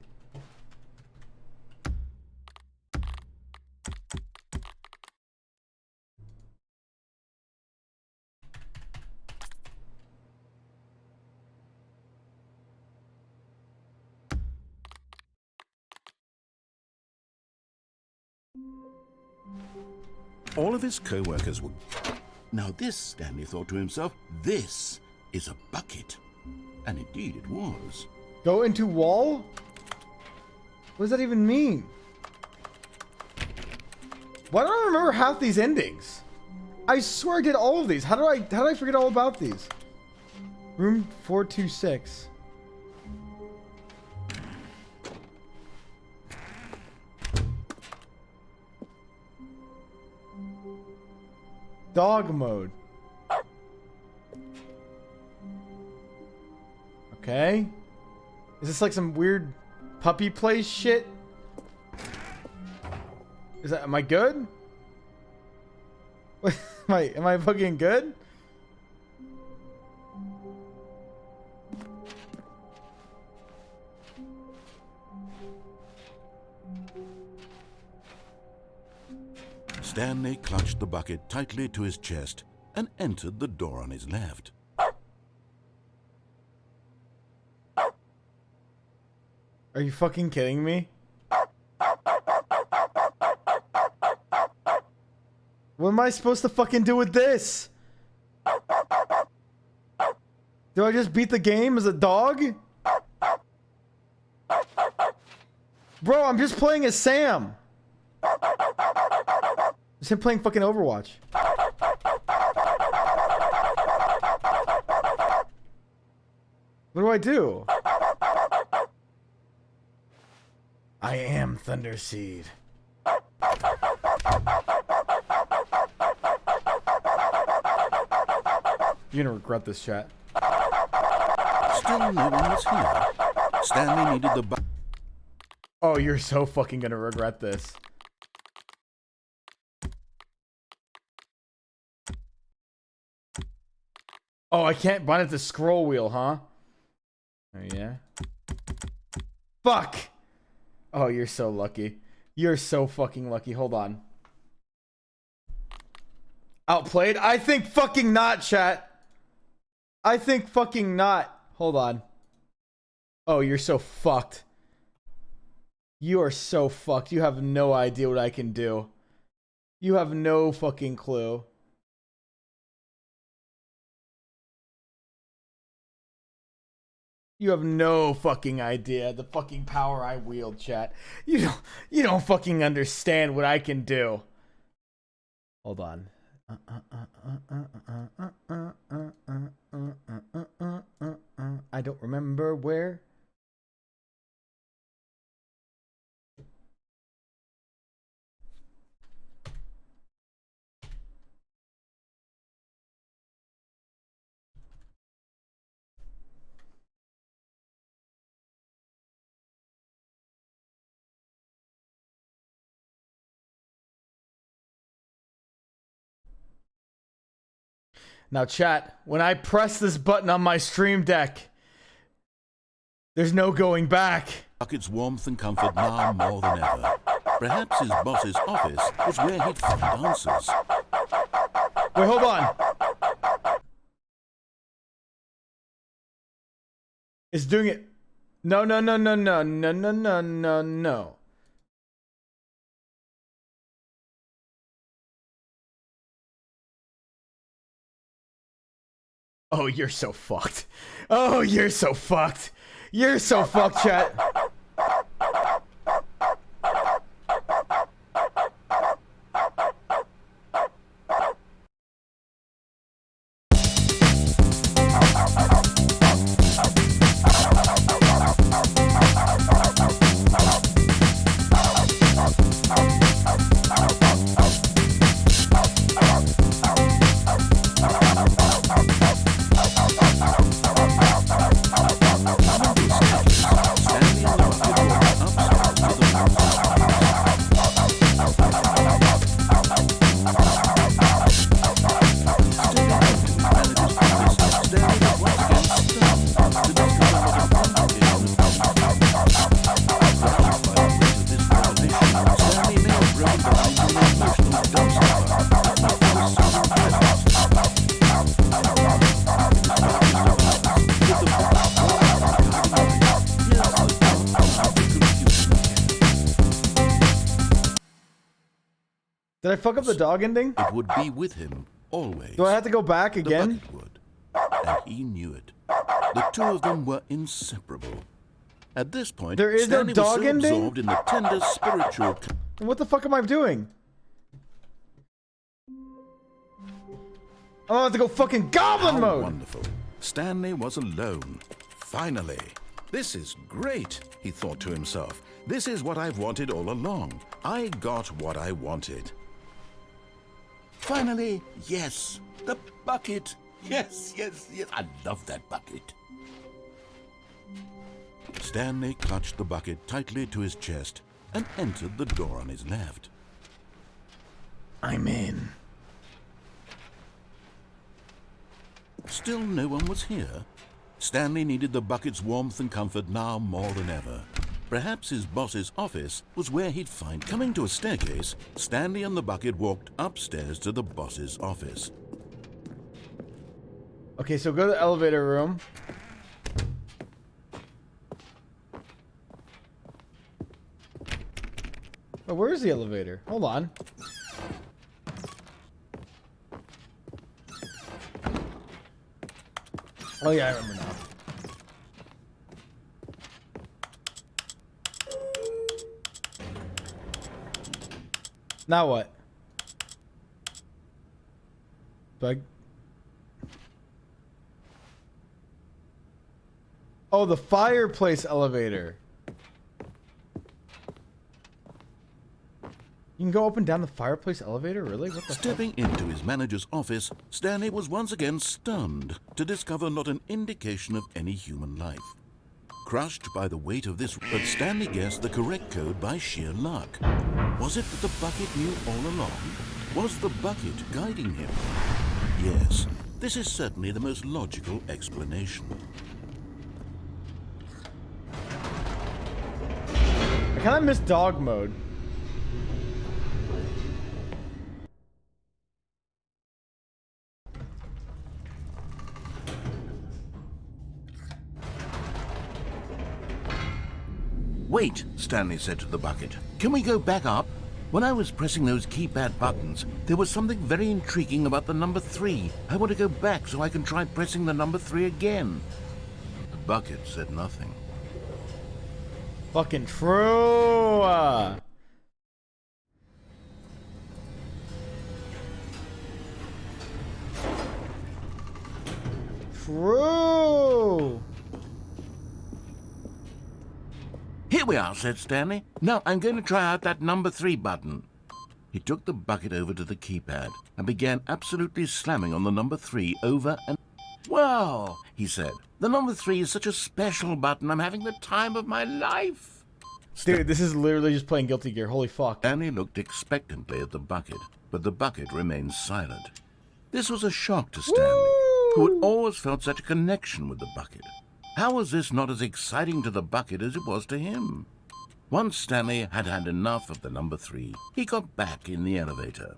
All of his co-workers were... Now this, Stanley thought to himself, this is a bucket. And indeed it was. Go into wall? What does that even mean? Why don't I remember half these endings? I swear I did all of these. How did I forget all about these? Room 426. Dog mode. Okay. Is this like some weird puppy play shit? Am I good? Am I fucking good? Stanley clutched the bucket tightly to his chest and entered the door on his left. Are you fucking kidding me? What am I supposed to fucking do with this? Do I just beat the game as a dog? Bro, I'm just playing as Sam. Just him playing fucking Overwatch. What do I do? I am Thunderseed. You're gonna regret this, chat. Still no one was here. Stanley needed the bucket. Oh, you're so fucking gonna regret this. Oh, I can't bind it to scroll wheel, huh? Oh, yeah. Fuck! Oh, you're so lucky. You're so fucking lucky. Hold on. Outplayed? I think fucking not, chat. I think fucking not. Hold on. Oh, you're so fucked. You are so fucked. You have no idea what I can do. You have no fucking clue. You have no fucking idea the fucking power I wield, chat. You don't fucking understand what I can do. Hold on. I don't remember where. Now, chat, when I press this button on my stream deck, there's no going back. Bucket's warmth and comfort now more than ever. Perhaps his boss's office was where he'd find answers. Wait, hold on. It's doing it. No, no, no, no, no, no, no, no, no, no. Oh, you're so fucked. Oh, you're so fucked. You're so fucked, chat. Did I fuck up the dog ending? It would be with him always. Do I have to go back The again? bucket would, and he knew it. The two of them were inseparable. At this point, There is no Stanley was dog so ending? absorbed in the tender spiritual What the fuck am I doing? I'm about to go fucking goblin How mode! wonderful. Stanley was alone. Finally. This is great, he thought to himself. This is what I've wanted all along. I got what I wanted. Finally, yes, the bucket. Yes, yes, yes. I love that bucket. Stanley clutched the bucket tightly to his chest and entered the door on his left. I'm in. Still no one was here. Stanley needed the bucket's warmth and comfort now more than ever. Perhaps his boss's office was where he'd find. Coming to a staircase, Stanley and the bucket walked upstairs to the boss's office. Okay, so go to the elevator room. Oh, where is the elevator? Hold on. Oh yeah, I remember now. Now what? Bug. Oh, the fireplace elevator. You can go up and down the fireplace elevator? Really? What the fuck? Stepping into his manager's office, Stanley was once again stunned to discover not an indication of any human life. Crushed by the weight of this, but Stanley guessed the correct code by sheer luck. Was it that the bucket knew all along? Was the bucket guiding him? Yes, this is certainly the most logical explanation. I kind of miss dog mode. Wait, Stanley said to the bucket. Can we go back up? When I was pressing those keypad buttons, there was something very intriguing about the number 3. I want to go back so I can try pressing the number 3 again. The bucket said nothing. Fucking true. True. Here we are, said Stanley. Now I'm going to try out that number 3 button. He took the bucket over to the keypad and began absolutely slamming on the number 3 over and... Well, he said, the number 3 is such a special button. I'm having the time of my life. Dude, this is literally just playing Guilty Gear. Holy fuck. Stanley looked expectantly at the bucket, but the bucket remained silent. This was a shock to Stanley, who had always felt such a connection with the bucket. How was this not as exciting to the bucket as it was to him? Once Stanley had had enough of the number 3, he got back in the elevator.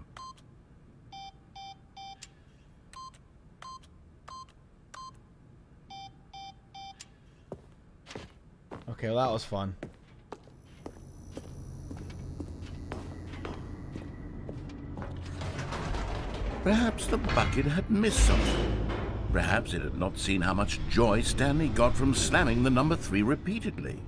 Okay, well, that was fun. Perhaps the bucket had missed something. Perhaps it had not seen how much joy Stanley got from slamming the number 3 repeatedly.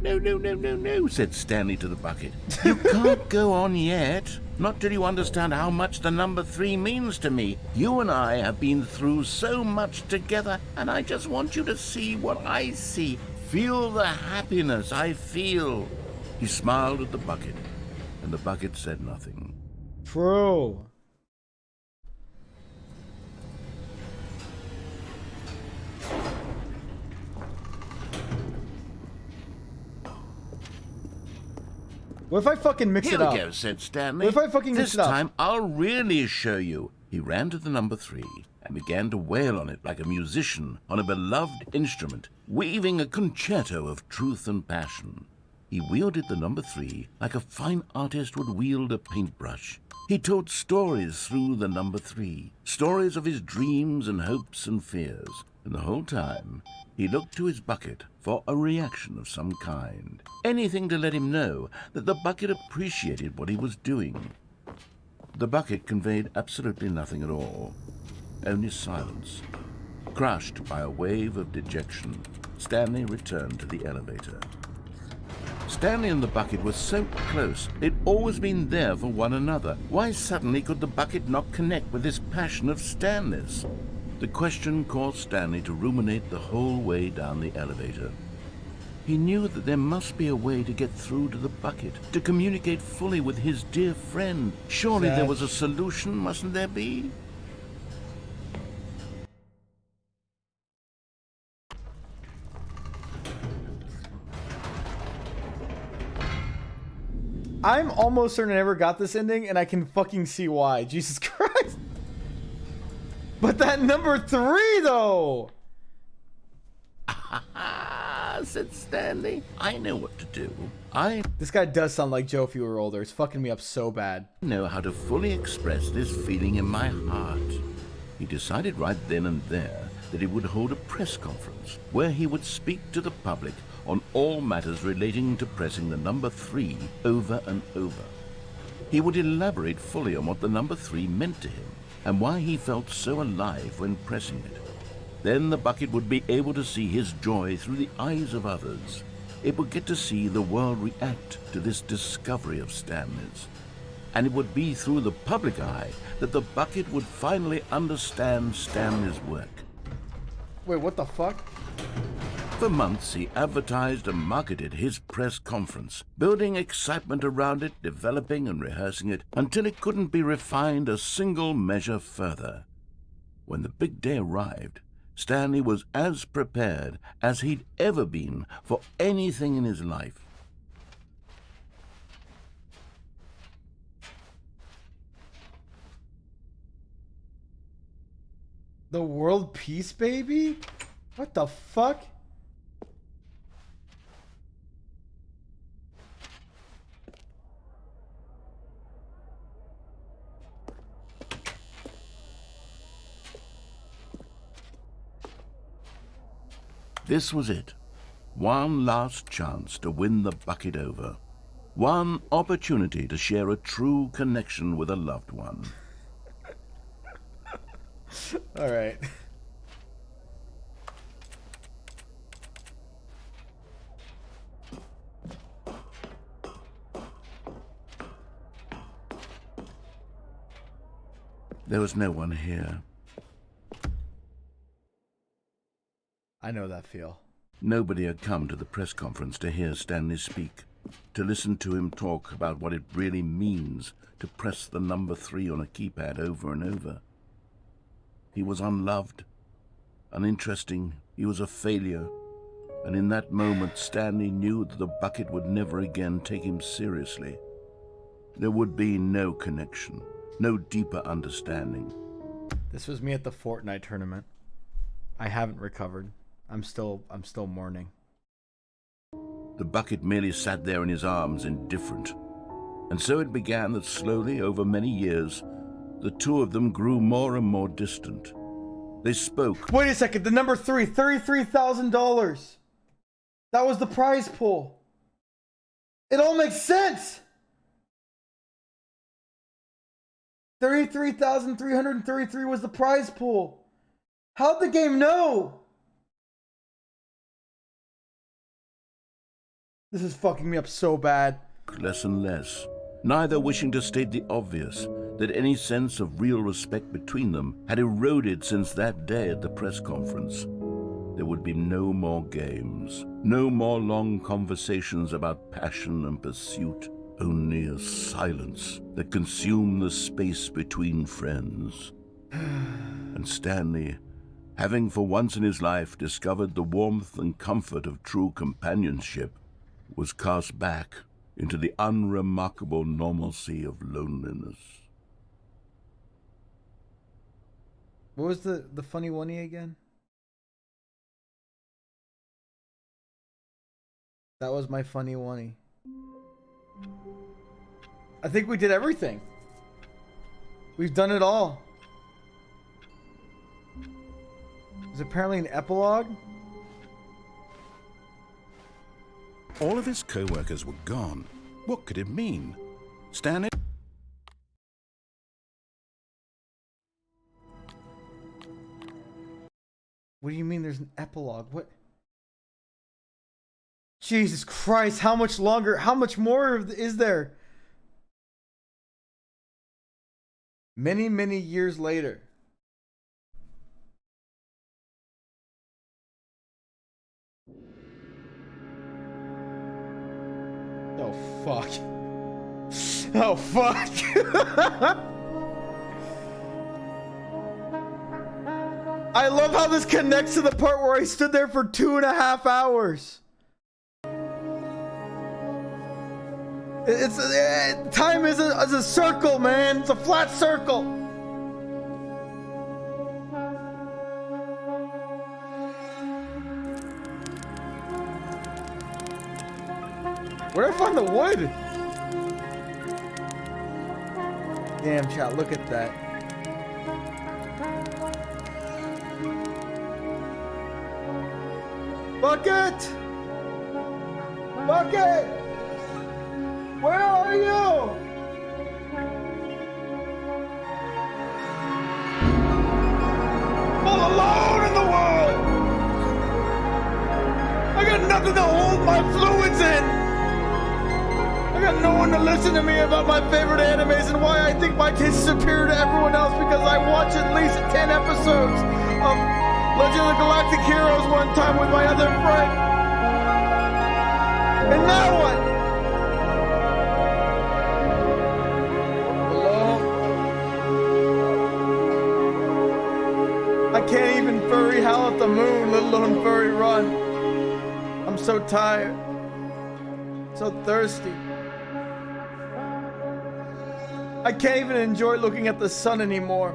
No, no, no, no, no, said Stanley to the bucket. You can't go on yet. Not till you understand how much the number 3 means to me. You and I have been through so much together, and I just want you to see what I see. Feel the happiness I feel. He smiled at the bucket, and the bucket said nothing. True. What if I fucking mix it up? Here we go, said Stanley. What if I fucking mix this it up? time I'll really show you. He ran to the number 3 and began to wail on it like a musician on a beloved instrument, weaving a concerto of truth and passion. He wielded the number 3 like a fine artist would wield a paintbrush. He told stories through the number 3, stories of his dreams and hopes and fears, and the whole time he looked to his bucket for a reaction of some kind. Anything to let him know that the bucket appreciated what he was doing. The bucket conveyed absolutely nothing at all, only silence. Crushed by a wave of dejection, Stanley returned to the elevator. Stanley and the bucket were so close. They'd always been there for one another. Why suddenly could the bucket not connect with this passion of Stanley's? The question caused Stanley to ruminate the whole way down the elevator. He knew that there must be a way to get through to the bucket, to communicate fully with his dear friend. Surely there was a solution, mustn't there be? I'm almost certain I never got this ending, and I can fucking see why. Jesus Christ. But that number 3, though! Said Stanley. I know what to do. This guy does sound like Joe if he were older. It's fucking me up so bad. Know how to fully express this feeling in my heart. He decided right then and there that he would hold a press conference where he would speak to the public on all matters relating to pressing the number 3 over and over. He would elaborate fully on what the number 3 meant to him and why he felt so alive when pressing it. Then the bucket would be able to see his joy through the eyes of others. It would get to see the world react to this discovery of Stanley's. And it would be through the public eye that the bucket would finally understand Stanley's work. Wait, what the fuck? For months, he advertised and marketed his press conference, building excitement around it, developing and rehearsing it, until it couldn't be refined a single measure further. When the big day arrived, Stanley was as prepared as he'd ever been for anything in his life. The world peace, baby? What the fuck? This was it. One last chance to win the bucket over. One opportunity to share a true connection with a loved one. All right. There was no one here. I know that feel. Nobody had come to the press conference to hear Stanley speak, to listen to him talk about what it really means to press the number 3 on a keypad over and over. He was unloved, uninteresting, he was a failure, and in that moment Stanley knew that the bucket would never again take him seriously. There would be no connection, no deeper understanding. This was me at the Fortnite tournament. I haven't recovered. I'm still mourning. The bucket merely sat there in his arms, indifferent. And so it began that slowly, over many years, the two of them grew more and more distant. They spoke. Wait a second, the number 3, $33,000. That was the prize pool. It all makes sense. 33,333 was the prize pool. How'd the game know? This is fucking me up so bad. Less and less, neither wishing to state the obvious, that any sense of real respect between them had eroded since that day at the press conference. There would be no more games, no more long conversations about passion and pursuit, only a silence that consumed the space between friends. And Stanley, having for once in his life discovered the warmth and comfort of true companionship, was cast back into the unremarkable normalcy of loneliness. What was the funny one-y again? That was my funny one-y. I think we did everything. We've done it all. There's apparently an epilogue. All of his co-workers were gone. What could it mean? Stanley... What do you mean there's an epilogue? What? Jesus Christ, how much longer? How much more is there? Many, many years later. Oh, fuck. Oh, fuck. I love how this connects to the part where I stood there for 2.5 hours. Time is a circle, man. It's a flat circle. Where'd I find the wood? Damn, chat, look at that. Bucket! Bucket! Where are you? All alone in the world! I got nothing to hold my fluids in! I got no one to listen to me about my favorite animes and why I think my taste is superior to everyone else because I watched at least 10 episodes of Legend of the Galactic Heroes one time with my other friend. And now what? Hello? I can't even furry howl at the moon, let alone furry run. I'm so tired. So thirsty. I can't even enjoy looking at the sun anymore.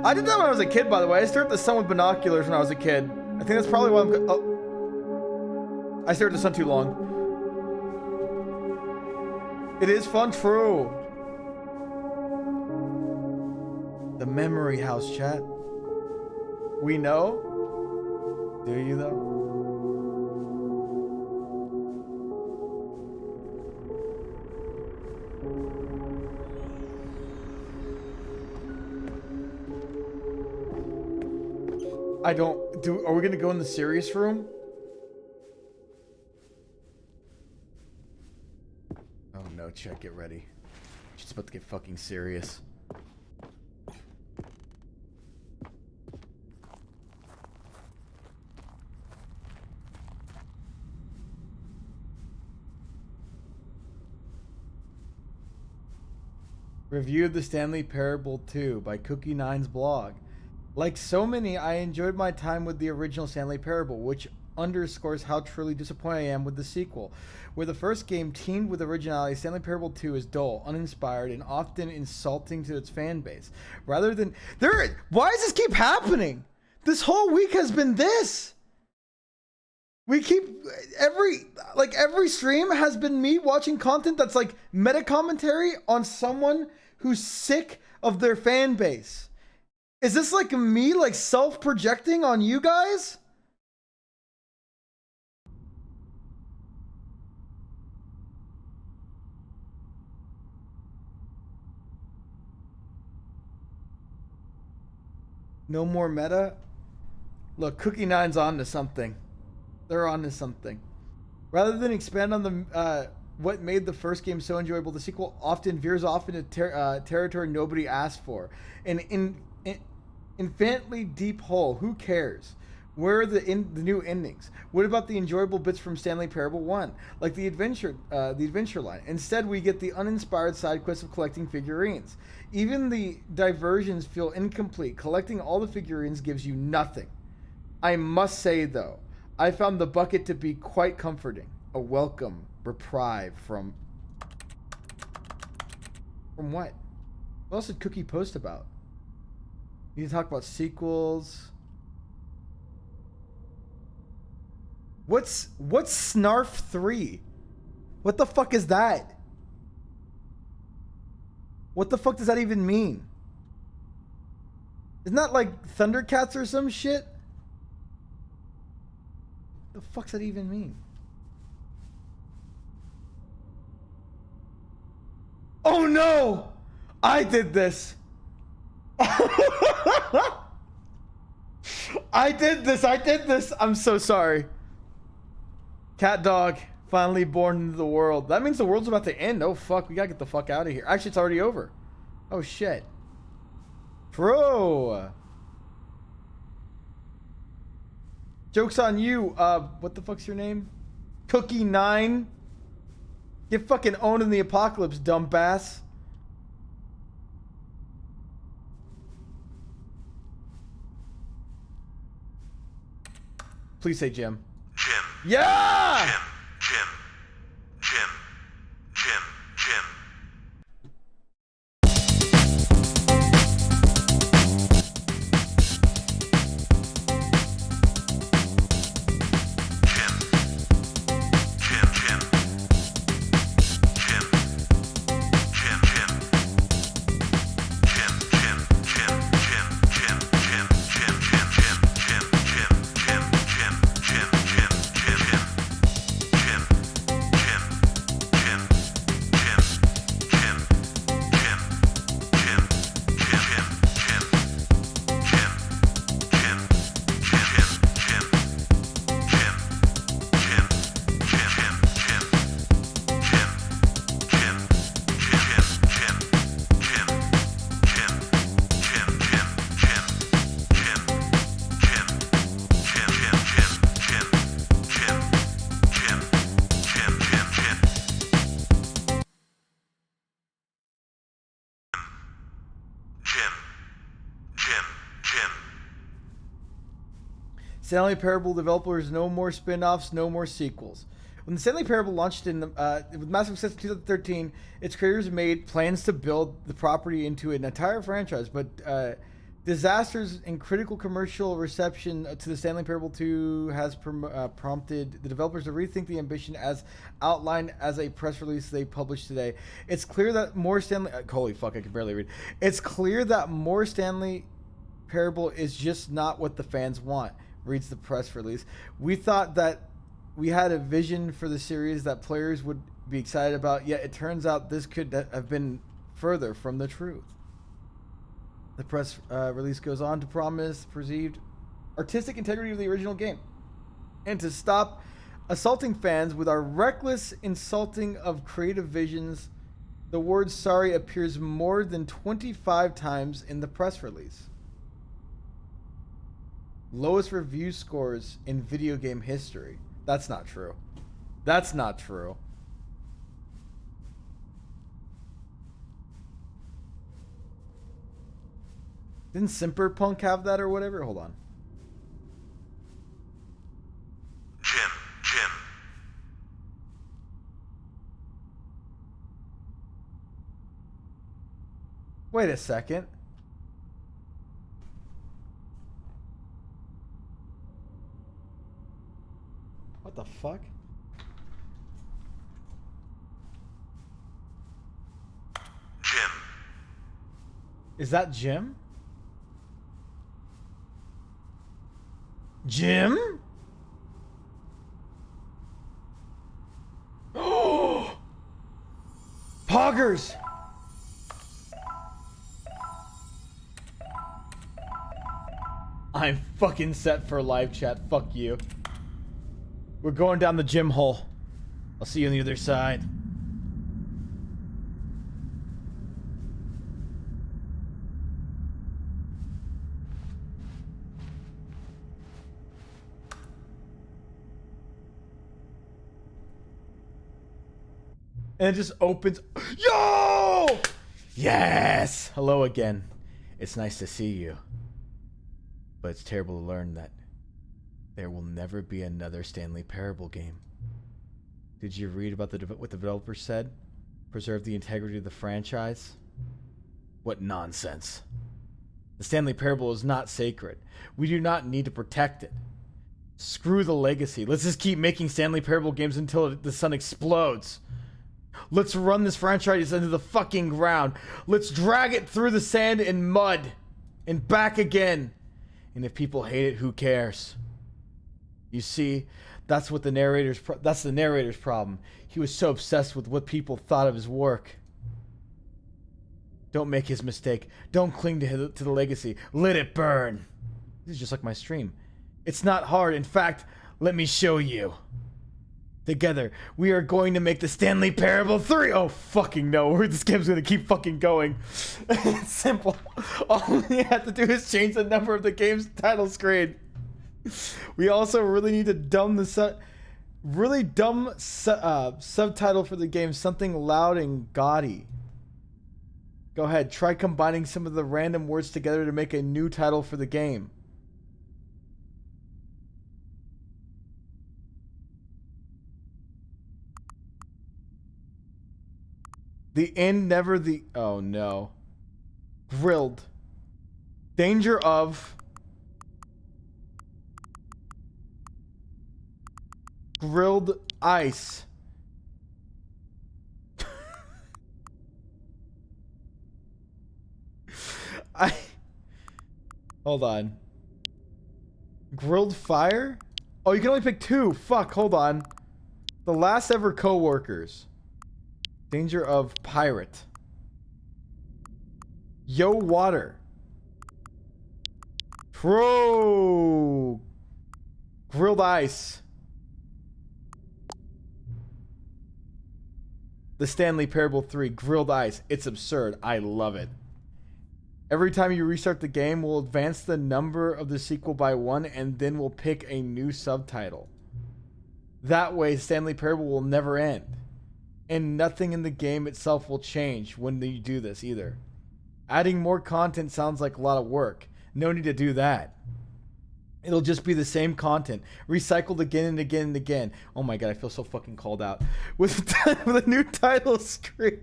I did that when I was a kid, by the way. I stared at the sun with binoculars when I was a kid. I think that's probably why I'm... Oh. I stared at the sun too long. It is fun, true. The memory house, chat. We know? Do you, though? Are we gonna go in the serious room? Oh no, chat, get ready. She's about to get fucking serious. Reviewed the Stanley Parable 2 by Cookie9's blog. Like so many, I enjoyed my time with the original Stanley Parable, which underscores how truly disappointed I am with the sequel. Where the first game teamed with originality, Stanley Parable 2 is dull, uninspired, and often insulting to its fan base. Rather than... Why does this keep happening? This whole week has been this! We keep... Every stream has been me watching content that's like meta commentary on someone who's sick of their fan base. Is this like me, like self-projecting on you guys? No more meta? Look, Cookie Nine's on to something. They're on to something. Rather than expand on the what made the first game so enjoyable, the sequel often veers off into territory nobody asked for. An infinitely deep hole. Who cares? Where are the new endings? What about the enjoyable bits from Stanley Parable 1, like the adventure line? Instead, we get the uninspired side quest of collecting figurines. Even the diversions feel incomplete. Collecting all the figurines gives you nothing. I must say, though, I found the bucket to be quite comforting. A welcome reprieve from what? What else did Cookie post about? You need to talk about sequels. What's Snarf 3? What the fuck is that? What the fuck does that even mean? Isn't that like Thundercats or some shit? The fuck's that even mean? Oh no! I did this. I did this. I'm so sorry. Cat dog finally born into the world. That means the world's about to end. Oh fuck, we gotta get the fuck out of here. Actually, it's already over. Oh shit. Bro. Joke's on you. What the fuck's your name? Cookie 9. Get fucking owned in the apocalypse, dumbass. Please say Jim. Jim. Yeah! Jim. Stanley Parable developers, no more spin-offs, no more sequels. When the Stanley Parable launched with massive success in 2013, its creators made plans to build the property into an entire franchise, but disasters and critical commercial reception to the Stanley Parable 2 has prompted the developers to rethink the ambition as outlined as a press release they published today. It's clear that more Stanley... holy fuck, I can barely read. It's clear that more Stanley Parable is just not what the fans want, reads the press release. We thought that we had a vision for the series that players would be excited about, yet it turns out this could have been further from the truth. The press release goes on to promise perceived artistic integrity of the original game and to stop assaulting fans with our reckless insulting of creative visions. The word sorry appears more than 25 times in the press release. Lowest review scores in video game history. That's not true. That's not true. Didn't Simperpunk have that or whatever? Hold on. Jim. Wait a second. What the fuck? Jim. Is that Jim? Jim? Oh! Poggers! I'm fucking set for live chat. Fuck you. We're going down the gym hole. I'll see you on the other side. And it just opens. Yo! Yes! Hello again. It's nice to see you. But it's terrible to learn that there will never be another Stanley Parable game. Did you read about what the developer said? Preserve the integrity of the franchise? What nonsense. The Stanley Parable is not sacred. We do not need to protect it. Screw the legacy. Let's just keep making Stanley Parable games until the sun explodes. Let's run this franchise into the fucking ground. Let's drag it through the sand and mud and back again. And if people hate it, who cares? You see, that's the narrator's problem. He was so obsessed with what people thought of his work. Don't make his mistake. Don't cling to the legacy. Let it burn. This is just like my stream. It's not hard. In fact, let me show you. Together, we are going to make the Stanley Parable 3. Oh, fucking no. This game's going to keep fucking going. It's simple. All we have to do is change the number of the game's title screen. We also really need to dumb the subtitle for the game, something loud and gaudy. Go ahead, try combining some of the random words together to make a new title for the game. The end, never the... Oh, no. Grilled. Danger of... Grilled ice. Hold on. Grilled fire? Oh, you can only pick 2. Fuck, hold on. The last ever co-workers. Danger of pirate. Yo water. Pro. Grilled ice. The Stanley Parable 3. Grilled ice. It's absurd. I love it. Every time you restart the game, we'll advance the number of the sequel by 1 and then we'll pick a new subtitle. That way, Stanley Parable will never end. And nothing in the game itself will change when you do this either. Adding more content sounds like a lot of work. No need to do that. It'll just be the same content, recycled again and again and again. Oh my god, I feel so fucking called out. With a new title screen.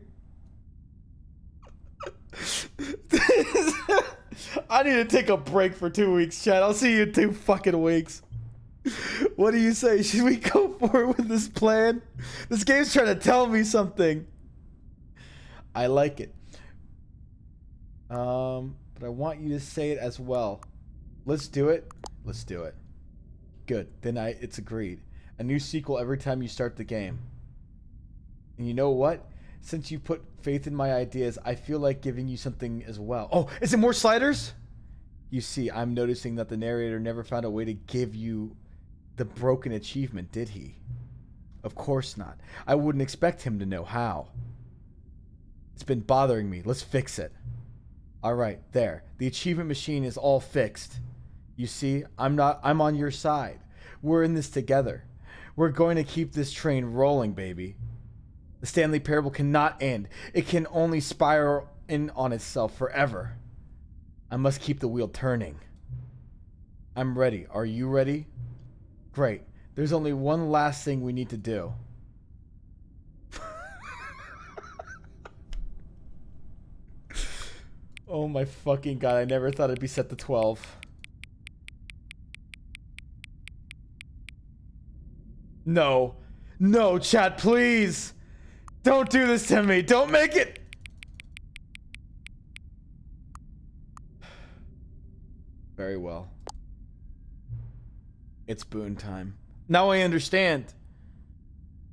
I need to take a break for 2 weeks, chat. I'll see you in 2 fucking weeks. What do you say? Should we go forward with this plan? This game's trying to tell me something. I like it. But I want you to say it as well. Let's do it. Let's do it. Good. Then it's agreed. A new sequel every time you start the game. And you know what? Since you put faith in my ideas, I feel like giving you something as well. Oh, is it more sliders? You see, I'm noticing that the narrator never found a way to give you the broken achievement, did he? Of course not. I wouldn't expect him to know how. It's been bothering me. Let's fix it. All right, there. The achievement machine is all fixed. You see, I'm on your side. We're in this together. We're going to keep this train rolling, baby. The Stanley Parable cannot end. It can only spiral in on itself forever. I must keep the wheel turning. I'm ready. Are you ready? Great. There's only one last thing we need to do. Oh my fucking god, I never thought it'd be set to 12. No. No, chat, please. Don't do this to me. Don't make it. Very well. It's Boon time. Now I understand.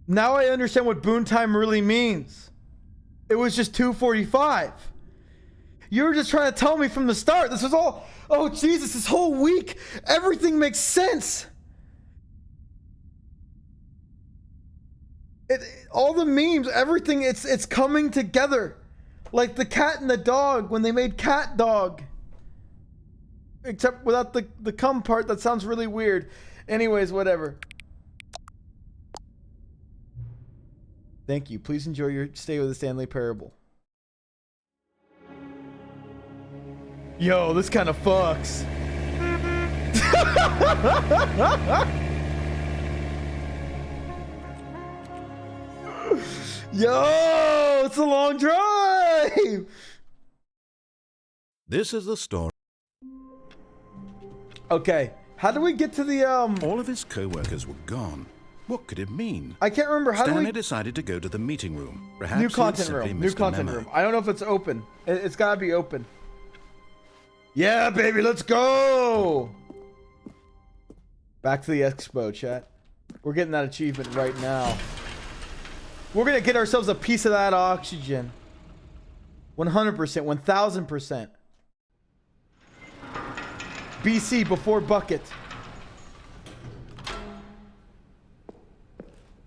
Now I understand what Boon time really means. It was just 2:45. You were just trying to tell me from the start. This was all... Oh, Jesus, this whole week, everything makes sense. All the memes, everything, it's coming together. Like the cat and the dog when they made cat dog. Except without the cum part, that sounds really weird. Anyways, whatever. Thank you. Please enjoy your stay with the Stanley Parable. Yo, this kind of fucks. Yo, it's a long drive. This is the story. Okay, how do we get to the All of his co-workers were gone. What could it mean? I can't remember. How Stanley do we... decided to go to the meeting room. Perhaps New he had content simply room. New missed a content memo. room. I don't know if it's open. It's gotta be open. Yeah, baby, let's go. Back to the expo, chat. We're getting that achievement right now. We're gonna get ourselves a piece of that oxygen. 100%, 1000%. BC before bucket.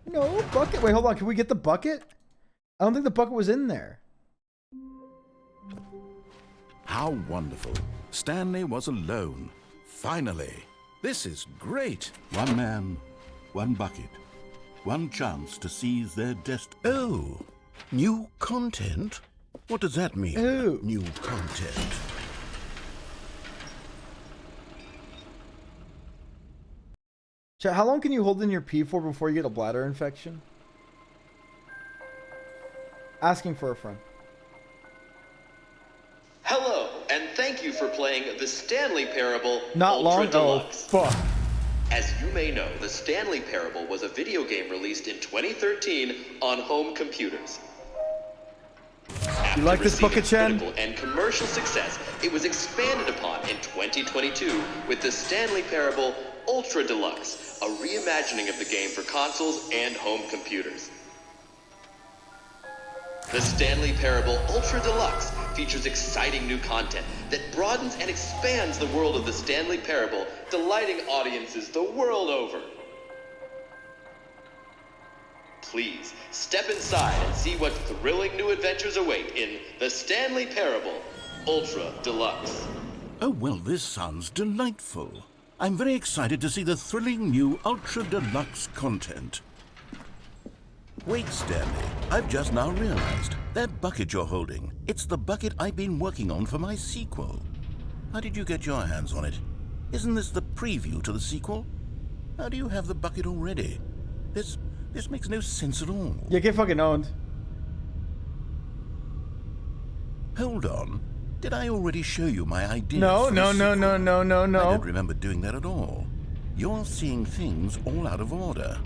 No, bucket. Wait, hold on. Can we get the bucket? I don't think the bucket was in there. How wonderful. Stanley was alone. Finally. This is great. One man, one bucket, one chance to seize their destiny. Oh, new content? What does that mean? Oh. New content. Chat, how long can you hold in your pee for before you get a bladder infection? Asking for a friend. Hello, and thank you for playing the Stanley Parable Not Ultra long. Oh, Deluxe. fuck. As you may know, the Stanley Parable was a video game released in 2013 on home computers. You like this bucket, Chen? Critical and commercial success, it was expanded upon in 2022 with the Stanley Parable Ultra Deluxe, a reimagining of the game for consoles and home computers. The Stanley Parable Ultra Deluxe features exciting new content that broadens and expands the world of the Stanley Parable, delighting audiences the world over. Please, step inside and see what thrilling new adventures await in the Stanley Parable Ultra Deluxe. Oh, well, this sounds delightful. I'm very excited to see the thrilling new Ultra Deluxe content. Wait, Stanley, I've just now realized. That bucket you're holding, it's the bucket I've been working on for my sequel. How did you get your hands on it? Isn't this the preview to the sequel? How do you have the bucket already? This makes no sense at all. Yeah, get fucking owned. Hold on. Did I already show you my ideas? No, for no, the no, sequel? no, no, no, I no. don't remember doing that at all. You're seeing things all out of order.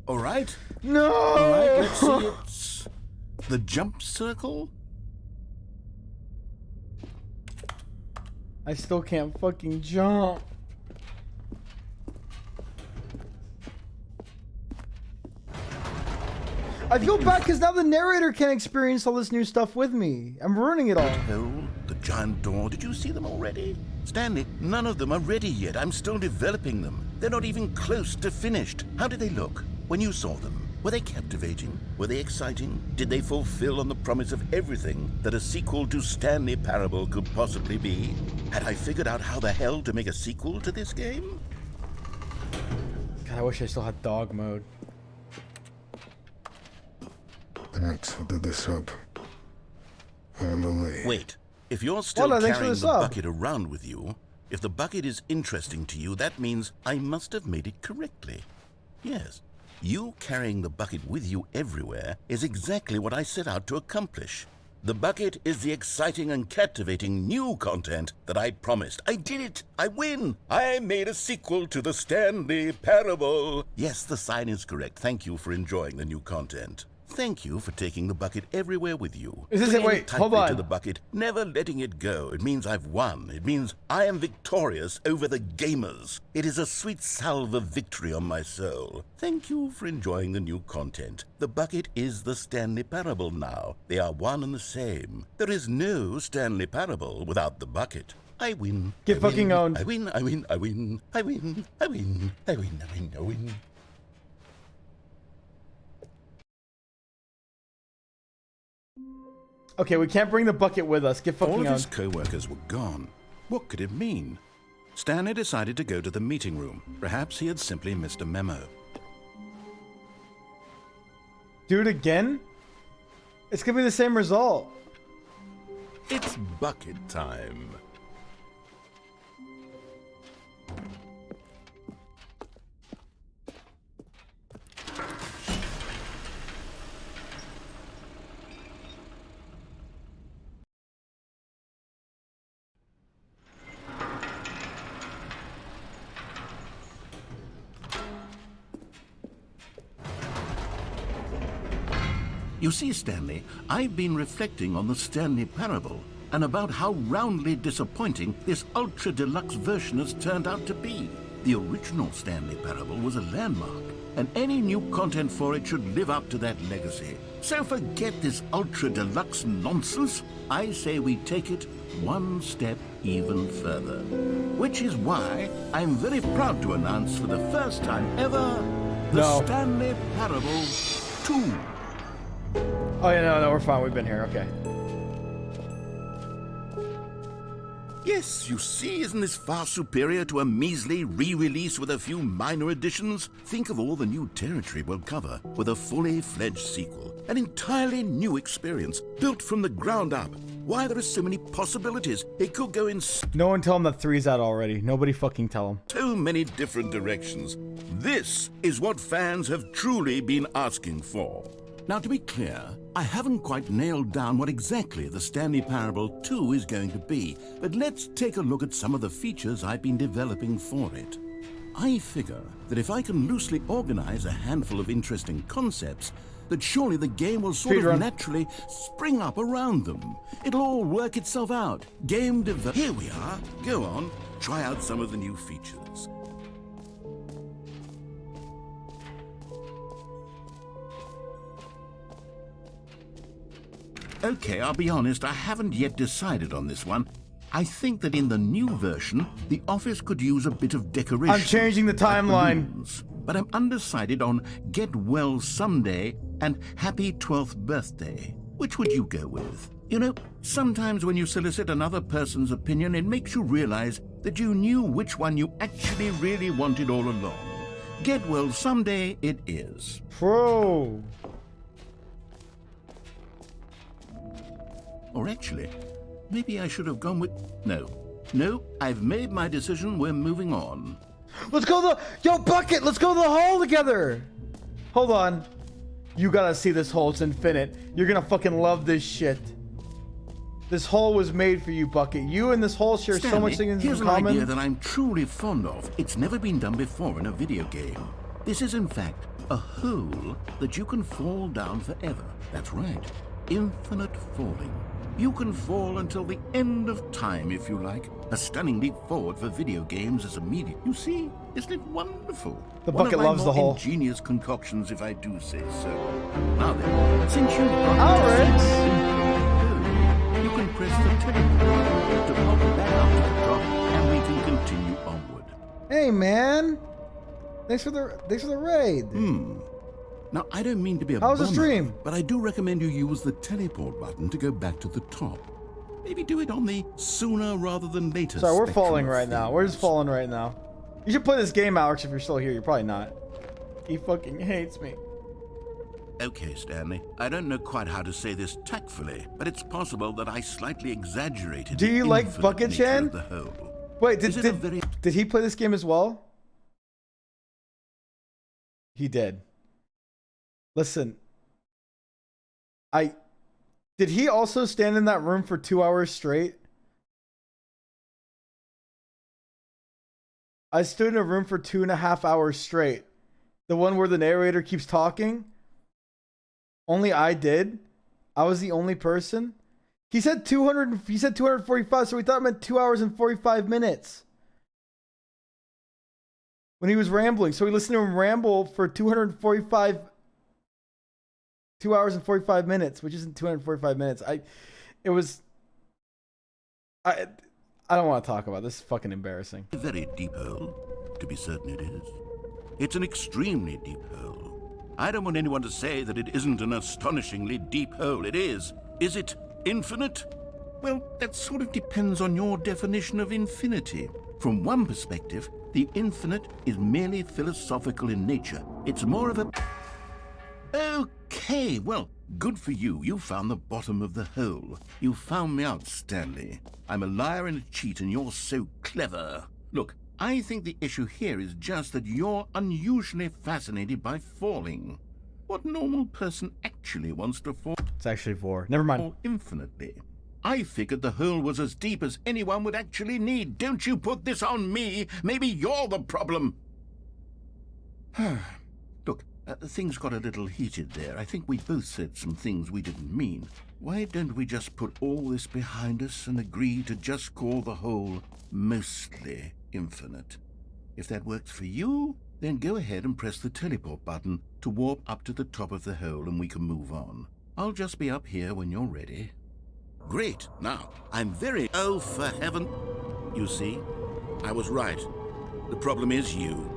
All right. No! All right, let's see. It's the jump circle. I still can't fucking jump. I feel bad because now the narrator can't experience all this new stuff with me. I'm ruining it all. Hole, the giant door. Did you see them already? Stanley, none of them are ready yet. I'm still developing them. They're not even close to finished. How did they look when you saw them? Were they captivating? Were they exciting? Did they fulfill on the promise of everything that a sequel to Stanley Parable could possibly be? Had I figured out how the hell to make a sequel to this game? God, I wish I still had dog mode. Thanks for the sub. Family. Wait, if you're still Well, no, thanks for carrying the the sub. bucket around with you, if the bucket is interesting to you, that means I must have made it correctly. Yes, you carrying the bucket with you everywhere is exactly what I set out to accomplish. The bucket is the exciting and captivating new content that I promised. I did it! I win! I made a sequel to the Stanley Parable! Yes, the sign is correct. Thank you for enjoying the new content. Thank you for taking the bucket everywhere with you. Is this it? Clinging Wait, tightly hold on. to the bucket, never letting it go. It means I've won. It means I am victorious over the gamers. It is a sweet salve of victory on my soul. Thank you for enjoying the new content. The bucket is the Stanley Parable now. They are one and the same. There is no Stanley Parable without the bucket. I win. Get fucking owned. I win. I win. I win. I win. I win. I win. I win. I win. Okay, we can't bring the bucket with us. Get All fucking of his owned. co-workers were gone. What could it mean? Stanley decided to go to the meeting room. Perhaps he had simply missed a memo. Do it again? It's gonna be the same result. It's bucket time. You see, Stanley, I've been reflecting on the Stanley Parable and about how roundly disappointing this ultra deluxe version has turned out to be. The original Stanley Parable was a landmark, and any new content for it should live up to that legacy. So forget this ultra deluxe nonsense. I say we take it one step even further. Which is why I'm very proud to announce for the first time ever the Stanley Parable 2. Oh yeah, no, we're fine. We've been here. Okay. Yes, you see, isn't this far superior to a measly re-release with a few minor additions? Think of all the new territory we'll cover with a fully fledged sequel. An entirely new experience, built from the ground up. Why, there are so many possibilities. It could go in No one tell him that 3's out already. Nobody fucking tell him. so many different directions. This is what fans have truly been asking for. Now, to be clear, I haven't quite nailed down what exactly the Stanley Parable 2 is going to be, but let's take a look at some of the features I've been developing for it. I figure that if I can loosely organize a handful of interesting concepts, that surely the game will sort of naturally spring up around them. It'll all work itself out. Game develop. Here we are. Go on, try out some of the new features. Okay, I'll be honest, I haven't yet decided on this one. I think that in the new version, the office could use a bit of decoration. I'm changing the timeline. But I'm undecided on Get Well Someday and Happy 12th Birthday. Which would you go with? You know, sometimes when you solicit another person's opinion, it makes you realize that you knew which one you actually really wanted all along. Get Well Someday it is. Bro. Or actually, maybe I should have gone with... No, I've made my decision. We're moving on. Let's go Yo, Bucket, let's go to the hall together. Hold on. You gotta see this hole. It's infinite. You're gonna fucking love this shit. This hole was made for you, Bucket. You and this hole share Stanley, so much things in here's common. an idea that I'm truly fond of. It's never been done before in a video game. This is, in fact, a hole that you can fall down forever. That's right. Infinite falling. You can fall until the end of time, if you like. A stunning leap forward for video games as a medium. You see, isn't it wonderful? The One Bucket of my loves the more hole. ingenious concoctions, if I do say so. Now then, since you've got Alex! you can press the teleport button to pop back up to the top, and we can continue onward. Hey, man. Thanks for the raid. Now, I don't mean to be a How's the bummer, stream? but I do recommend you use the teleport button to go back to the top. Maybe do it on the sooner rather than later. Sorry, we're spectrum falling of right now. We're just falling right now. You should play this game, Alex, if you're still here. You're probably not. He fucking hates me. Okay, Stanley. I don't know quite how to say this tactfully, but it's possible that I slightly exaggerated Do you the like infinite Bucket nature Chan? of the whole. Wait, Is it a very... did he play this game as well? He did. Listen. Did he also stand in that room for 2 hours straight? I stood in a room for 2.5 hours straight. The one where the narrator keeps talking. Only I did. I was the only person. He said 200. He said 245, so we thought it meant 2 hours and 45 minutes. When he was rambling, so we listened to him ramble for 245. 2 hours and 45 minutes, which isn't 245 minutes. I don't want to talk about this. It's fucking embarrassing. A very deep hole. To be certain it is. It's an extremely deep hole. I don't want anyone to say that it isn't an astonishingly deep hole. It is. Is it infinite? Well, that sort of depends on your definition of infinity. From one perspective, the infinite is merely philosophical in nature. It's more of a... Okay, well, good for you. You found the bottom of the hole. You found me out, Stanley. I'm a liar and a cheat, and you're so clever. Look, I think the issue here is just that you're unusually fascinated by falling. What normal person actually wants to fall? It's actually 4. Never mind. Infinitely. I figured the hole was as deep as anyone would actually need. Don't you put this on me. Maybe you're the problem. Look, things got a little heated there. I think we both said some things we didn't mean. Why don't we just put all this behind us and agree to just call the hole mostly infinite? If that works for you, then go ahead and press the teleport button to warp up to the top of the hole and we can move on. I'll just be up here when you're ready. Great. Now, I'm very... Oh, for heaven... You see, I was right. The problem is you.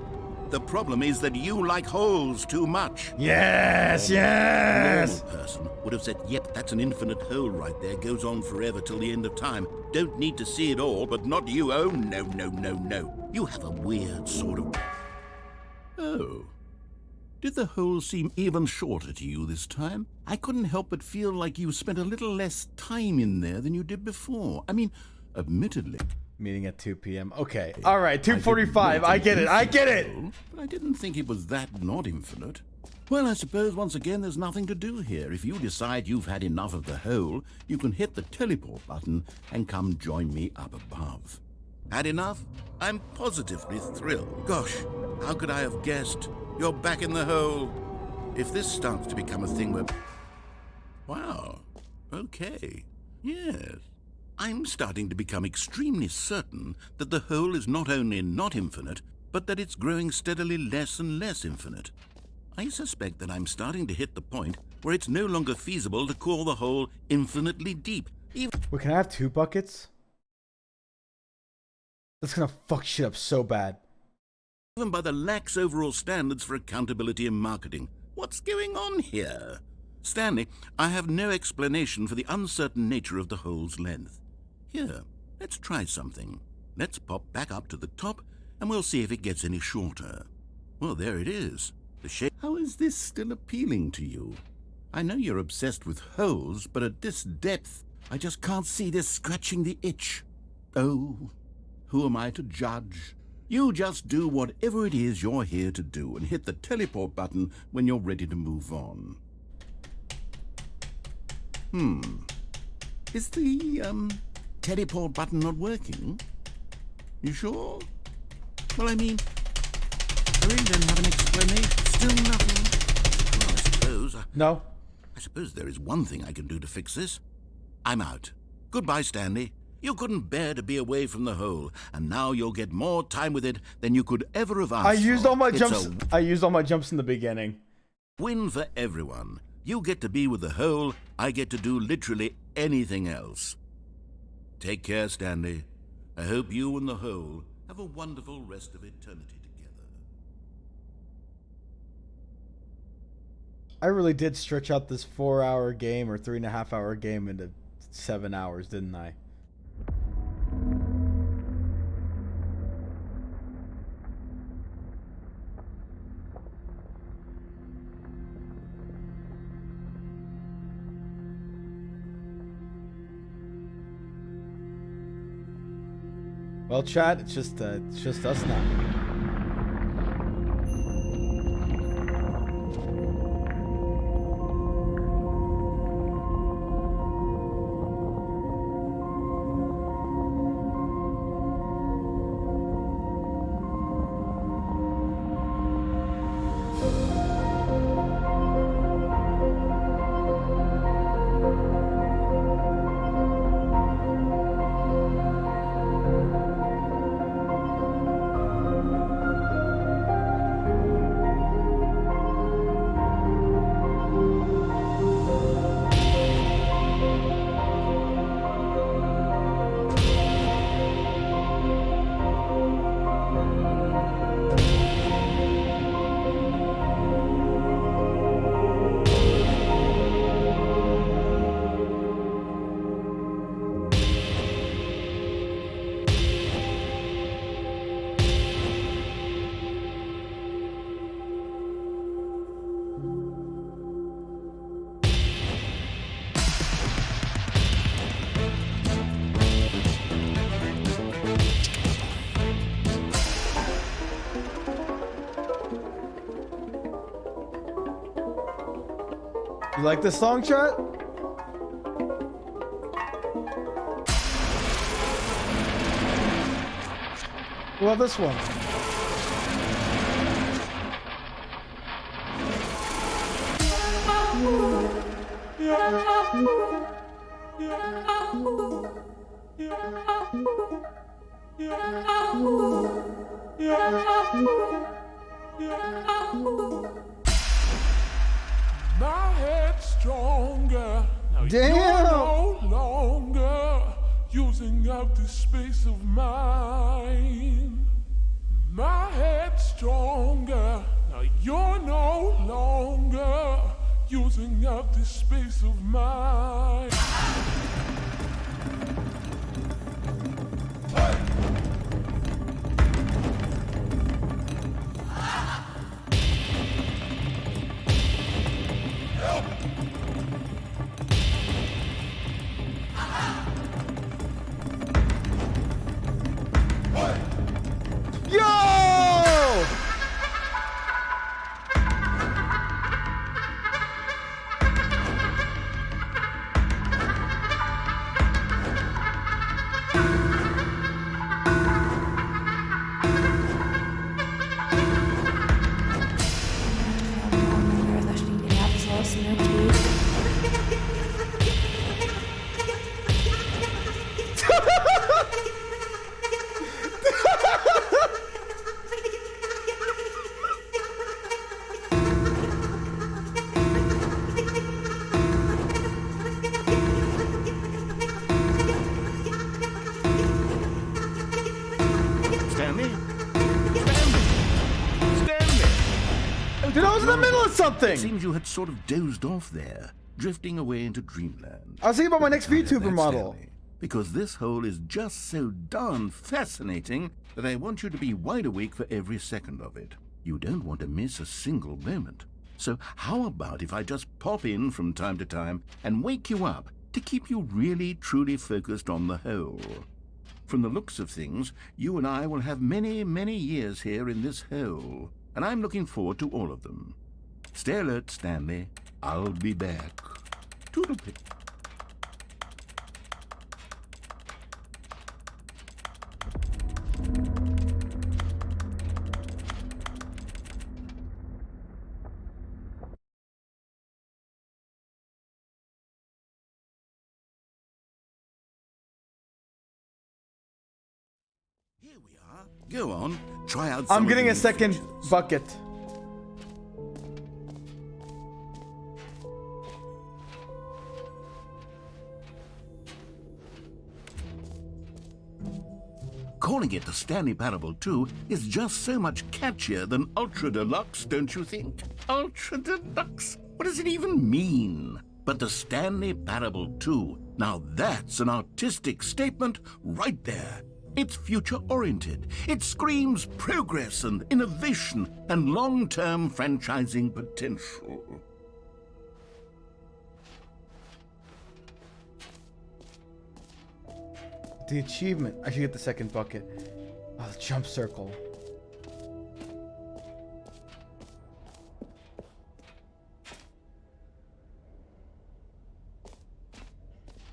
The problem is that you like holes too much. Yes, A yes! normal person would have said, yep, that's an infinite hole right there. Goes on forever till the end of time. Don't need to see it all, but not you. Oh, no, no, no, no. You have a weird sort of... Oh. Did the hole seem even shorter to you this time? I couldn't help but feel like you spent a little less time in there than you did before. I mean, admittedly... Meeting at 2 p.m. Okay. All right, 2:45. I get it. I get it. But I didn't think it was that not infinite. Well, I suppose once again there's nothing to do here. If you decide you've had enough of the hole, you can hit the teleport button and come join me up above. Had enough? I'm positively thrilled. Gosh, how could I have guessed? You're back in the hole. If this starts to become a thing where... Wow. Okay. Yes. I'm starting to become extremely certain that the hole is not only not infinite, but that it's growing steadily less and less infinite. I suspect that I'm starting to hit the point where it's no longer feasible to call the hole infinitely deep. Wait, can I have 2 buckets? That's gonna fuck shit up so bad. Even by the lax overall standards for accountability and marketing. What's going on here? Stanley, I have no explanation for the uncertain nature of the hole's length. Here, let's try something. Let's pop back up to the top, and we'll see if it gets any shorter. Well, there it is. The shape. How is this still appealing to you? I know you're obsessed with holes, but at this depth, I just can't see this scratching the itch. Oh, who am I to judge? You just do whatever it is you're here to do and hit the teleport button when you're ready to move on. Is the, teleport button not working? You sure? Well, I mean, I really don't have an explanation. Still nothing? Well, I suppose... No. I suppose there is one thing I can do to fix this. I'm out. Goodbye, Stanley. You couldn't bear to be away from the hole, and now you'll get more time with it than you could ever have asked I used for. all my It's jumps. a I used all my jumps in the beginning. win for everyone. You get to be with the hole, I get to do literally anything else. Take care, Stanley. I hope you and the hole have a wonderful rest of eternity together. I really did stretch out this 4-hour game or 3.5-hour game into 7 hours, didn't I? Well, chat, it's just us now. You like this song, chat? Well, this one. My head's stronger. Now Damn. you're no longer using up this space of mine. My head's stronger. Now you're no longer using up this space of mine. Yo! Stanley? Stanley! Dude, I was in the middle of something! It seems you had sort of dozed off there, drifting away into dreamland. I was thinking about my next That's VTuber model. Stanley, because this hole is just so darn fascinating that I want you to be wide awake for every second of it. You don't want to miss a single moment. So how about if I just pop in from time to time and wake you up to keep you really truly focused on the hole? From the looks of things, you and I will have many, many years here in this hole, and I'm looking forward to all of them. Stay alert, Stanley. I'll be back. Toodle-pip. Here we are. Go on, try out some I'm of getting the a new second features. bucket. Calling it the Stanley Parable 2 is just so much catchier than Ultra Deluxe, don't you think? Ultra Deluxe? What does it even mean? But the Stanley Parable 2, now that's an artistic statement right there. It's future-oriented. It screams progress and innovation and long-term franchising potential. The achievement. I should get the second bucket. Oh, the jump circle.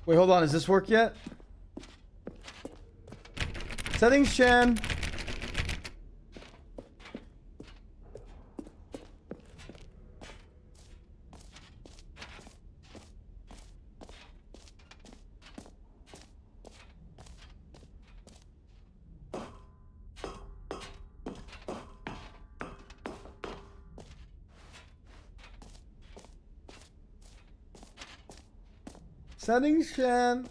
Wait, hold on. Does this work yet? Settings, Chan. Settings, Chan.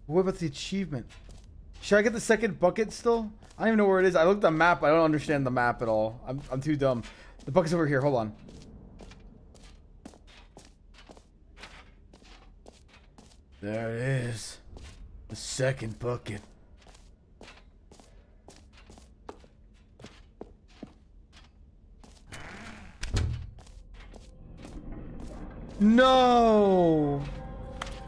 What about the achievement? Should I get the second bucket still? I don't even know where it is. I looked at the map. I don't understand the map at all. I'm too dumb. The bucket's over here. Hold on. There it is. The second bucket. No!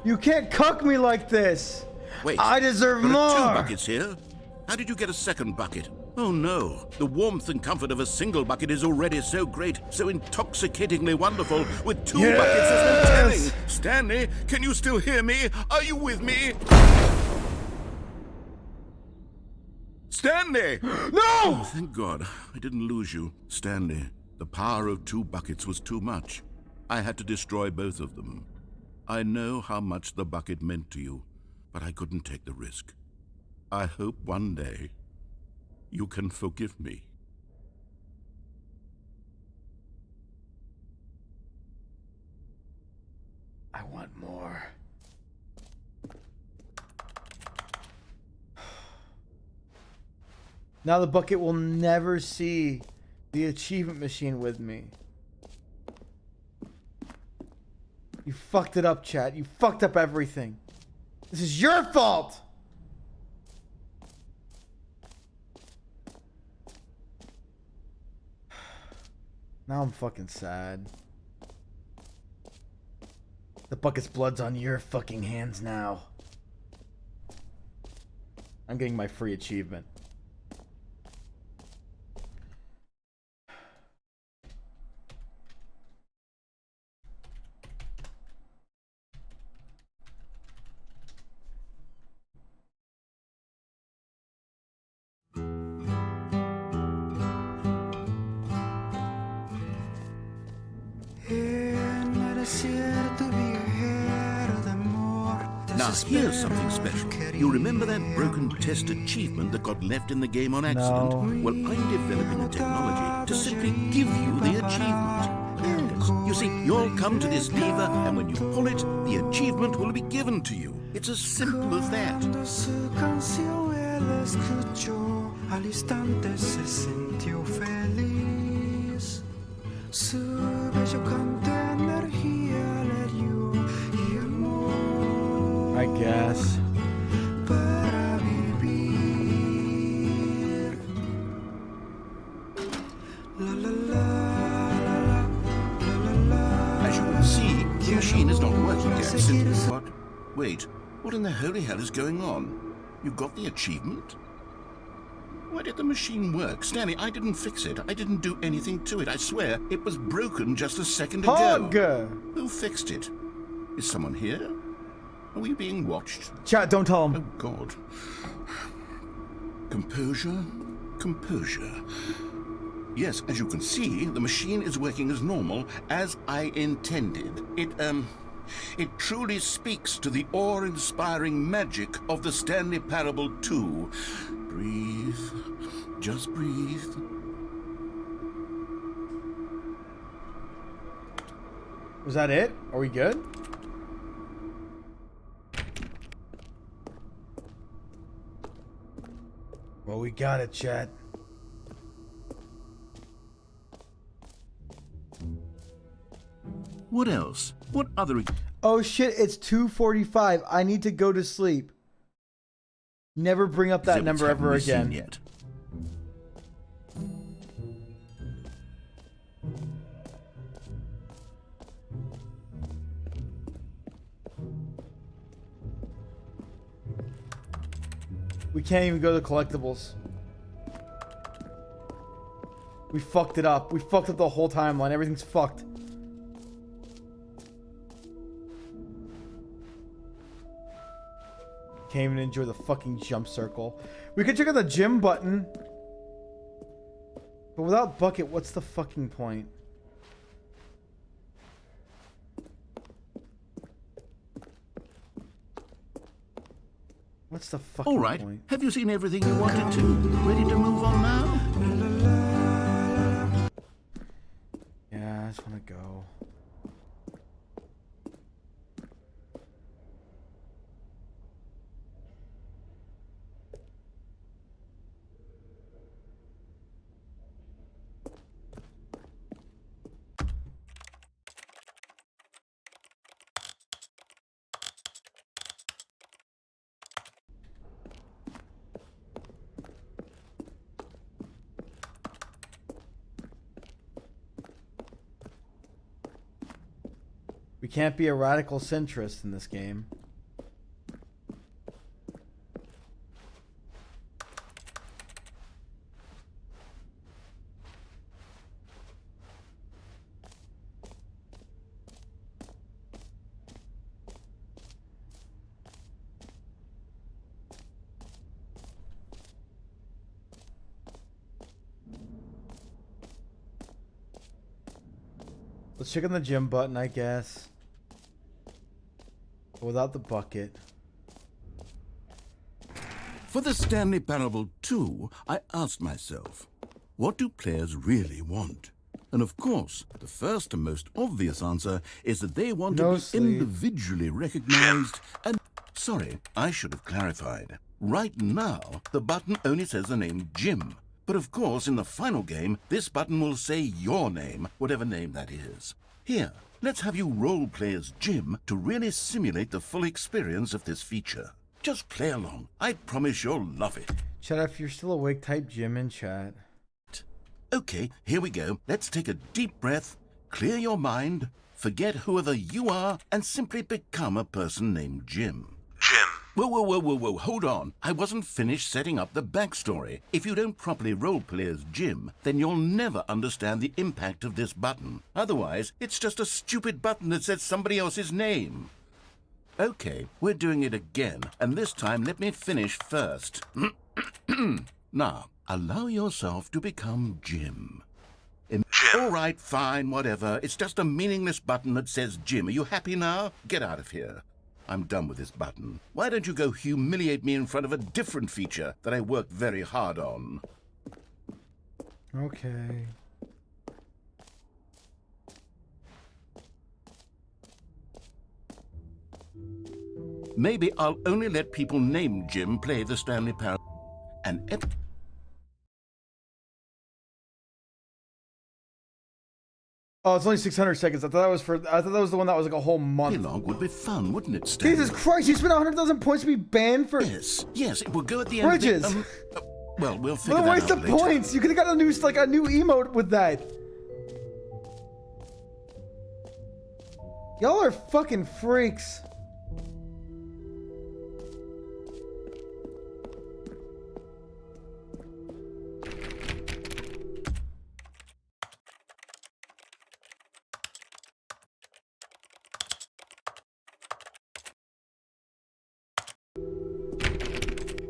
You can't cuck me like this! Wait, I deserve there are more! 2 buckets here. How did you get a second bucket? Oh no, the warmth and comfort of a single bucket is already so great, so intoxicatingly wonderful. With 2 buckets, there's no telling. Stanley, can you still hear me? Are you with me? Stanley! No! Oh, thank God, I didn't lose you. Stanley, the power of 2 buckets was too much. I had to destroy both of them. I know how much the bucket meant to you, but I couldn't take the risk. I hope one day you can forgive me. I want more. Now the bucket will never see the achievement machine with me. You fucked it up, chat. You fucked up everything. This is your fault! Now I'm fucking sad. The bucket's blood's on your fucking hands now. I'm getting my free achievement. Now here's something special. You remember that broken test achievement that got left in the game on accident? No. Well, I'm developing a technology to simply give you the achievement. Yes. You see, you'll come to this lever, and when you pull it, the achievement will be given to you. It's as simple as that. I guess. As you can see, the machine is not working yet. Since what? Wait, what in the holy hell is going on? You got the achievement? Why did the machine work? Stanley, I didn't fix it. I didn't do anything to it. I swear, it was broken just a second ago. Hug! Who fixed it? Is someone here? Are we being watched? Chat, don't tell him. Oh, God. Composure, composure. Yes, as you can see, the machine is working as normal, as I intended. It truly speaks to the awe-inspiring magic of the Stanley Parable 2. Breathe. Just breathe. Was that it? Are we good? Well, we got it, chat. What else? What other... Oh shit, it's 2:45. I need to go to sleep. Never bring up that number ever again. Yet. We can't even go to collectibles. We fucked it up. We fucked up the whole timeline. Everything's fucked. Can't even enjoy the fucking jump circle. We could check out the gym button. But without bucket, what's the fucking point? What's the fucking All right. point? Have you seen everything you wanted to? Ready to move on now? Yeah, I just want to go. We can't be a radical centrist in this game. Let's check on the gym button, I guess. Without the bucket. For the Stanley Parable 2, I asked myself, what do players really want? And of course, the first and most obvious answer is that they want to be individually recognized and... Sorry, I should have clarified. Right now, the button only says the name Jim. But of course, in the final game, this button will say your name, whatever name that is. Here, let's have you role-play as Jim to really simulate the full experience of this feature. Just play along. I promise you'll love it. Chat, if you're still awake, type Jim in chat. Okay, here we go. Let's take a deep breath, clear your mind, forget whoever you are, and simply become a person named Jim. Jim. Whoa, hold on. I wasn't finished setting up the backstory. If you don't properly roleplay as Jim, then you'll never understand the impact of this button. Otherwise, it's just a stupid button that says somebody else's name. Okay, we're doing it again, and this time let me finish first. Now, allow yourself to become Jim. Jim. All right, fine, whatever. It's just a meaningless button that says Jim. Are you happy now? Get out of here. I'm done with this button. Why don't you go humiliate me in front of a different feature that I worked very hard on? Okay. Maybe I'll only let people named Jim play the Stanley Parable. And Oh, it's only 600 seconds. I thought that was the one that was like a whole month. Epilogue would be fun, wouldn't it, Stanley? Jesus Christ, you spent 100,000 points to be banned for... Yes, it will go at the end Bridges. of the... well, we'll figure that out waste of later. points. You could have got a new emote with that. Y'all are fucking freaks.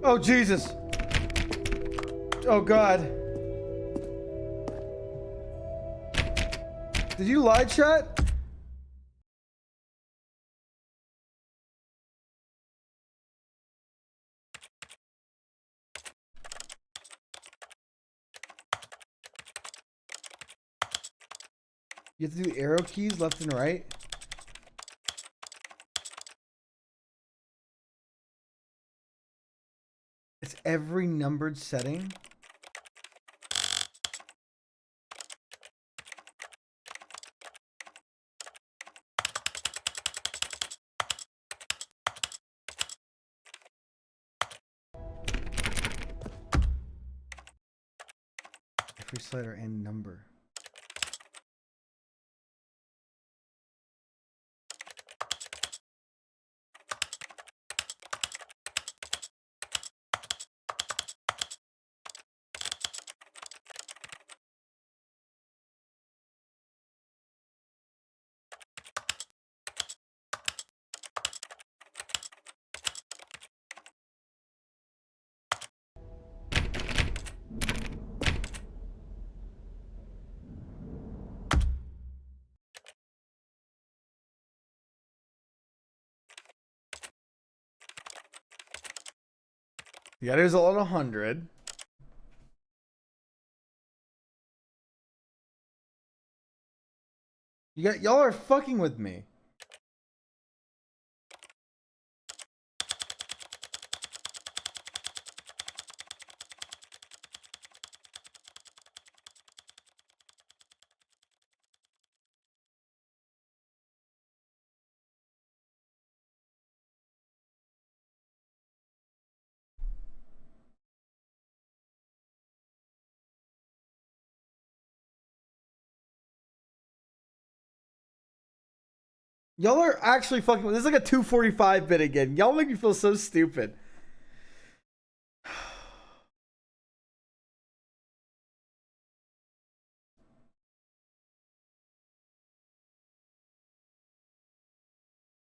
Oh, Jesus. Oh, God. Did you lie, chat? You have to do arrow keys left and right? It's every numbered setting. Every slider and number. Yeah, there's a lot of 100. Y'all are fucking with me. Y'all are actually fucking. This is like a 245 bit again. Y'all make me feel so stupid.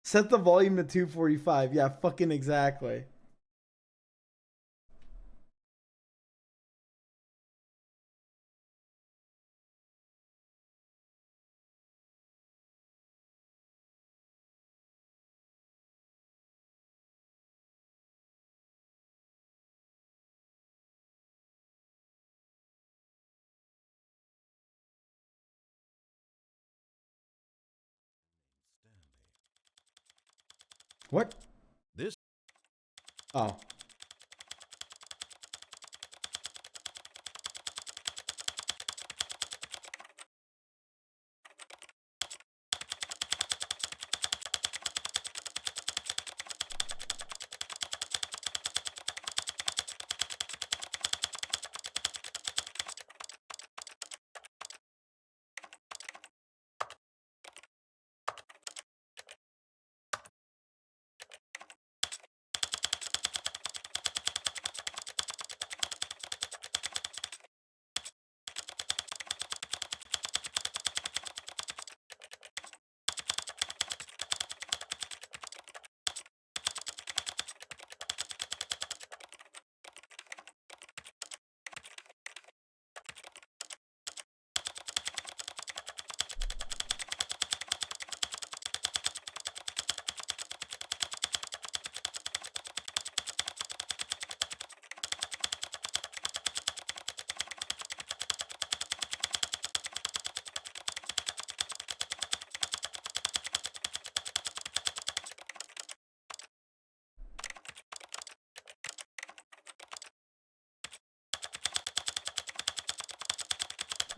Set the volume to 245. Yeah, fucking exactly. What? This. Oh.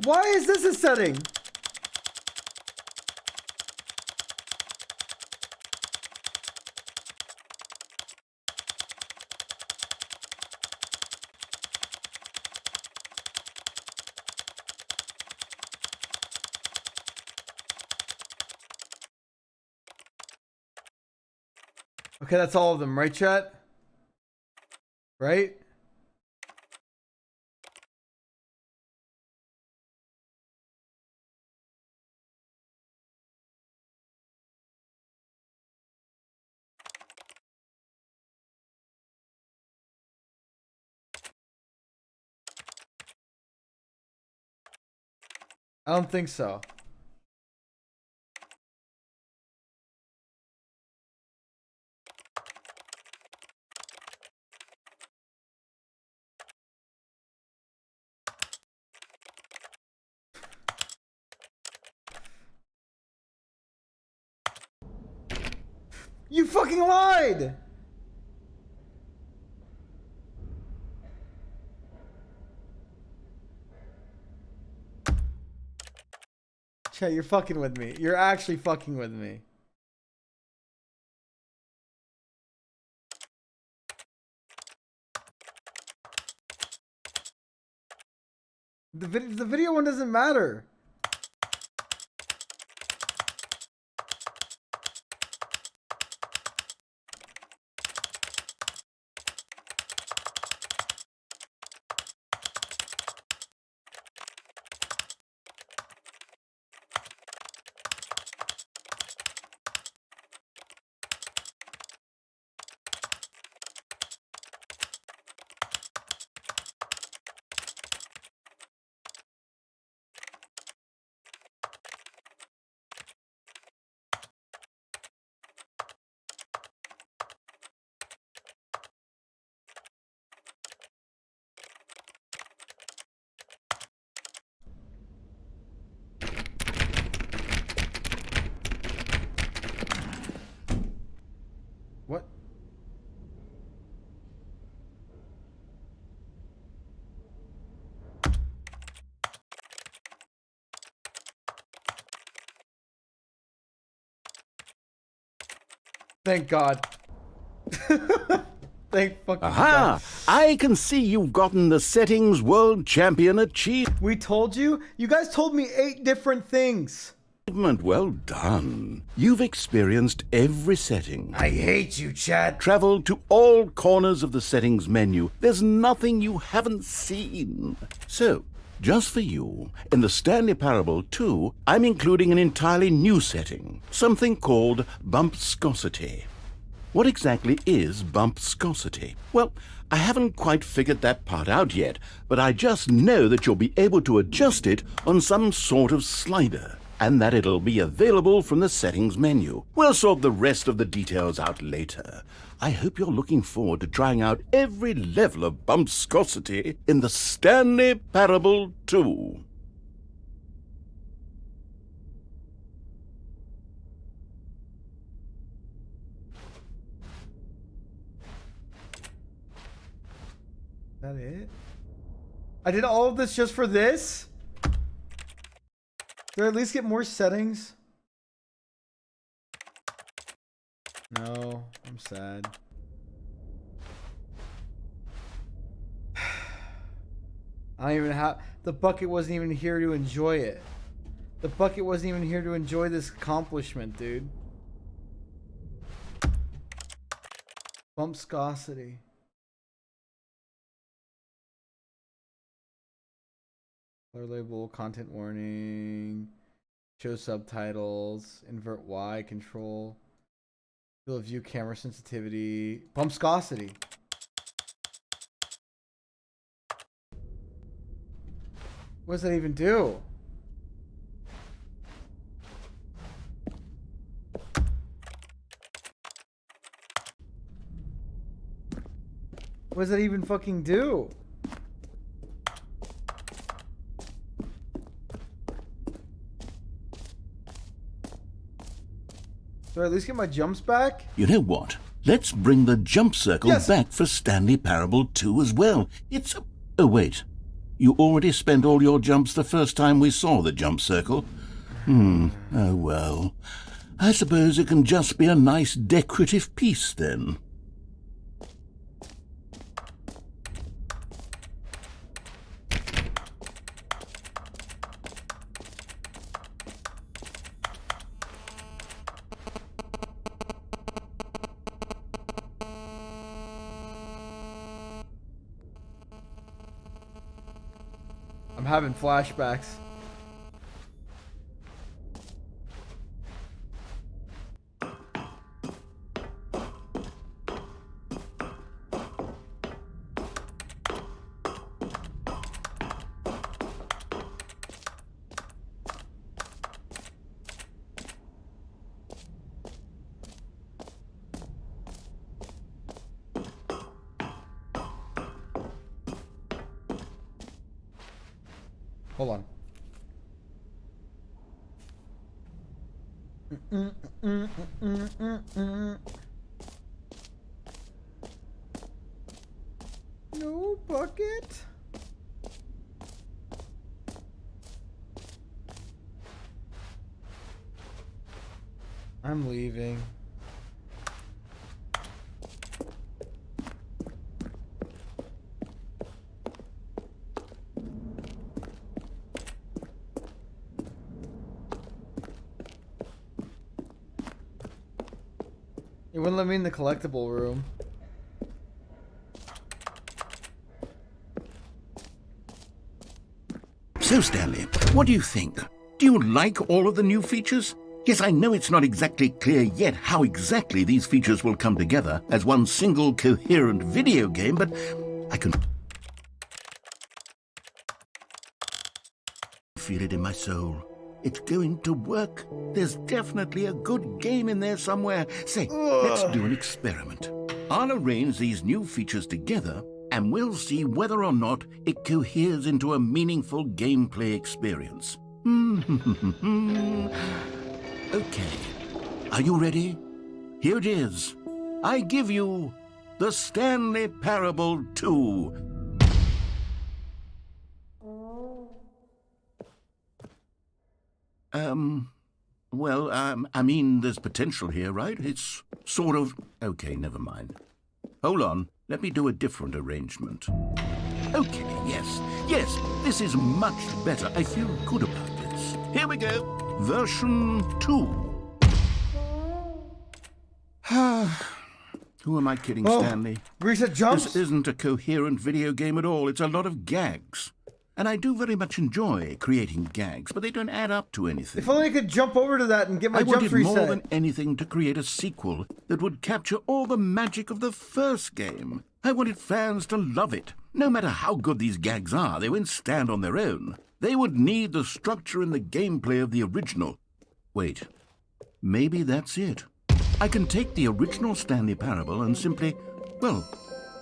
Why is this a setting? Okay, that's all of them, right, chat? Right? I don't think so. You fucking lied! Chat, you're fucking with me. You're actually fucking with me. The video one doesn't matter. What? Thank God. Thank fucking Aha! God. I can see you've gotten the settings world champion achievement We told you? You guys told me 8 different things. improvement. Well done. You've experienced every setting. I hate you, Chad. Traveled to all corners of the settings menu. There's nothing you haven't seen. So, just for you, in the Stanley Parable 2, I'm including an entirely new setting, something called bumpscosity. What exactly is bumpscosity? Well, I haven't quite figured that part out yet, but I just know that you'll be able to adjust it on some sort of slider, and that it'll be available from the settings menu. We'll sort the rest of the details out later. I hope you're looking forward to trying out every level of bumpscosity in the Stanley Parable 2. That it? I did all of this just for this? Did I at least get more settings? No, I'm sad. I don't even have... The bucket wasn't even here to enjoy it. The bucket wasn't even here to enjoy this accomplishment, dude. Bumpscosity. Color label, content warning, show subtitles, invert Y, control, field of view, camera sensitivity, bumpscosity. What does that even do? What does that even fucking do? Do I at least get my jumps back? You know what? Let's bring the jump circle back for Stanley Parable 2 as well. It's... Oh, wait. You already spent all your jumps the first time we saw the jump circle. Oh, well. I suppose it can just be a nice decorative piece, then. I'm having flashbacks. Hold on. No bucket. I'm leaving. It wouldn't let me in the collectible room. So, Stanley, what do you think? Do you like all of the new features? Yes, I know it's not exactly clear yet how exactly these features will come together as one single coherent video game, but I can feel it in my soul. It's going to work. There's definitely a good game in there somewhere. Say, let's do an experiment. I'll arrange these new features together, and we'll see whether or not it coheres into a meaningful gameplay experience. Okay. Are you ready? Here it is. I give you the Stanley Parable 2. I mean, there's potential here, right? It's sort of... Okay, never mind. Hold on. Let me do a different arrangement. Okay, yes, this is much better. I feel good about this. Here we go. version 2. Who am I kidding, Stanley? Reset jumps? This isn't a coherent video game at all. It's a lot of gags. And I do very much enjoy creating gags, but they don't add up to anything. If only I could jump over to that and get my jumps wanted reset. more than anything to create a sequel that would capture all the magic of the first game. I wanted fans to love it. No matter how good these gags are, they won't stand on their own. They would need the structure and the gameplay of the original. Wait, maybe that's it. I can take the original Stanley Parable and simply, well,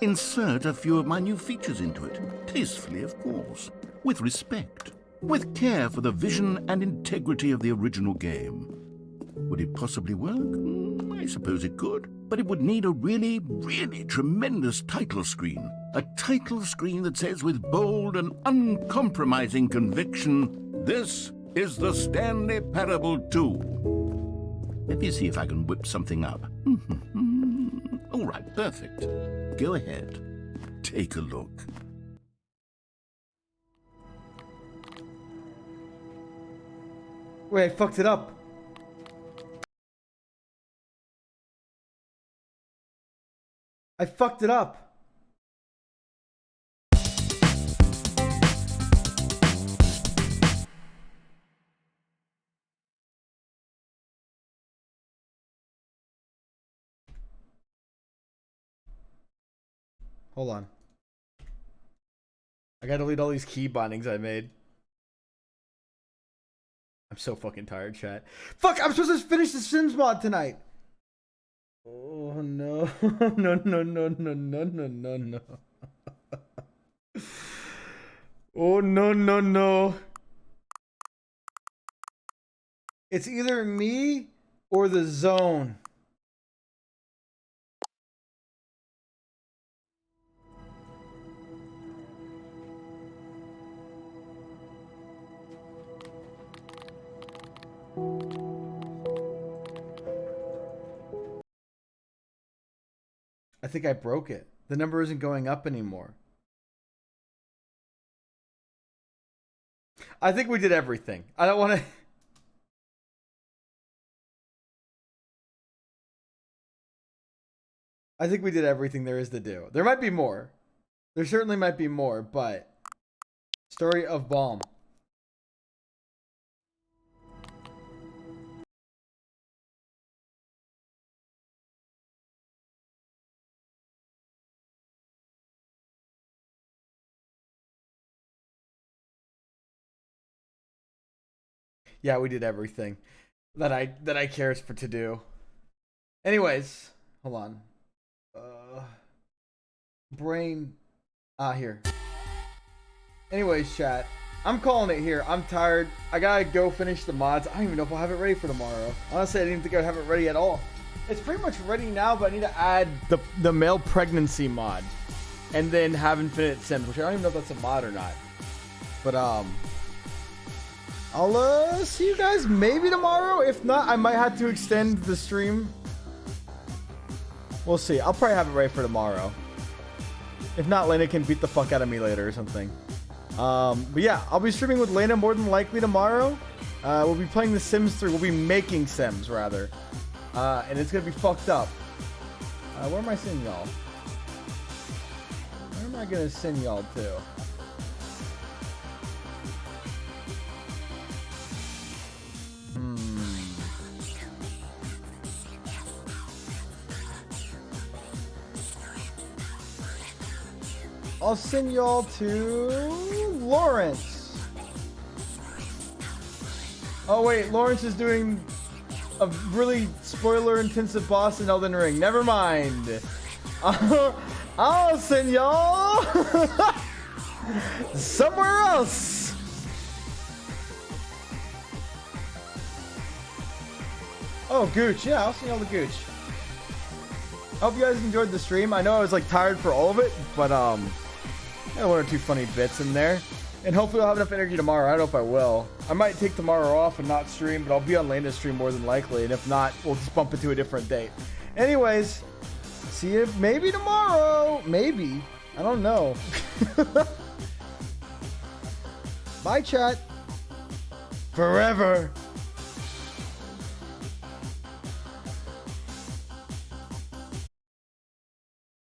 insert a few of my new features into it. Tastefully, of course. With respect. With care for the vision and integrity of the original game. Would it possibly work? I suppose it could. But it would need a really, really tremendous title screen. A title screen that says with bold and uncompromising conviction, "This is the Stanley Parable 2. Let me see if I can whip something up. All right, perfect. Go ahead. Take a look. Wait, I fucked it up. I fucked it up. Hold on. I gotta delete all these key bindings I made. I'm so fucking tired, chat. Fuck, I'm supposed to finish the Sims mod tonight. Oh no. No, no, no, no, no, no, no, no. Oh no, no, no. It's either me or the zone. I think I broke it. The number isn't going up anymore. I think we did everything. I don't want to... I think we did everything there is to do. There might be more. There certainly might be more, but... Story of Balm. Yeah, we did everything that I cares for to do. Anyways, hold on. Brain. Here. Anyways, chat. I'm calling it here. I'm tired. I gotta go finish the mods. I don't even know if I'll have it ready for tomorrow. Honestly, I didn't think I'd have it ready at all. It's pretty much ready now, but I need to add the male pregnancy mod. And then have Infinite Sims, which I don't even know if that's a mod or not. But, I'll see you guys maybe tomorrow. If not, I might have to extend the stream. We'll see. I'll probably have it ready for tomorrow. If not, Lena can beat the fuck out of me later or something. But yeah, I'll be streaming with Lena more than likely tomorrow. We'll be playing The Sims 3. We'll be making Sims, rather. And it's going to be fucked up. Where am I sending y'all? Where am I going to send y'all to? I'll send y'all to Lawrence. Oh wait, Lawrence is doing a really spoiler-intensive boss in Elden Ring. Never mind. I'll send y'all somewhere else. Oh, Gooch. Yeah, I'll send y'all the Gooch. I hope you guys enjoyed the stream. I know I was like tired for all of it, but got one or two funny bits in there. And hopefully I'll have enough energy tomorrow. I don't know if I will. I might take tomorrow off and not stream, but I'll be on Lena's stream more than likely. And if not, we'll just bump it to a different date. Anyways, see you maybe tomorrow. Maybe. I don't know. Bye, chat. Forever.